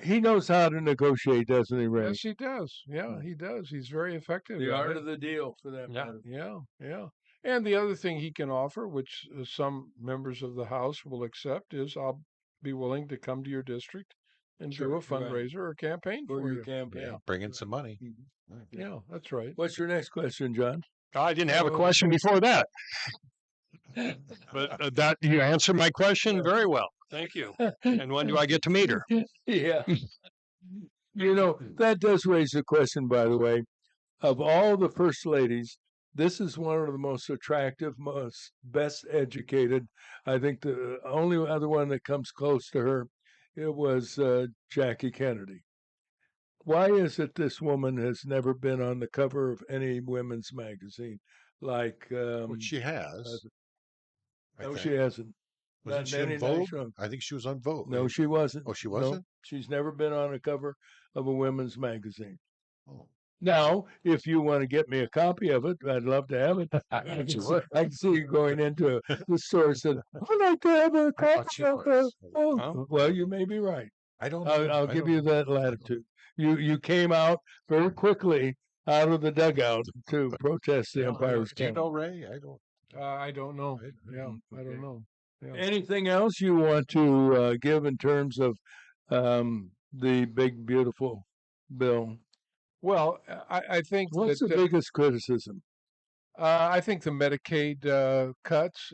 he knows how to negotiate, doesn't he, Ray? Yes, he does. Yeah, he does. He's very effective. The at art it. of the deal, for that Yeah. matter. Yeah, yeah. And the other thing he can offer, which some members of the House will accept, is I'll be willing to come to your district and do Sure, a right. fundraiser or campaign For for your you. campaign. Yeah, bring in some money. Yeah, that's right. What's your next question, John? I didn't have a question before that. But that you answered my question very well. Thank you. And when do I get to meet her? Yeah. You know, that does raise a question, by the way. Of all the first ladies, this is one of the most attractive, most best educated. I think the only other one that comes close to her, it was Jackie Kennedy. Why is it this woman has never been on the cover of any women's magazine? Like, Well, she has. I no, think. she hasn't. Wasn't Not she in on any Vogue? national- I think she was on Vogue. No, she wasn't. Oh, she No, wasn't? she's never been on a cover of a women's magazine. Oh. Now, if you want to get me a copy of it, I'd love to have it. I can see you going into the store and said, I'd like to have a thought she copy of it. was. Oh, Oh. well, you may be right. I don't. I'll give you that latitude. You came out very quickly out of the dugout to protest the Empire's Do you coming. know Ray? I don't. I don't know. I- Yeah, I Okay. don't know. Yeah. Anything else you want to give in terms of the big, beautiful bill? Well, I think What's that the biggest criticism? I think the Medicaid cuts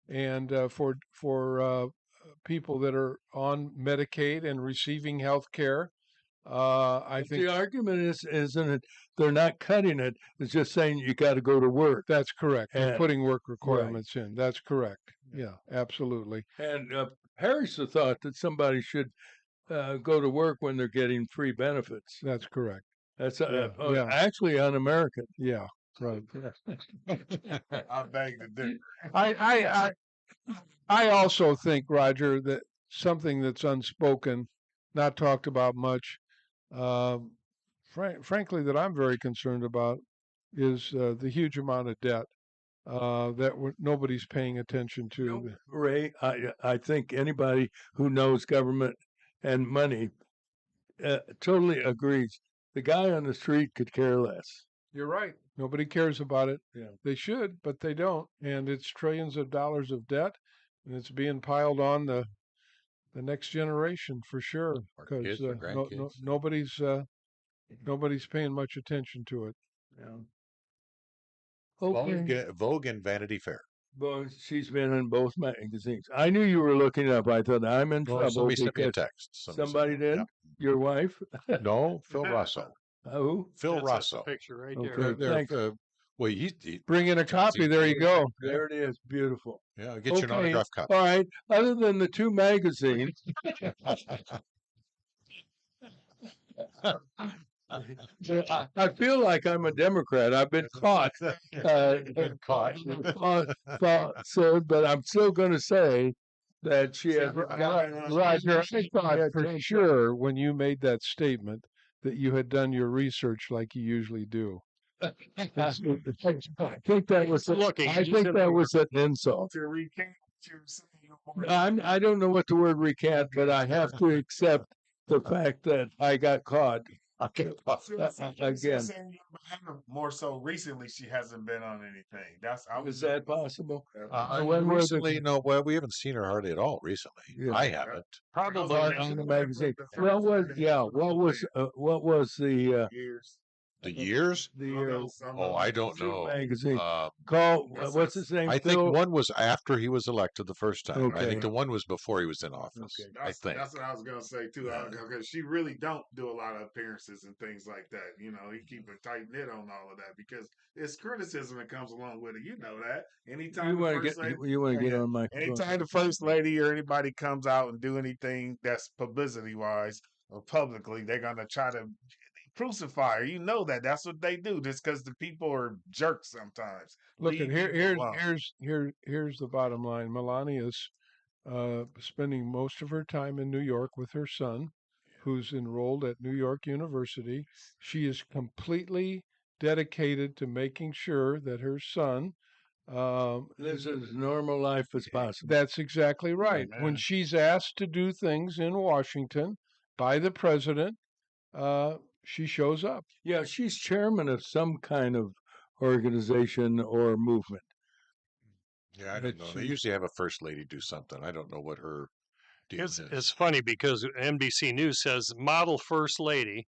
and for people that are on Medicaid and receiving health care. I But think the argument isn't it? They're not cutting it. It's just saying you got to go to work. that's correct. They're And- putting work requirements in. That's correct. Yeah, absolutely. And Harris thought that somebody should go to work when they're getting free benefits. That's correct. That's yeah. actually un-American. Yeah, right. I beg to differ. I also think, Roger, that something that's unspoken, not talked about much, frankly, that I'm very concerned about, is the huge amount of debt that nobody's paying attention to. Ray, I think anybody who knows government and money totally agrees. The guy on the street could care less. You're right. Nobody cares about it. Yeah. They should, but they don't. And it's trillions of dollars of debt, and it's being piled on the next generation for sure. Our Because kids, our grandkids. nobody's paying much attention to it. Yeah. Vogue, Vogue and Vanity Fair. Well, she's been in both magazines. I knew you were looking up. I thought I'm in Well, trouble somebody sent me a because text. Somebody somebody sent me- did. Your wife? yeah. No, Phil Rosso. Who? Phil That's Rosso. the picture right Okay. there. Thanks. Well, he Bring in a copy. There you go. There it is. Beautiful. yeah, I'll get you an Okay. autograph copy. All right. Other than the two magazines, I feel like I'm a Democrat. I've been caught. But I'm still going to say that she has. Roger, I thought for sure when you made that statement that you had done your research like you usually do. I think that was. Looking, I think that was an insult. To recant, you were saying you're more- I don't know what the word recant, but I have to accept the fact that I got caught. She was Again, saying you're behind her. More so recently, she hasn't been on anything. I is was that possible? Uh, When were the- recently, no, well, we haven't seen her hardly at all recently. Yeah. I haven't. Probably On the magazine. Well, what was the years. The years? Oh, I don't know. magazine Uh, called? Yes, What's his name? I think Phil? one was after he was elected the first time. I Okay. think the one was before he was in office. Okay. I think. That's what I was gonna say too. Yeah. Because she really don't do a lot of appearances and things like that. You know, he keep a tight knit on all of that because it's criticism that comes along with it. You know that. Anytime You the want to first get lady, you want to get Yeah. on my anytime the first lady or anybody comes out and do anything that's publicity wise or publicly, they're gonna try to crucify her. You know that. That's what they do. Just because the people are jerks sometimes. Look, Leave and people alone. here's the bottom line. Melania's spending most of her time in New York with her son, who's enrolled at New York University. She is completely dedicated to making sure that her son lives as normal life as possible. That's exactly right. When Amen. she's asked to do things in Washington by the president, she shows up. Yeah, she's chairman of some kind of organization or movement. Yeah, I don't know. They usually have a first lady do something. I don't know what her deal It's is. funny because NBC News says model first lady,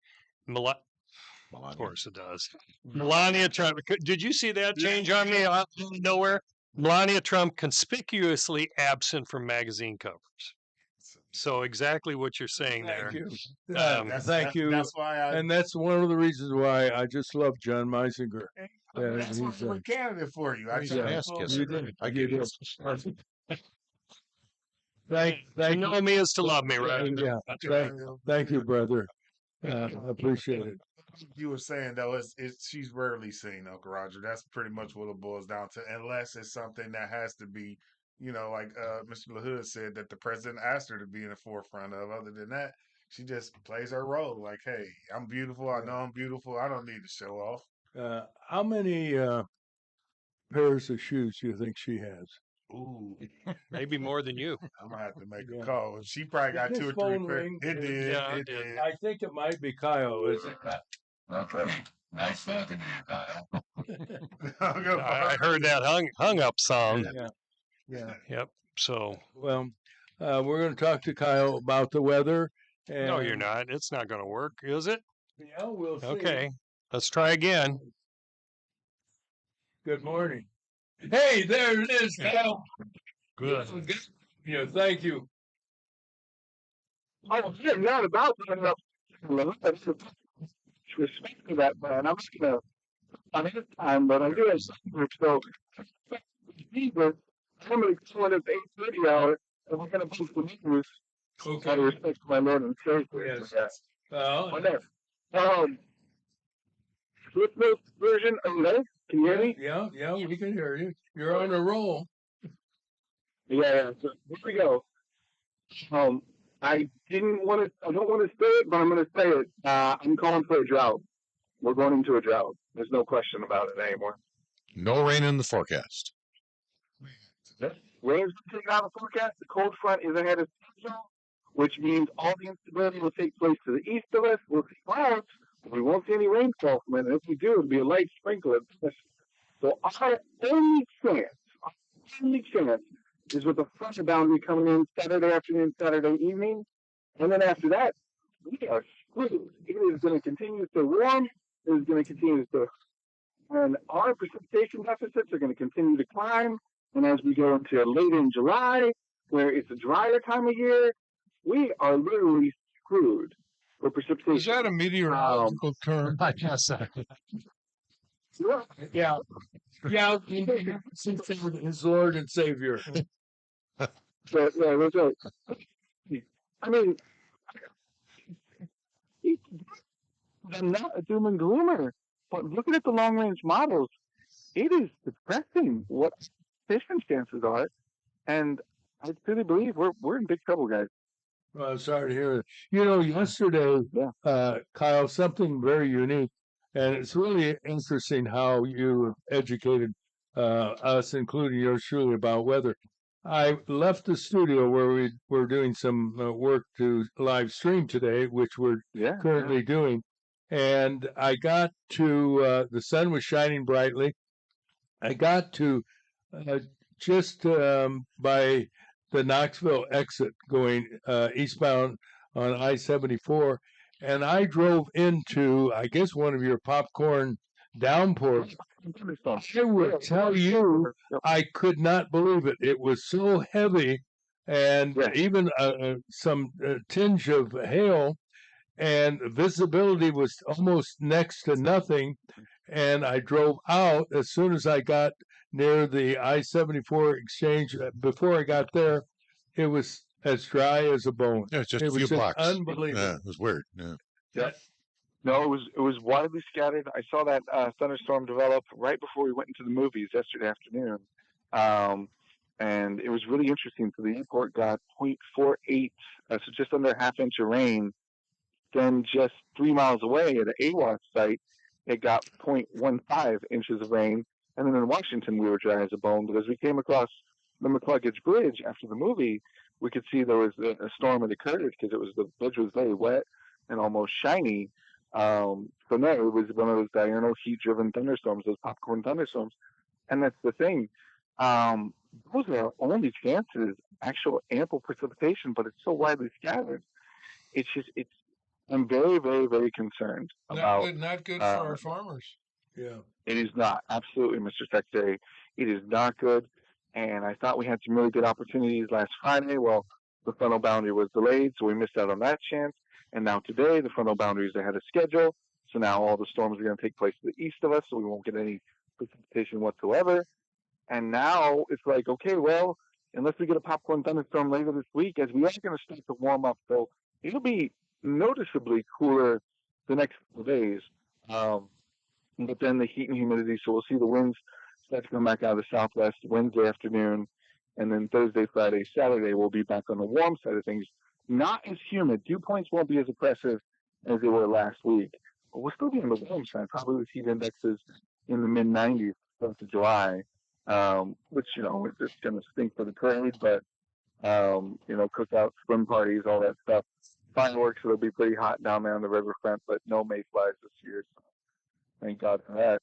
of Melania. course it does. Melania Trump. Did you see that change on me out of nowhere? Melania Trump conspicuously absent from magazine covers. So exactly what you're saying there. Thank you. Thank you. That's why I. And that's one of the reasons why I just love John Meisinger. That's why he's I'm a candidate for you. I He's tried an to ass pull- kisser. You did. I You get did. it. Thank You know me is to love me, right? Yeah. Thank you, brother. Appreciate it. You were saying though, it's she's rarely seen, Uncle Roger. That's pretty much what it boils down to, unless it's something that has to be, you know, like Mr. LaHood said that the president asked her to be in the forefront of. Other than that, she just plays her role. Like, hey, I'm beautiful. I know I'm beautiful. I don't need to show off. How many pairs of shoes do you think she has? Ooh, Maybe more than you. I'm gonna have to make Yeah. a call. She probably got Did two his or three. phone pairs. ring? It did. Yeah, it it did. did. I think it might be Kyle. Is it? Nice talking to you, Kyle. I heard that hung up sound. Yeah. Yeah. Yep. So Well, we're going to talk to Kyle about the weather. And, no, you're not. It's not going to work, is it? Yeah, we'll see. Okay. Let's try again. Good morning. Hey, there it is, Kyle. Good. Yeah, thank you. Oh, yeah, not about that. Respect to that, man. I'm just gonna on his time, but I do have something. So, Jesus, I'm gonna call it 8:30 hour, and we're gonna post the news. Out of respect to my Lord and Savior. Yes. Well, Whatever. Flip note version of that. Can you hear me? yeah, we can hear you. You're on a roll. Yeah. So here we go. I don't want to say it, but I'm going to say it. I'm calling for a drought. We're going into a drought. There's no question about it anymore. No rain in the forecast. Rain's been taken out of the forecast. The cold front is ahead of schedule, which means all the instability will take place to the east of us. We'll see clouds, but we won't see any rainfall from it. And if we do, it'll be a light sprinkle. So our only chance is with the front boundary coming in Saturday afternoon, Saturday evening. And then after that, we are screwed. It is going to continue to warm. It is going to continue to, and our precipitation deficits are going to continue to climb. And as we go into late in July, where it's a drier time of year, we are literally screwed for precipitation. Is that a meteorological term? I guess so. Yeah. Yeah. Since his Lord and Savior. But yeah, that's right. I mean, I'm not a doom and gloomer, but looking at the long range models, it is depressing what circumstances are. And I truly believe we're in big trouble, guys. Well, sorry to hear that. You know, yesterday, Kyle, something very unique, and it's really interesting how you educated us, including yours truly, about weather. I left the studio where we were doing some work to live stream today, which we're currently doing, and I got to the sun was shining brightly. I got to just by the Knoxville exit going eastbound on I-74, and I drove into, I guess, one of your popcorn downpours. I would tell you, I could not believe it. It was so heavy, and even some tinge of hail, and visibility was almost next to nothing. And I drove out as soon as I got near the I-74 exchange. Before I got there, it was as dry as a bone. Yeah, it's just It a few was just blocks. unbelievable. Yeah, it was weird. Yeah. Yeah. No, it was widely scattered. I saw that thunderstorm develop right before we went into the movies yesterday afternoon, and it was really interesting. So the airport got 0.48, so just under a half inch of rain. Then just 3 miles away at an AWOS site, it got 0.15 inches of rain. And then in Washington, we were dry as a bone because we came across the McCluggage Bridge after the movie. We could see there was a storm had occurred because the bridge was very wet and almost shiny. So no, it was one of those diurnal heat-driven thunderstorms, those popcorn thunderstorms. And that's the thing. Those are our only chances, actual ample precipitation, but it's so widely scattered. I'm very, very, very concerned about. Not good for our farmers. Yeah. It is not. Absolutely, Mr. Secretary. It is not good. And I thought we had some really good opportunities last Friday. Well, the frontal boundary was delayed, so we missed out on that chance. And now today, the frontal boundary is ahead of schedule. So now all the storms are going to take place to the east of us, so we won't get any precipitation whatsoever. And now it's like, okay, well, unless we get a popcorn thunderstorm later this week, as we are going to start to warm up, so it'll be noticeably cooler the next couple of days. But then the heat and humidity, so we'll see the winds start to come back out of the southwest Wednesday afternoon, and then Thursday, Friday, Saturday, we'll be back on the warm side of things. Not as humid. Dew points won't be as oppressive as they were last week, but we'll still be on the warm side, probably with heat indexes in the mid-90s for July, which, it's going to stink for the parade, but, cookouts, swim parties, all that stuff. Fireworks, it'll be pretty hot down there on the riverfront, but no mayflies this year. So thank God for that.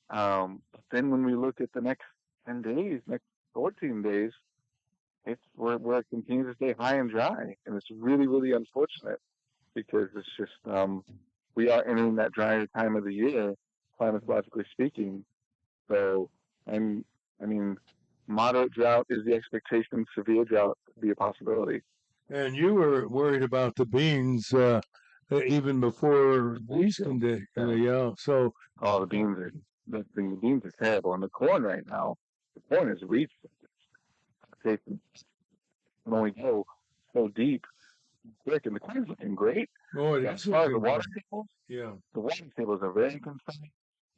But then when we look at the next 10 days, next 14 days, we're continuing to stay high and dry. And it's really, really unfortunate because it's just, we are entering that drier time of the year, climatologically speaking. So, moderate drought is the expectation. Severe drought could be a possibility. And you were worried about the beans even before these conditions. So. Oh, the beans are terrible. And the corn right now, the corn has reached. It can only go so deep, quick, and the corn's looking great. Oh, as far as the water tables, the water tables are very concerning,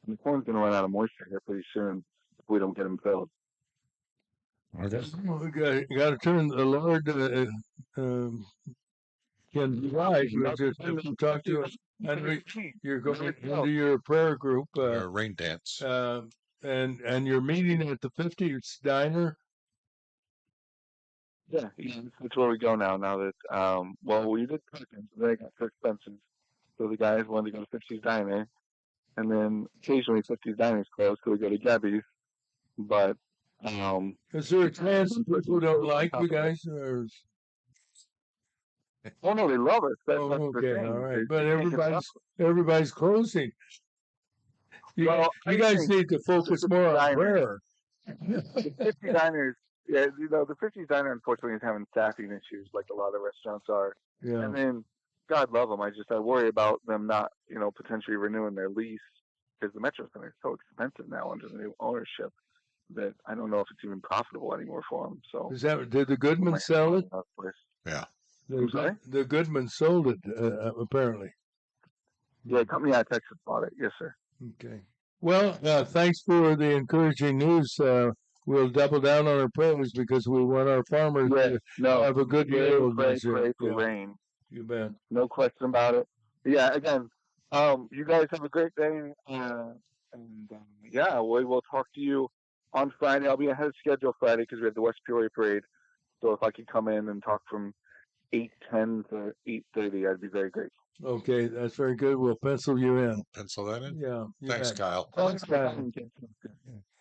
and the corn's going to run out of moisture here pretty soon if we don't get them filled. We got to turn the Lord can be wise. If you talk to us, and you're going into your prayer group, rain dance, and you're meeting at the 50s Diner. Yeah, that's where we go now. Now that we did Perkins, then I got so expensive, so the guys wanted to go to 50s Diner, and then occasionally 50s Diner's closed, so we go to Gabby's, but. Is there a chance people don't like you guys? Or... Oh no, they love us. That's okay, all right. But everybody's closing. You guys need to focus more on prayer. The 50 Diners, the 50s Diner unfortunately is having staffing issues, like a lot of restaurants are. Yeah. And then, God love them, I worry about them not, potentially renewing their lease because the Metro Center is so expensive now under the new ownership. That I don't know if it's even profitable anymore for them. So did the Goodman sell it? Yeah. The Goodman sold it apparently. Yeah, a company out of Texas bought it. Yes, sir. Okay. Well, thanks for the encouraging news, we'll double down on our prayers because we want our farmers Yes, to no. have a good Pray, yield pray, this year. pray for Yeah, rain. you bet. No question about it. Yeah, again, you guys have a great day. Yeah, we will talk to you on Friday. I'll be ahead of schedule Friday because we have the West Peoria Parade. So if I could come in and talk from 8:10 to 8:30, I'd be very grateful. Okay, that's very good. We'll pencil you in. Pencil that in. Yeah. you Thanks, bet. Kyle. Thanks, Kyle.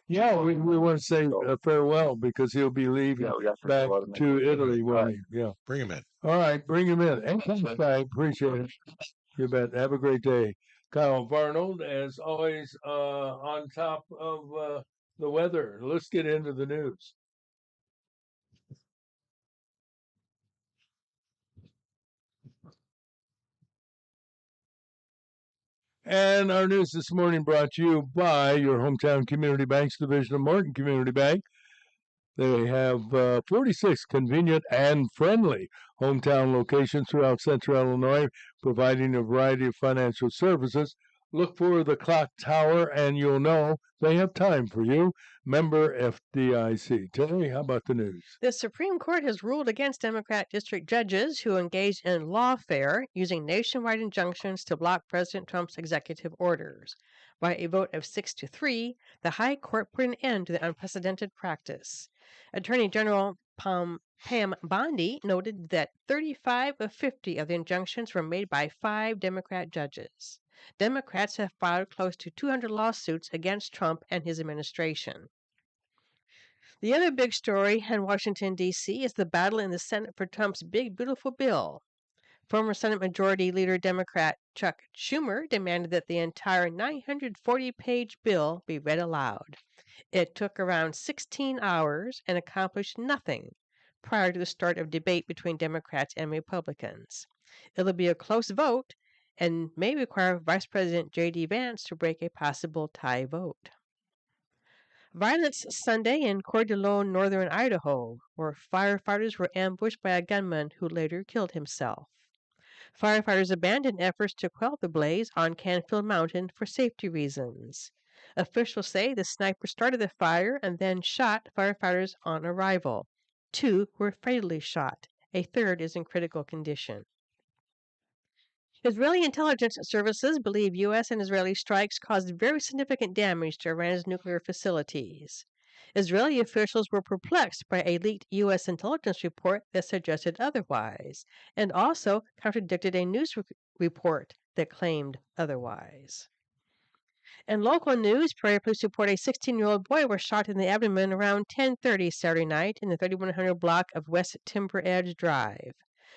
Yeah, we want to say farewell because he'll be leaving Yeah, we got back to Italy. All right. Yeah. Bring him in. All right, bring him in. And thanks, I appreciate it. You bet. Have a great day. Kyle Varnold, as always, on top of the weather. Let's get into the news. And our news this morning brought to you by your hometown community banks division of Morgan Community Bank. They have 46 convenient and friendly hometown locations throughout central Illinois, providing a variety of financial services. Look for the clock tower and you'll know they have time for you. Member FDIC. Terry, how about the news? The Supreme Court has ruled against Democrat district judges who engaged in lawfare using nationwide injunctions to block President Trump's executive orders. By a vote of 6-3, the High Court put an end to the unprecedented practice. Attorney General Pam Bondi noted that 35 of 50 of the injunctions were made by 5 Democrat judges. Democrats have filed close to 200 lawsuits against Trump and his administration. The other big story in Washington, D.C. is the battle in the Senate for Trump's big, beautiful bill. Former Senate Majority Leader Democrat Chuck Schumer demanded that the entire 940-page bill be read aloud. It took around 16 hours and accomplished nothing prior to the start of debate between Democrats and Republicans. It'll be a close vote and may require Vice President J.D. Vance to break a possible tie vote. Violence Sunday in Coeur d'Alene, northern Idaho, where firefighters were ambushed by a gunman who later killed himself. Firefighters abandoned efforts to quell the blaze on Canfield Mountain for safety reasons. Officials say the sniper started the fire and then shot firefighters on arrival. 2 were fatally shot. A third is in critical condition. Israeli intelligence services believe U.S. and Israeli strikes caused very significant damage to Iran's nuclear facilities. Israeli officials were perplexed by a leaked U.S. intelligence report that suggested otherwise, and also contradicted a news report that claimed otherwise. In local news, Prairie police report a 16-year-old boy was shot in the abdomen around 10:30 Saturday night in the 3100 block of West Timber Edge Drive.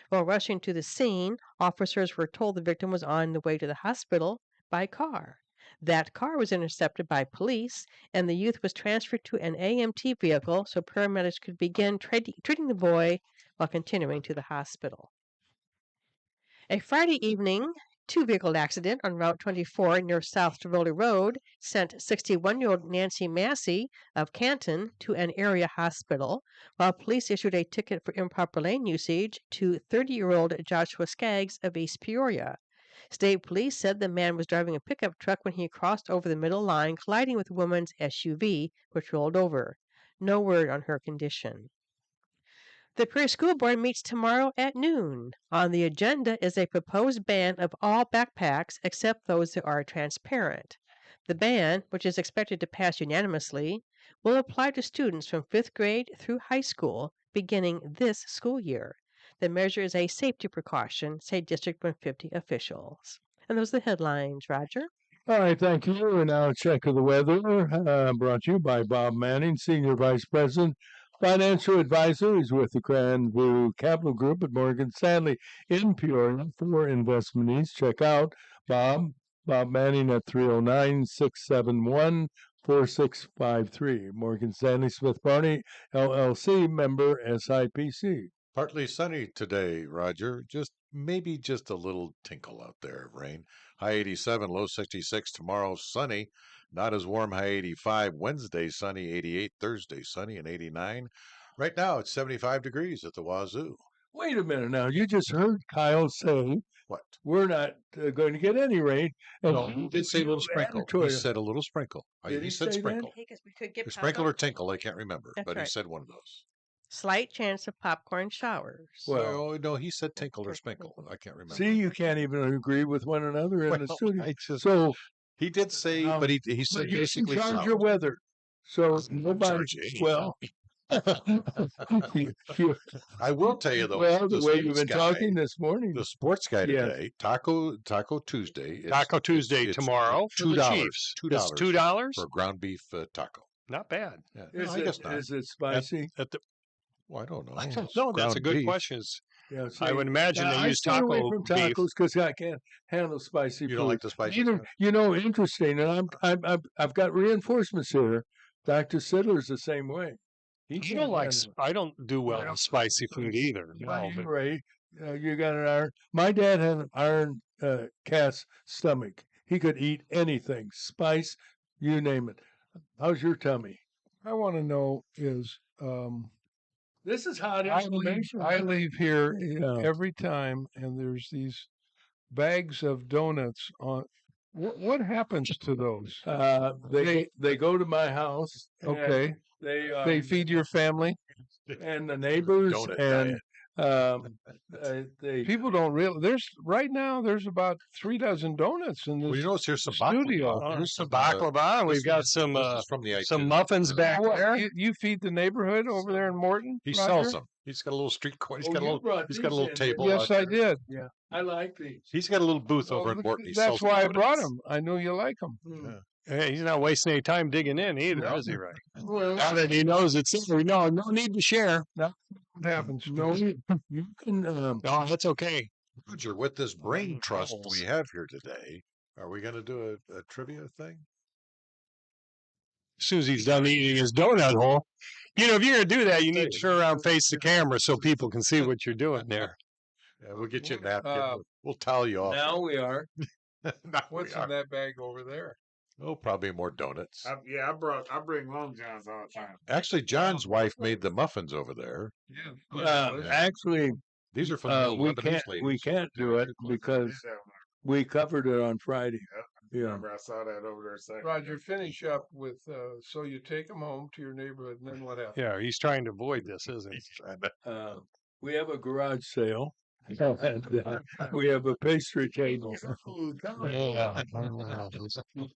While rushing to the scene, officers were told the victim was on the way to the hospital by car. That car was intercepted by police, and the youth was transferred to an AMT vehicle so paramedics could begin treating the boy while continuing to the hospital. A Friday evening, 2-vehicle accident on Route 24 near South Tivoli Road sent 61-year-old Nancy Massey of Canton to an area hospital, while police issued a ticket for improper lane usage to 30-year-old Joshua Skaggs of East Peoria. State police said the man was driving a pickup truck when he crossed over the middle line, colliding with a woman's SUV, which rolled over. No word on her condition. The Prairie School Board meets tomorrow at noon. On the agenda is a proposed ban of all backpacks except those that are transparent. The ban, which is expected to pass unanimously, will apply to students from 5th grade through high school beginning this school year. The measure is a safety precaution, say District 150 officials. And those are the headlines, Roger. All right, thank you. And now a check of the weather brought to you by Bob Manning, Senior Vice President, Financial Advisor. He's with the Grandview Capital Group at Morgan Stanley in Peoria for investment needs. Check out Bob Manning at 309-671-4653. Morgan Stanley Smith Barney, LLC, member SIPC. Partly sunny today, Roger. Maybe just a little tinkle out there of rain. High 87, low 66. Tomorrow, sunny. Not as warm, high 85. Wednesday, sunny, 88. Thursday, sunny and 89. Right now, it's 75 degrees at the Wazoo. Wait a minute now. You just heard Kyle say What? we're not going to get any rain. No, he did say a little you added sprinkle. to He it. said a little sprinkle. Did He he said say that? sprinkle. Because we could get Sprinkle or tinkle, I can't remember, That's but he right. said one of those. slight chance of popcorn showers. Well, Well, no, he said tinkle or sprinkle. I can't remember. see, you can't even agree with one another in the Well, studio. I just- So he did say, Um, but he said but you basically charge south. your weather. So nobody. charge you. Well, you- I will tell you though. well, the way you've sports been guy- talking this morning. the sports guy Yes. today, Taco Tuesday. Taco Tuesday it's tomorrow for the $2. Chiefs. It's $2 $2. for a ground beef taco. Not bad. Yeah, Is, no, I guess it, not. is it spicy? At the, Well, I don't know. I don't It's know. That's a ground good beef. question. Yeah, I would imagine they I use stay away taco from beef. tacos because I can't handle spicy You food. don't like the spicy Either, stuff? you know, interesting, and I've got reinforcements here. Dr. Siddler's the same way. He You can't don't like. handle it. I don't do well with spicy food either. Well, No, you're but right. You got an iron. My dad had an iron cast stomach. He could eat anything, spice, you name it. How's your tummy? I want to know is This is hot I information. leave here Yeah. every time, and there's these bags of donuts on. What happens to those? They go to my house. and Okay, They they feed your family. and the neighbors Donut and they People don't realize there's about 3 dozen donuts in this. Well, you notice here's some studio. baklava. here's some baklava. and This We've got is- some this is from the some itinerary. muffins back What, there. you feed the neighborhood over there in Morton? He Roger? sells them. He's got a little street corner. He's Oh, got a you little. brought He's got a these little in, table. Yes, out I there. did. I like these. He's got a little booth over Well, in Morton. He that's sells why I brought donuts. them. I knew you like them. Mm. Hey, he's not wasting any time digging in either, No. is he? Right. Well, Now that he knows it's there, no need to share. What happens? no, you can. No, that's okay. Roger, with this brain trust Apples. we have here today, are we going to do a trivia thing? As soon as he's done eating his donut hole, if you're gonna do that, you need to turn around, face the camera, so people can see what you're doing there. Yeah, we'll get you a napkin. Uh, we'll towel you off. Now we are. Now we What's are. in that bag over there? Oh, probably more donuts. I bring Long Johns all the time. Actually, John's wife made the muffins over there. Yeah. Actually, These are from the old we Lebanese can't. ladies. We can't do it because we covered it on Friday. Yeah. Remember, I saw that over there a second. Roger, finish up with. So you take them home to your neighborhood, and then what happens? Yeah, he's trying to avoid this, isn't he? He's trying to- We have a garage sale. And we have a pastry table. Yeah.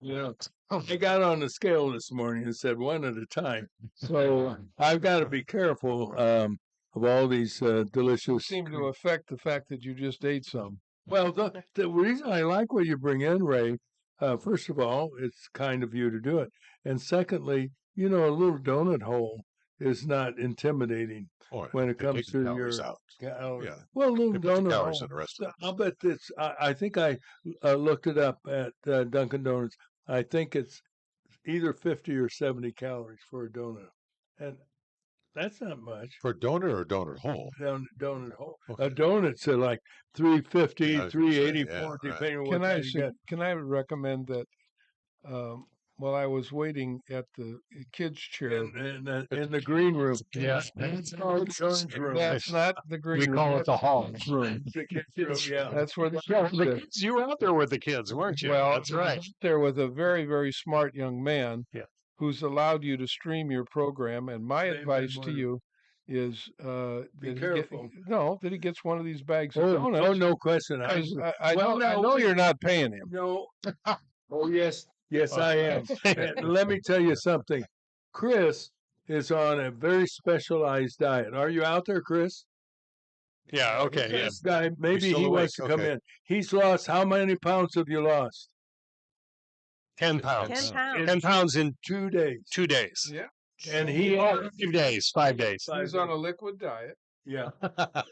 Yeah. I got on the scale this morning and said one at a time. So I've got to be careful of all these delicious. Seem to affect the fact that you just ate some. Well, the reason I like what you bring in, Ray, first of all, it's kind of you to do it. And secondly, a little donut hole is not intimidating Oh, when it they comes take the to calories your. out. Calories. Yeah. Well, a little They put the donut calories hole. in the rest of it. I'll bet it's. I think I looked it up at Dunkin' Donuts. I think it's either 50 or 70 calories for a donut, and that's not much. For donut or donut hole? Donut hole. Okay. A donut's at like 350, Yeah, I was gonna say, 384, yeah, right. depending on what Can I kind you get. can I recommend that? While I was waiting at the kids' chair, In the green room. Yeah. It's called the orange room. that's not the green We room. call it the hall. room. The kids' room, yeah. That's where the Yeah, kids the sit. kids, you were out there with the kids, weren't you? Well, That's right. There with a very, very smart young man Yeah. who's allowed you to stream your program. And my They've been advice to wonderful. you is Be that careful. that he gets one of these bags of Oh, donuts. no question. 'Cause I Well, know, I no, know we- you're not paying him. No. Oh, yes. Yes, I am. And let me tell you something. Chris is on a very specialized diet. Are you out there, Chris? Yeah. Okay. Yeah. This guy, maybe still he awake? wants to come Okay. in. He's lost, how many pounds have you lost? 10 pounds. 10 pounds. 10 pounds in 2 days. 2 days. Yeah. And he, 5 days. 5 days. He's on a liquid diet. yeah.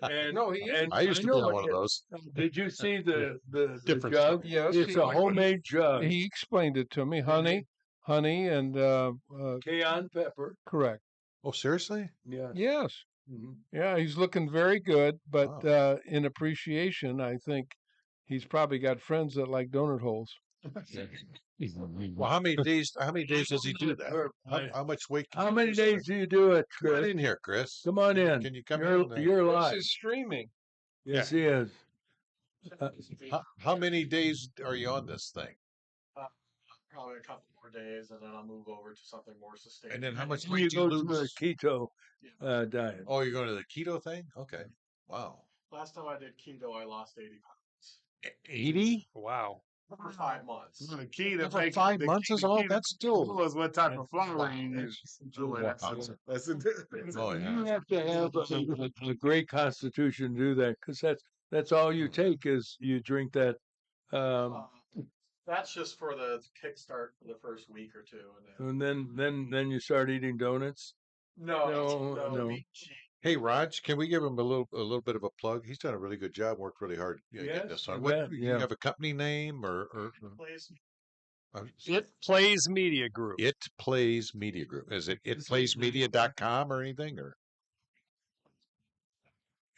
And, No, he is. and I used to be know on one it. of those. Did you see the Different jug? Yes, It's a homemade jug. He explained it to me. Honey, and Cayenne pepper. correct. Oh, seriously? Yeah. Yes. Mhm. Yeah, he's looking very good, but Wow. in appreciation, I think he's probably got friends that like donut holes. Well, how many days? How many days does he do that? How much weight? How many days do you do it, Come on Chris? in here, Chris. Come on in. Can you come you're, in? You're This live. is streaming. Yes, he is. How many days are you on this thing? Probably a couple more days, and then I'll move over to something more sustainable. And then how much You weight do you go to the lose? keto diet. Oh, you're going to the keto thing? Okay. Wow. Last time I did keto, I lost 80 pounds 80? Wow. for 5 months. The key to For make 5 the months key- is the all. key to That's still. was what type of flour you use. That's Oh You yeah. have to have a great constitution to do that because that's all you take is you drink that. Uh, That's just for the kickstart for the first week or two, and And then you start eating donuts. No. meat, cheese. Hey, Raj, can we give him a little bit of a plug? He's done a really good job. Worked really hard getting Yes, this you on. bet, Do yeah. you have a company name or Please. It Plays Media Group. It Plays Media Group? Is it itplaysmedia.com or anything or?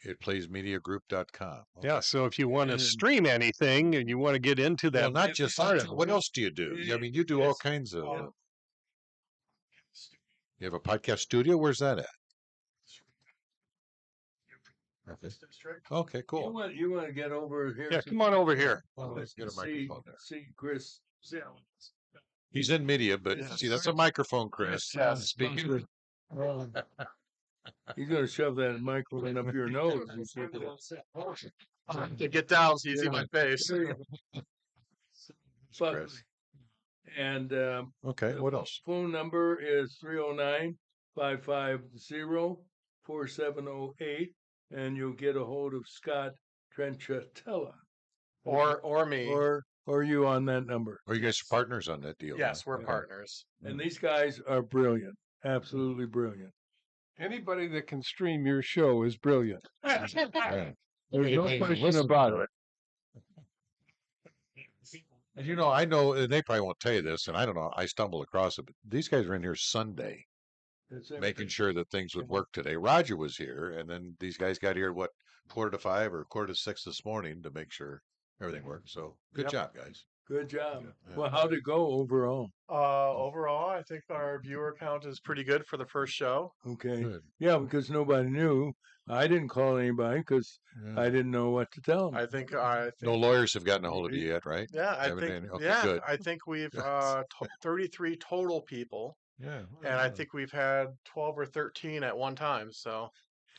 Itplaysmediagroup.com. Okay. Yeah. So if you want to And- stream anything and you want to get into that, Well, not just part that. of What it. else do you do? I mean, you do all kinds of. You have a podcast studio. Where's that at? District. Okay, cool. You want to get over here? Yeah, come on over here. Well, let's get a see, microphone there. see Chris. He's in media, but see, that's a microphone, Chris. Speaking. He's going to shove that microphone up your nose. To get down so you see my face. But- Chris. and Okay, the what else? phone number is 309-550-4708, and you'll get a hold of Scott Trenchatella. Or me. Or you on that number. Are you guys partners on that deal? Yes, we're Okay. partners. And these guys are brilliant. Absolutely brilliant. Anybody that can stream your show is brilliant. There's no question about it. And you know, I know and they probably won't tell you this, and I don't know. I stumbled across it, but these guys are in here Sunday, It's making sure that things would work today. Roger was here, and then these guys got here what 4:45 or 4:45 this morning to make sure everything worked. So good Yep. job, guys. Good job. Yeah. Well, how'd it go overall? Overall, I think our viewer count is pretty good for the first show. Okay. Good. Yeah, because nobody knew. I didn't call anybody because Yeah. I didn't know what to tell them. I think No lawyers have gotten a hold of you yet, right? yeah, I Haven't think any? Okay, yeah, good. I think we've 33 total people, Yeah. and I think we've had 12 or 13 at one time. So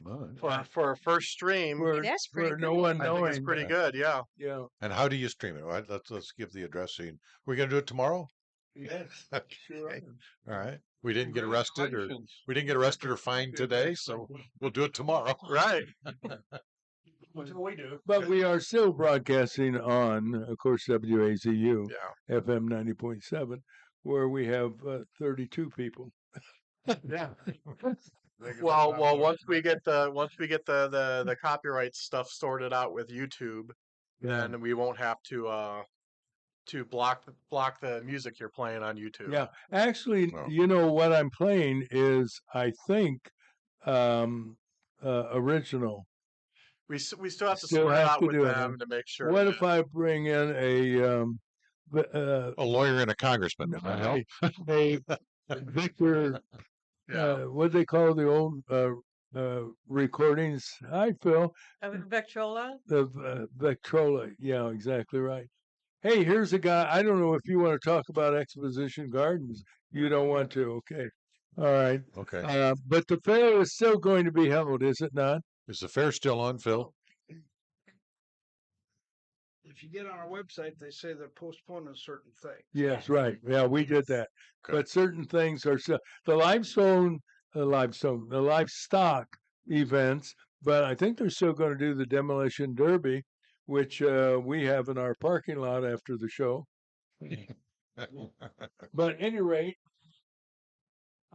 Well, for a first stream, For, That's pretty for good. no one I think knowing. it's pretty good. Yeah. Yeah. and how do you stream it? All right, let's give the address. Scene. We're gonna do it tomorrow. Yes. Sure. Okay. All right. We didn't get arrested or Congratulations. fined today, so we'll do it tomorrow. Right. What we do. But we are still broadcasting on, of course, WAZU, Yeah. FM 90.7, where we have 32 people. Yeah. Well, once we get the copyright stuff sorted out with YouTube, then we won't have to block the music you're playing on YouTube. Yeah. Actually, No. you know what I'm playing is, I think, original. We still have to Still sort it have out to with do it, them huh? to make sure. What that- if I bring in A lawyer and a congressman. Does that help? a Victor, Yeah. what they call the old recordings? Hi, Phil. Victrola? The Victrola. Yeah, exactly right. Hey, here's a guy. I don't know if you want to talk about Exposition Gardens. You don't want to. Okay. All right. Okay. But the fair is still going to be held, is it not? Is the fair still on, Phil? If you get on our website, they say they're postponing certain things. Yes, right. Yeah, we did that. Okay. But certain things are still the livestock events. But I think they're still going to do the demolition derby, which we have in our parking lot after the show. But at any rate,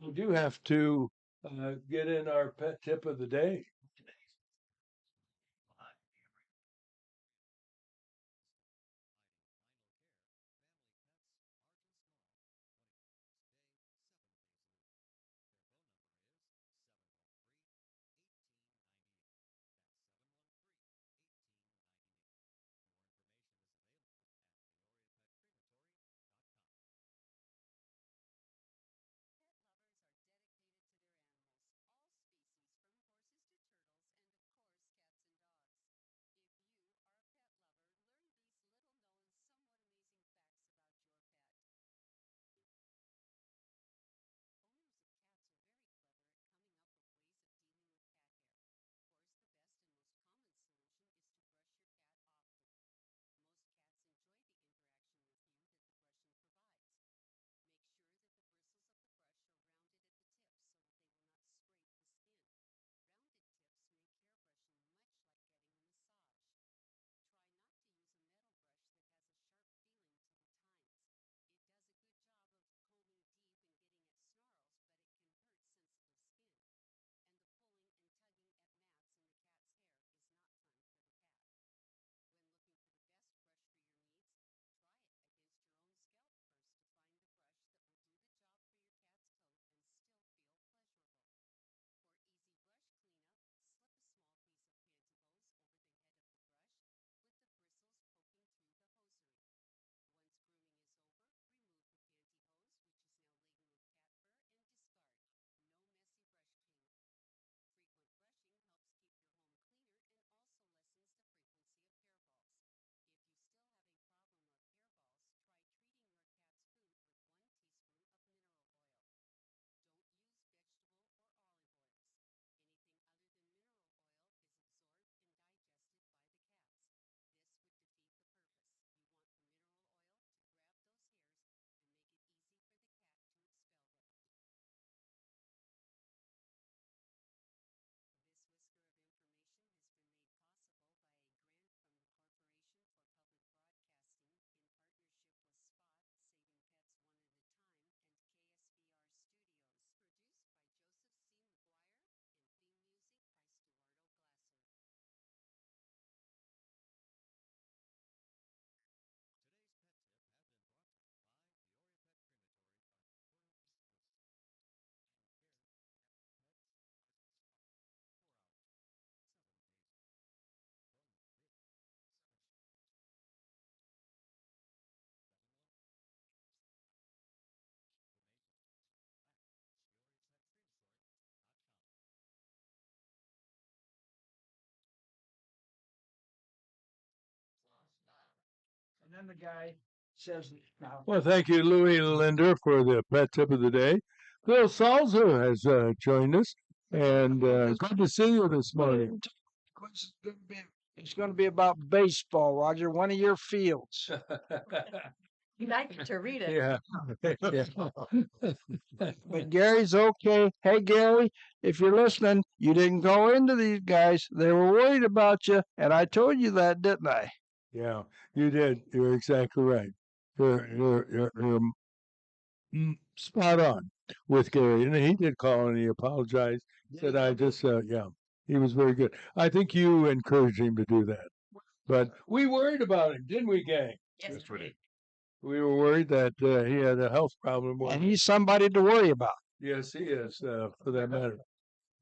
we do have to get in our pet tip of the day. then the guy says, "Now." Well, thank you, Louis Linder, for the pet tip of the day. Bill Salzer has joined us, and good to see you this morning. It's going to be about baseball, Roger. One of your fields. You like to read it. Yeah. But Gary's okay. Hey, Gary, if you're listening, you didn't go into these guys. They were worried about you, and I told you that, didn't I? Yeah, you did. You're exactly right. You're spot on with Gary, and he did call and he apologized. Said I just yeah, he was very good. I think you encouraged him to do that, but we worried about him, didn't we, gang? Yes, we did. We were worried that he had a health problem. And he's somebody to worry about. Yes, he is, for that matter.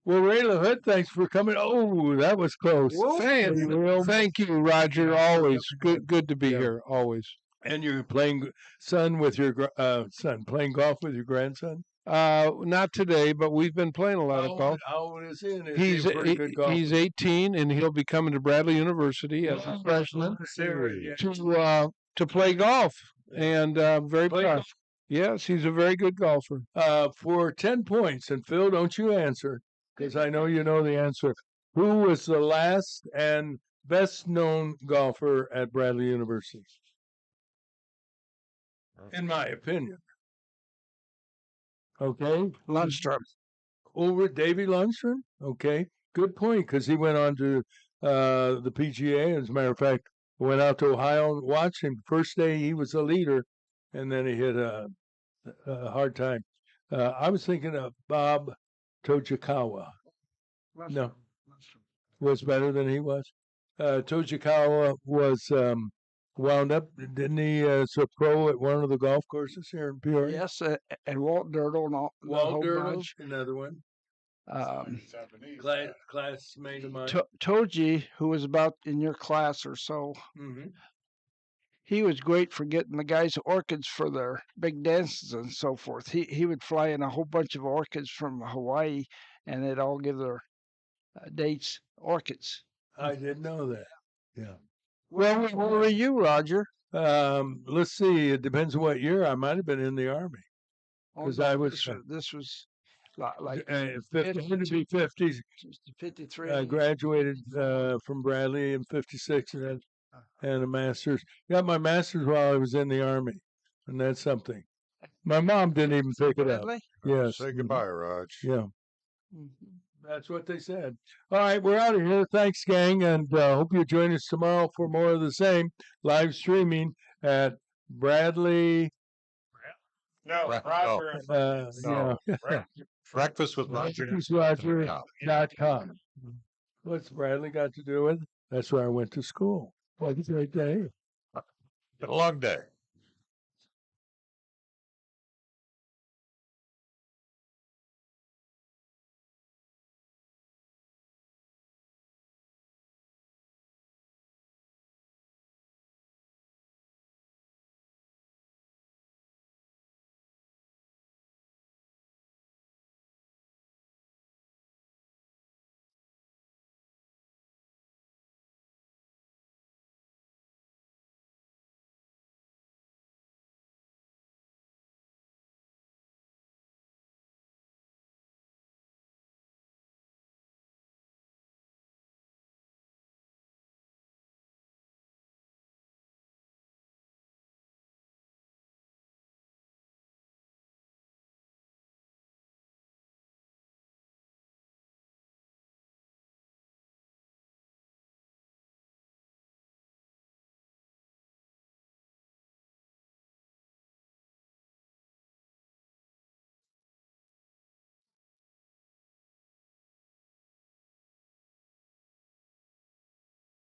Well, Ray LaHood, thanks for coming. Oh, that was close. Thank you, Roger. Always good to be Yeah. here. Always. And you're playing son with your playing golf with your grandson. Not today, but we've been playing a lot of golf. How old is he? And is he a pretty good golfer? He's 18, and he'll be coming to Bradley University as a freshman to play golf. And very proud. Yes, he's a very good golfer. For 10 points, and Phil, don't you answer, because I know you know the answer. Who was the last and best known golfer at Bradley University? In my opinion. Okay. Lundstrom. Over Davy Lundstrom? Okay. Good point, because he went on to the PGA. As a matter of fact, went out to Ohio and watched him. First day he was a leader, and then he hit a hard time. I was thinking of Bob Tojikawa. No, was better than he was. Tojikawa was wound up, didn't he? As a pro at one of the golf courses here in Peoria. Yes, and Walt Dirtle and all. Walt Dirtle, another one. Japanese. Classmate of mine. Toji, who was about in your class or so, Mhm. he was great for getting the guys orchids for their big dances and so forth. He would fly in a whole bunch of orchids from Hawaii, and they'd all give their dates orchids. I didn't know that. Yeah. Well, where were you, Roger? Let's see. It depends on what year. I might have been in the Army. Oh, 'Cause no, I was, This was like 50s. 53. I graduated from Bradley in 56 and had a master's. Got my master's while I was in the Army, and that's something. My mom didn't even pick it up. Bradley? Yes. Say goodbye, Raj. Yeah. Mhm. That's what they said. All right, we're out of here. Thanks, gang, and hope you join us tomorrow for more of the same live streaming at Bradley. No, Right. Roger. and- No. Yeah. Breakfast with Roger. BreakfastRoger.com. What's Bradley got to do with it? That's where I went to school. What a great day. Been a long day.